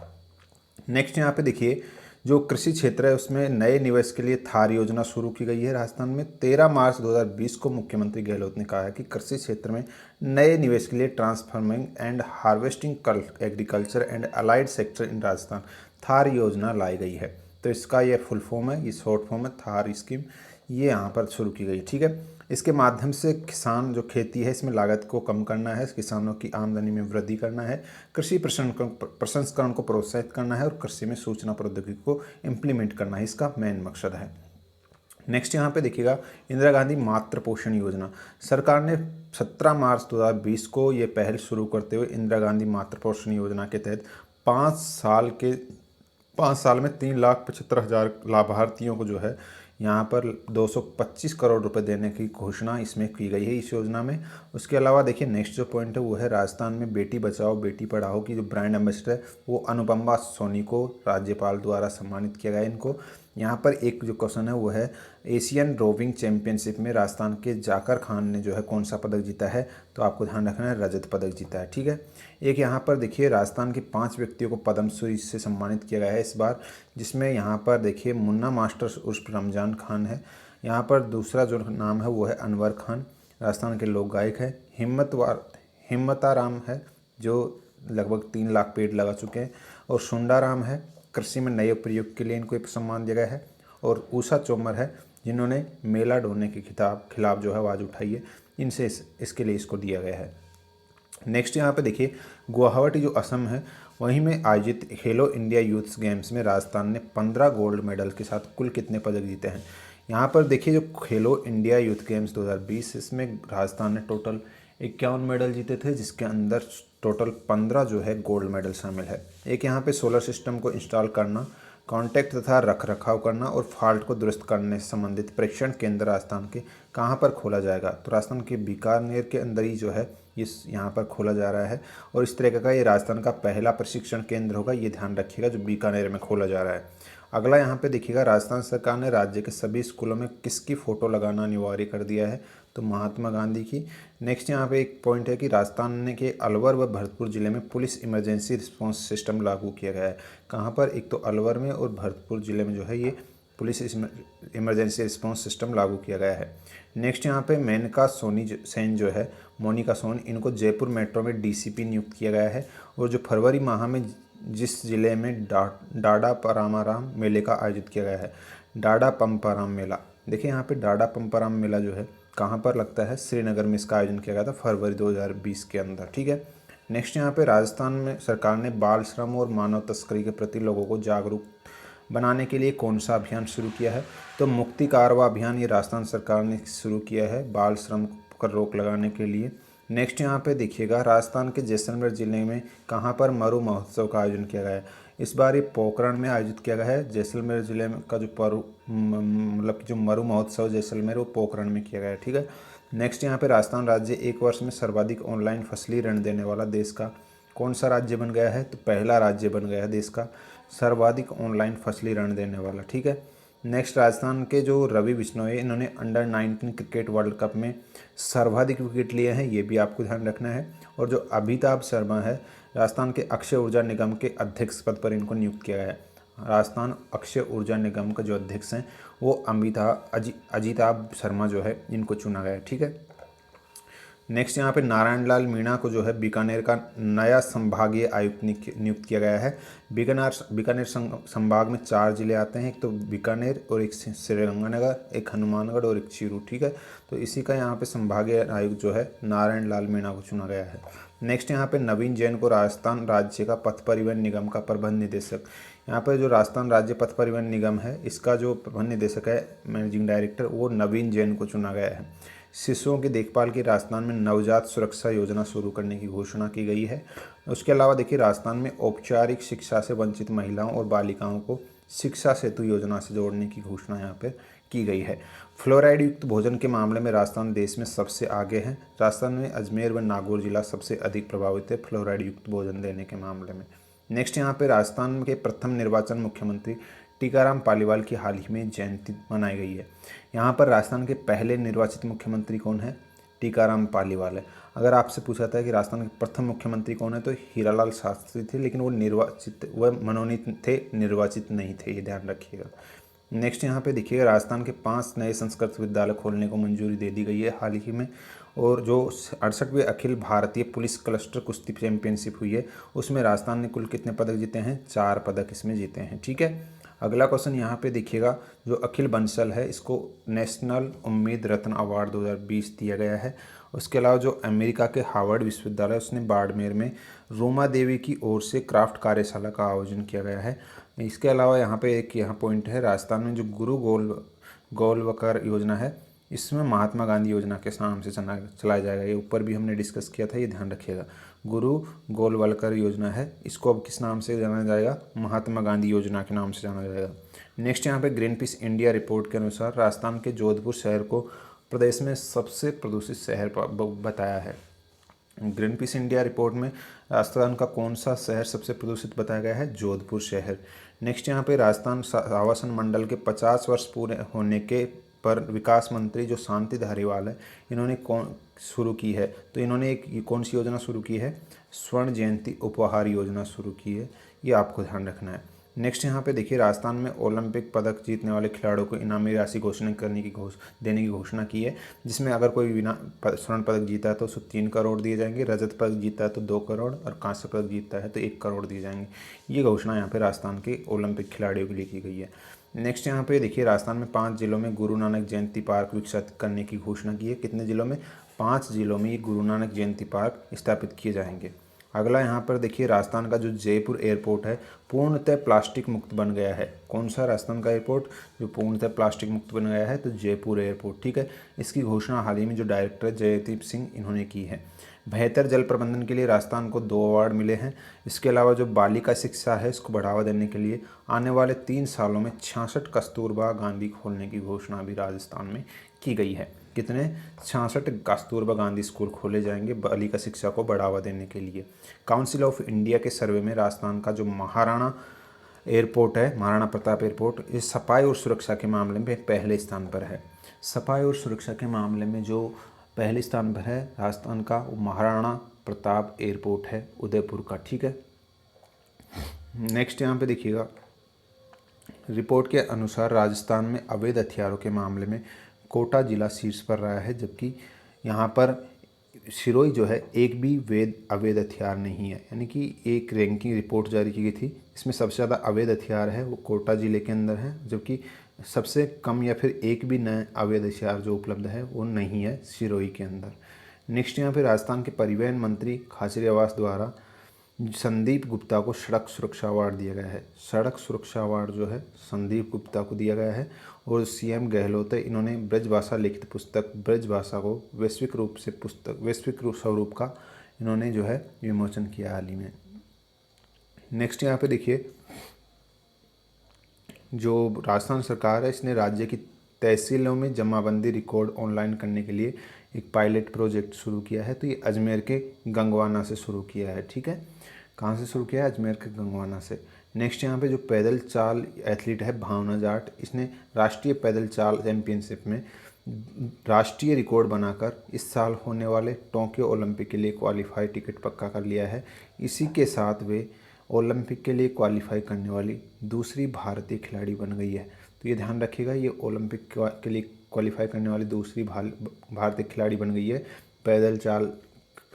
नेक्स्ट यहाँ पे देखिए जो कृषि क्षेत्र है उसमें नए निवेश के लिए थार योजना शुरू की गई है राजस्थान में। 13 मार्च 2020 को मुख्यमंत्री गहलोत ने कहा है कि कृषि क्षेत्र में नए निवेश के लिए transforming and harvesting agriculture and allied sector in Rajasthan Thar योजना लाई गई है। तो इसका ये फुल फॉर्म है, ये शॉर्ट फॉर्म है थार स्कीम, ये यहाँ पर शुरू की गई, ठीक है। इसके माध्यम से किसान जो खेती है इसमें लागत को कम करना है, किसानों की आमदनी में वृद्धि करना है, कृषि प्रसंस्करण को प्रोत्साहित करना है और कृषि में सूचना प्रौद्योगिकी को इम्प्लीमेंट करना है, इसका मेन मकसद है। नेक्स्ट यहाँ पे देखिएगा इंदिरा गांधी मातृ पोषण योजना। सरकार ने 17 मार्च 2020 को ये पहल शुरू करते हुए इंदिरा गांधी मातृ पोषण योजना के तहत 5 साल में 3,75,000 लाभार्थियों को जो है यहाँ पर 225 करोड़ रुपए देने की घोषणा इसमें की गई है इस योजना में। उसके अलावा देखिए नेक्स्ट जो पॉइंट है वो है राजस्थान में बेटी बचाओ बेटी पढ़ाओ की जो ब्रांड एम्बेसडर है वो अनुपमा सोनी को राज्यपाल द्वारा सम्मानित किया गया है इनको। यहाँ पर एक जो क्वेश्चन है वो है एशियन रोविंग चैंपियनशिप में राजस्थान के जाकर खान ने जो है कौन सा पदक जीता है? तो आपको ध्यान रखना है रजत पदक जीता है, ठीक है। एक यहाँ पर देखिए राजस्थान के 5 व्यक्तियों को पद्मश्री से सम्मानित किया गया है इस बार, जिसमें यहाँ पर देखिए मुन्ना मास्टर उर्फ रमजान खान है। यहाँ पर दूसरा जो नाम है वो है अनवर खान, राजस्थान के लोक गायक है। हिम्मताराम है जो लगभग 3 लाख पेड़ लगा चुके हैं। और सुंडाराम है, कृषि में नए प्रयोग के लिए इनको एक सम्मान दिया गया है। और उषा चोमर है जिन्होंने मेला ढोने के खिलाफ जो है आवाज़ उठाई है, इनसे इसके लिए इसको दिया गया है। नेक्स्ट यहाँ पे देखिए गुवाहाटी जो असम है वहीं में आयोजित खेलो इंडिया यूथ गेम्स में राजस्थान ने 15 गोल्ड मेडल के साथ कुल कितने पदक जीते हैं? यहाँ पर देखिए जो खेलो इंडिया यूथ गेम्स 2020 इसमें राजस्थान ने टोटल 51 मेडल जीते थे, जिसके अंदर टोटल 15 जो है गोल्ड मेडल शामिल है। एक यहाँ पे सोलर सिस्टम को इंस्टॉल करना, कॉन्टैक्ट तथा रखरखाव करना और फॉल्ट को दुरुस्त करने से संबंधित परीक्षण केंद्र राजस्थान के कहाँ पर खोला जाएगा, तो राजस्थान के बीकानेर के अंदर ही जो है इस यहाँ पर खोला जा रहा है। और इस तरह का ये राजस्थान का पहला प्रशिक्षण केंद्र होगा, ये ध्यान रखिएगा, जो बीकानेर में खोला जा रहा है। अगला यहाँ पे देखिएगा, राजस्थान सरकार ने राज्य के सभी स्कूलों में किसकी फ़ोटो लगाना अनिवार्य कर दिया है, तो महात्मा गांधी की। नेक्स्ट यहाँ पे एक पॉइंट है कि राजस्थान के अलवर व भरतपुर जिले में पुलिस इमरजेंसी रिस्पांस सिस्टम लागू किया गया है। कहाँ पर, एक तो अलवर में और भरतपुर जिले में जो है ये पुलिस इमरजेंसी रिस्पांस सिस्टम लागू किया गया है। नेक्स्ट यहाँ पे मेनका सेन जो है, मोनिका सोन, इनको जयपुर मेट्रो में डीसीपी नियुक्त किया गया है। और जो फरवरी माह में जिस जिले में डाडा परामाराम मेले का आयोजित किया गया है, डाडा पंपाराम मेला, देखिए यहाँ पे डाडा पंपाराम मेला जो है कहाँ पर लगता है, श्रीनगर में इसका आयोजन किया गया था फरवरी 2020 के अंदर, ठीक है। नेक्स्ट यहाँ पे राजस्थान में सरकार ने बाल श्रम और मानव तस्करी के प्रति लोगों को जागरूक बनाने के लिए कौन सा अभियान शुरू किया है, तो मुक्ति कारवा अभियान ये राजस्थान सरकार ने शुरू किया है बाल श्रम पर रोक लगाने के लिए। नेक्स्ट यहाँ पे देखिएगा, राजस्थान के जैसलमेर जिले में कहाँ पर मरु महोत्सव का आयोजन किया गया है। इस बार ये पोखरण में आयोजित किया गया है। जैसलमेर जिले में का जो मरु महोत्सव जैसलमेर वो पोखरण में किया गया है, ठीक है। नेक्स्ट यहाँ पे राजस्थान राज्य एक वर्ष में सर्वाधिक ऑनलाइन फसली ऋण देने वाला देश का कौन सा राज्य बन गया है, तो पहला राज्य बन गया है देश का सर्वाधिक ऑनलाइन फसली ऋण देने वाला, ठीक है। नेक्स्ट राजस्थान के जो रवि बिश्नोई है, इन्होंने अंडर 19 क्रिकेट वर्ल्ड कप में सर्वाधिक विकेट लिए हैं, ये भी आपको ध्यान रखना है। और जो अमिताभ शर्मा है, राजस्थान के अक्षय ऊर्जा निगम के अध्यक्ष पद पर इनको नियुक्त किया गया है। राजस्थान अक्षय ऊर्जा निगम का जो अध्यक्ष हैं वो अजिताभ शर्मा जो है इनको चुना गया है, ठीक है। नेक्स्ट यहाँ पे नारायण लाल मीणा को जो है बीकानेर का नया संभागीय आयुक्त नियुक्त किया गया है। बीकानेर संभाग में 4 जिले आते हैं, एक तो बीकानेर और एक श्रीगंगानगर, एक हनुमानगढ़ और एक चीरू, ठीक है। तो इसी का यहाँ पे संभागीय आयुक्त जो है नारायण लाल मीणा को चुना गया है। नेक्स्ट यहाँ पे नवीन जैन को राजस्थान राज्य का पथ परिवहन निगम का प्रबंध निदेशक, यहाँ पर जो राजस्थान राज्य पथ परिवहन निगम है इसका जो प्रबंध निदेशक है, मैनेजिंग डायरेक्टर, वो नवीन जैन को चुना गया है। शिशुओं की देखभाल की राजस्थान में नवजात सुरक्षा योजना शुरू करने की घोषणा की गई है। उसके अलावा देखिए, राजस्थान में औपचारिक शिक्षा से वंचित महिलाओं और बालिकाओं को शिक्षा सेतु योजना से जोड़ने की घोषणा यहाँ पर की गई है। फ्लोराइड युक्त भोजन के मामले में राजस्थान देश में सबसे आगे है। राजस्थान में अजमेर व नागौर जिला सबसे अधिक प्रभावित है फ्लोराइड युक्त भोजन देने के मामले में। नेक्स्ट यहाँ पे राजस्थान के प्रथम निर्वाचन मुख्यमंत्री टीकाराम पालीवाल की हाल ही में जयंती मनाई गई है। यहाँ पर राजस्थान के पहले निर्वाचित मुख्यमंत्री कौन है, टीकाराम पालीवाल है। अगर आपसे पूछा था कि राजस्थान के प्रथम मुख्यमंत्री कौन है, तो हीरालाल शास्त्री थे, लेकिन वो मनोनीत थे, निर्वाचित नहीं थे, ये ध्यान रखिएगा। नेक्स्ट यहाँ पे देखिएगा, राजस्थान के 5 नए संस्कृत विद्यालय खोलने को मंजूरी दे दी गई है हाल ही में। और जो 68वें अखिल भारतीय पुलिस क्लस्टर कुश्ती चैंपियनशिप हुई है उसमें राजस्थान ने कुल कितने पदक जीते हैं, 4 पदक इसमें जीते हैं, ठीक है। अगला क्वेश्चन यहाँ पे देखिएगा, जो अखिल बंसल है इसको नेशनल उम्मीद रत्न अवार्ड 2020 दिया गया है। उसके अलावा जो अमेरिका के हार्वर्ड विश्वविद्यालय उसने बाड़मेर में रूमा देवी की ओर से क्राफ्ट कार्यशाला का आयोजन किया गया है। इसके अलावा यहाँ पे एक पॉइंट है, राजस्थान में जो गुरु गोलवकर योजना है इसमें महात्मा गांधी योजना के नाम से चलाया जाएगा। ये ऊपर भी हमने डिस्कस किया था, ये ध्यान रखिएगा। गुरु गोलवलकर योजना है, इसको अब किस नाम से जाना जाएगा, महात्मा गांधी योजना के नाम से जाना जाएगा। नेक्स्ट यहाँ पे ग्रीन पीस इंडिया रिपोर्ट के अनुसार राजस्थान के जोधपुर शहर को प्रदेश में सबसे प्रदूषित शहर बताया है। ग्रीन पीस इंडिया रिपोर्ट में राजस्थान का कौन सा शहर सबसे प्रदूषित बताया गया है, जोधपुर शहर। नेक्स्ट यहाँ पे राजस्थान आवासन मंडल के 50 वर्ष पूरे होने के पर विकास मंत्री जो शांति धारीवाल है, इन्होंने कौन शुरू की है, तो इन्होंने कौन सी योजना शुरू की है, स्वर्ण जयंती उपहार योजना शुरू की है, ये आपको ध्यान रखना है। नेक्स्ट यहाँ पे देखिए, राजस्थान में ओलंपिक पदक जीतने वाले खिलाड़ियों को इनामी राशि देने की घोषणा की है, जिसमें अगर कोई स्वर्ण पदक जीता है तो उसको 3 करोड़ दिए जाएंगे, रजत पदक जीता है तो 2 करोड़ और कांस्य पदक जीतता है तो 1 करोड़ दिए जाएंगे। ये घोषणा यहाँ पे राजस्थान के ओलंपिक खिलाड़ियों के लिए की गई है। नेक्स्ट यहाँ पे देखिए, राजस्थान में 5 जिलों में गुरु नानक जयंती पार्क विकसित करने की घोषणा की है। कितने जिलों में, 5 जिलों में ये गुरु नानक जयंती पार्क स्थापित किए जाएंगे। अगला यहाँ पर देखिए, राजस्थान का जो जयपुर एयरपोर्ट है पूर्णतः प्लास्टिक मुक्त बन गया है। कौन सा राजस्थान का एयरपोर्ट जो पूर्णतः प्लास्टिक मुक्त बन गया है, तो जयपुर एयरपोर्ट, ठीक है। इसकी घोषणा हाल ही में जो डायरेक्टर जयदीप सिंह इन्होंने की है। बेहतर जल प्रबंधन के लिए राजस्थान को 2 अवार्ड मिले हैं। इसके अलावा जो बालिका शिक्षा है इसको बढ़ावा देने के लिए आने वाले 3 सालों में 66 कस्तूरबा गांधी खोलने की घोषणा भी राजस्थान में की गई है। कितने? 66 कस्तूरबा गांधी स्कूल खोले जाएंगे बालिका शिक्षा को बढ़ावा देने के लिए। काउंसिल ऑफ इंडिया के सर्वे में राजस्थान का जो महाराणा एयरपोर्ट है, महाराणा प्रताप एयरपोर्ट, इस सफाई और सुरक्षा के मामले में पहले स्थान पर है। सफाई और सुरक्षा के मामले में जो पहले स्थान पर है राजस्थान का, वो महाराणा प्रताप एयरपोर्ट है उदयपुर का। ठीक है, नेक्स्ट यहाँ पे देखिएगा, रिपोर्ट के अनुसार राजस्थान में अवैध हथियारों के मामले में कोटा जिला शीर्ष पर रहा है, जबकि यहाँ पर सिरोही जो है एक भी अवैध हथियार नहीं है। यानी कि एक रैंकिंग रिपोर्ट जारी की गई थी, इसमें सबसे ज़्यादा अवैध हथियार है वो कोटा जिले के अंदर है, जबकि सबसे कम या फिर एक भी नए अवैध हथियार जो उपलब्ध है वो नहीं है सिरोही के अंदर। नेक्स्ट यहाँ पे राजस्थान के परिवहन मंत्री खाचरियावास द्वारा संदीप गुप्ता को सड़क सुरक्षा अवार्ड दिया गया है। सड़क सुरक्षा अवार्ड जो है संदीप गुप्ता को दिया गया है। और सीएम गहलोत है, इन्होंने ब्रजभाषा लिखित पुस्तक ब्रजभाषा को वैश्विक स्वरूप का इन्होंने जो है विमोचन किया हाल ही में। नेक्स्ट यहाँ पे देखिए, जो राजस्थान सरकार है इसने राज्य की तहसीलों में जमाबंदी रिकॉर्ड ऑनलाइन करने के लिए एक पायलट प्रोजेक्ट शुरू किया है। तो ये अजमेर के गंगवाना से शुरू किया है। ठीक है, कहाँ से शुरू किया है? अजमेर के गंगवाना से। नेक्स्ट यहाँ पे जो पैदल चाल एथलीट है भावना जाट, इसने राष्ट्रीय पैदल चाल चैंपियनशिप में राष्ट्रीय रिकॉर्ड बनाकर इस साल होने वाले टोक्यो ओलंपिक के लिए क्वालिफाई टिकट पक्का कर लिया है। इसी के साथ वे ओलंपिक के लिए क्वालिफाई करने वाली दूसरी भारतीय खिलाड़ी बन गई है। तो ये ध्यान रखिएगा, ये ओलंपिक के लिए क्वालिफाई करने वाली दूसरी भारतीय खिलाड़ी बन गई है पैदल चाल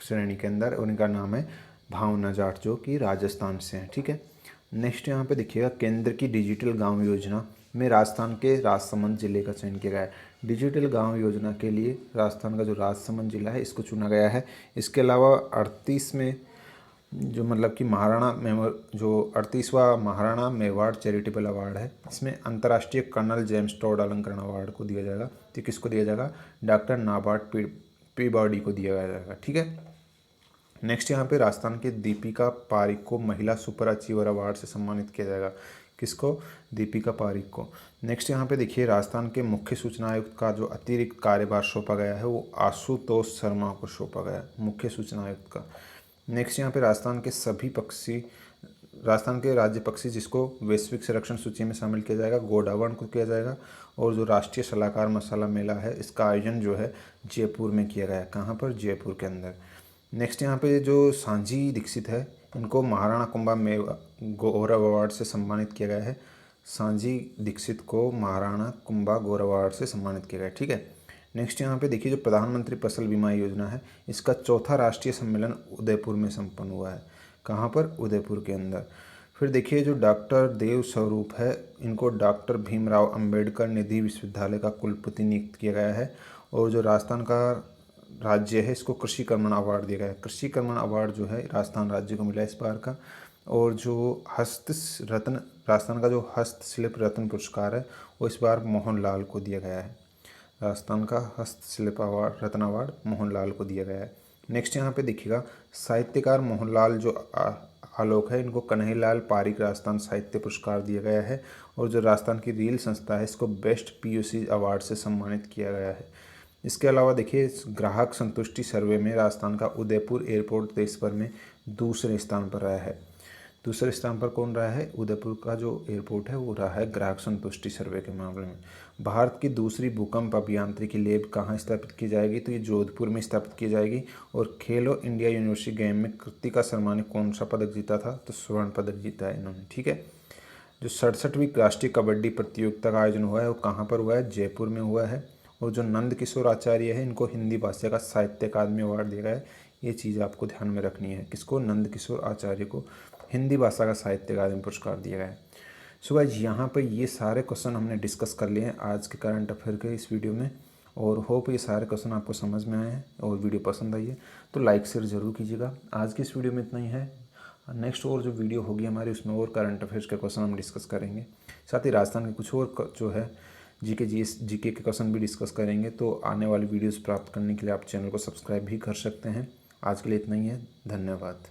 श्रेणी के अंदर। उनका नाम है भावना जाट, जो कि राजस्थान से हैं। ठीक है, नेक्स्ट यहाँ पे देखिएगा, केंद्र की डिजिटल गांव योजना में राजस्थान के राजसमंद जिले का चयन किया गया है। डिजिटल गांव योजना के लिए राजस्थान का जो राजसमंद जिला है इसको चुना गया है। इसके अलावा 38 में जो मतलब कि 38वां महाराणा मेवाड़ चैरिटेबल अवार्ड है, इसमें अंतर्राष्ट्रीय कर्नल जेम्स टॉड अलंकरण अवार्ड को दिया जाएगा। तो किसको दिया जाएगा? डॉक्टर नाबार्ड पीबार्डी को दिया जाएगा। ठीक है, नेक्स्ट यहाँ पे राजस्थान के दीपिका पारिक को महिला सुपर अचीवर अवार्ड से सम्मानित किया जाएगा। किसको? दीपिका पारिक को। नेक्स्ट यहाँ पे देखिए, राजस्थान के मुख्य सूचना आयुक्त का जो अतिरिक्त कार्यभार सौंपा गया है वो आशुतोष शर्मा को सौंपा गया है, मुख्य सूचना आयुक्त का। नेक्स्ट यहाँ पे राजस्थान के राज्य पक्षी जिसको वैश्विक संरक्षण सूची में शामिल किया जाएगा, गोडावण को किया जाएगा। और जो राष्ट्रीय सलाहकार मसाला मेला है इसका आयोजन जो है जयपुर में किया गया है। कहाँ पर? जयपुर के अंदर। नेक्स्ट यहाँ पे जो सांझी दीक्षित है इनको महाराणा कुंभा गौरव अवार्ड से सम्मानित किया गया है। सांझी दीक्षित को महाराणा कुंभा गौरव अवार्ड से सम्मानित किया गया है। ठीक है, नेक्स्ट यहाँ पे देखिए, जो प्रधानमंत्री फसल बीमा योजना है इसका 4था राष्ट्रीय सम्मेलन उदयपुर में संपन्न हुआ है। कहाँ पर? उदयपुर के अंदर। फिर देखिए, जो डॉक्टर देव स्वरूप है इनको डॉक्टर भीमराव अंबेडकर निधि विश्वविद्यालय का कुलपति नियुक्त किया गया है। और जो राजस्थान का राज्य है इसको कृषि कर्मण अवार्ड दिया गया है। कृषि कर्मण अवार्ड जो है राजस्थान राज्य को मिला है इस बार का। और जो राजस्थान का जो हस्तशिल्प रत्न पुरस्कार है वो इस बार मोहनलाल को दिया गया है। राजस्थान का हस्तशिल्प अवार्ड रत्न अवार्ड मोहनलाल को दिया गया है। नेक्स्ट यहाँ पे देखिएगा, साहित्यकार मोहनलाल जो आलोक है इनको कन्हैयालाल पारिक राजस्थान साहित्य पुरस्कार दिया गया है। और जो राजस्थान की रील संस्था है इसको बेस्ट पीयूसी अवार्ड से सम्मानित किया गया है। इसके अलावा देखिए, ग्राहक संतुष्टि सर्वे में राजस्थान का उदयपुर एयरपोर्ट देश भर में दूसरे स्थान पर रहा है। दूसरे स्थान पर कौन रहा है? उदयपुर का जो एयरपोर्ट है वो रहा है ग्राहक संतुष्टि सर्वे के मामले में। भारत की दूसरी भूकंप अभियांत्रिकी लैब कहाँ स्थापित की जाएगी? तो ये जोधपुर में स्थापित की जाएगी। और खेलो इंडिया यूनिवर्सिटी गेम में कृतिका शर्मा ने कौन सा पदक जीता था? तो स्वर्ण पदक जीता है इन्होंने। ठीक है, जो 67वीं राष्ट्रीय कबड्डी प्रतियोगिता का आयोजन हुआ है वो कहाँ पर हुआ है? जयपुर में हुआ है। और जो नंद किशोर आचार्य है इनको हिंदी भाषा का साहित्य अकादमी अवार्ड दिया गया है। ये चीज़ आपको ध्यान में रखनी है। किसको? नंद किशोर आचार्य को हिंदी भाषा का साहित्य अकादमी पुरस्कार दिया गया है। सो गाइस, यहाँ पर ये सारे क्वेश्चन हमने डिस्कस कर लिए हैं आज के करंट अफेयर के इस वीडियो में। और होप ये सारे क्वेश्चन आपको समझ में आए हैं और वीडियो पसंद आई है तो लाइक शेयर ज़रूर कीजिएगा। आज की इस वीडियो में इतना ही है। नेक्स्ट और जो वीडियो होगी हमारी उसमें और करंट अफेयर्स के क्वेश्चन हम डिस्कस करेंगे। साथ ही राजस्थान के कुछ और जो है जीके के क्वेश्चन भी डिस्कस करेंगे। तो आने वाली वीडियोस प्राप्त करने के लिए आप चैनल को सब्सक्राइब भी कर सकते हैं आज के लिए इतना ही है। धन्यवाद।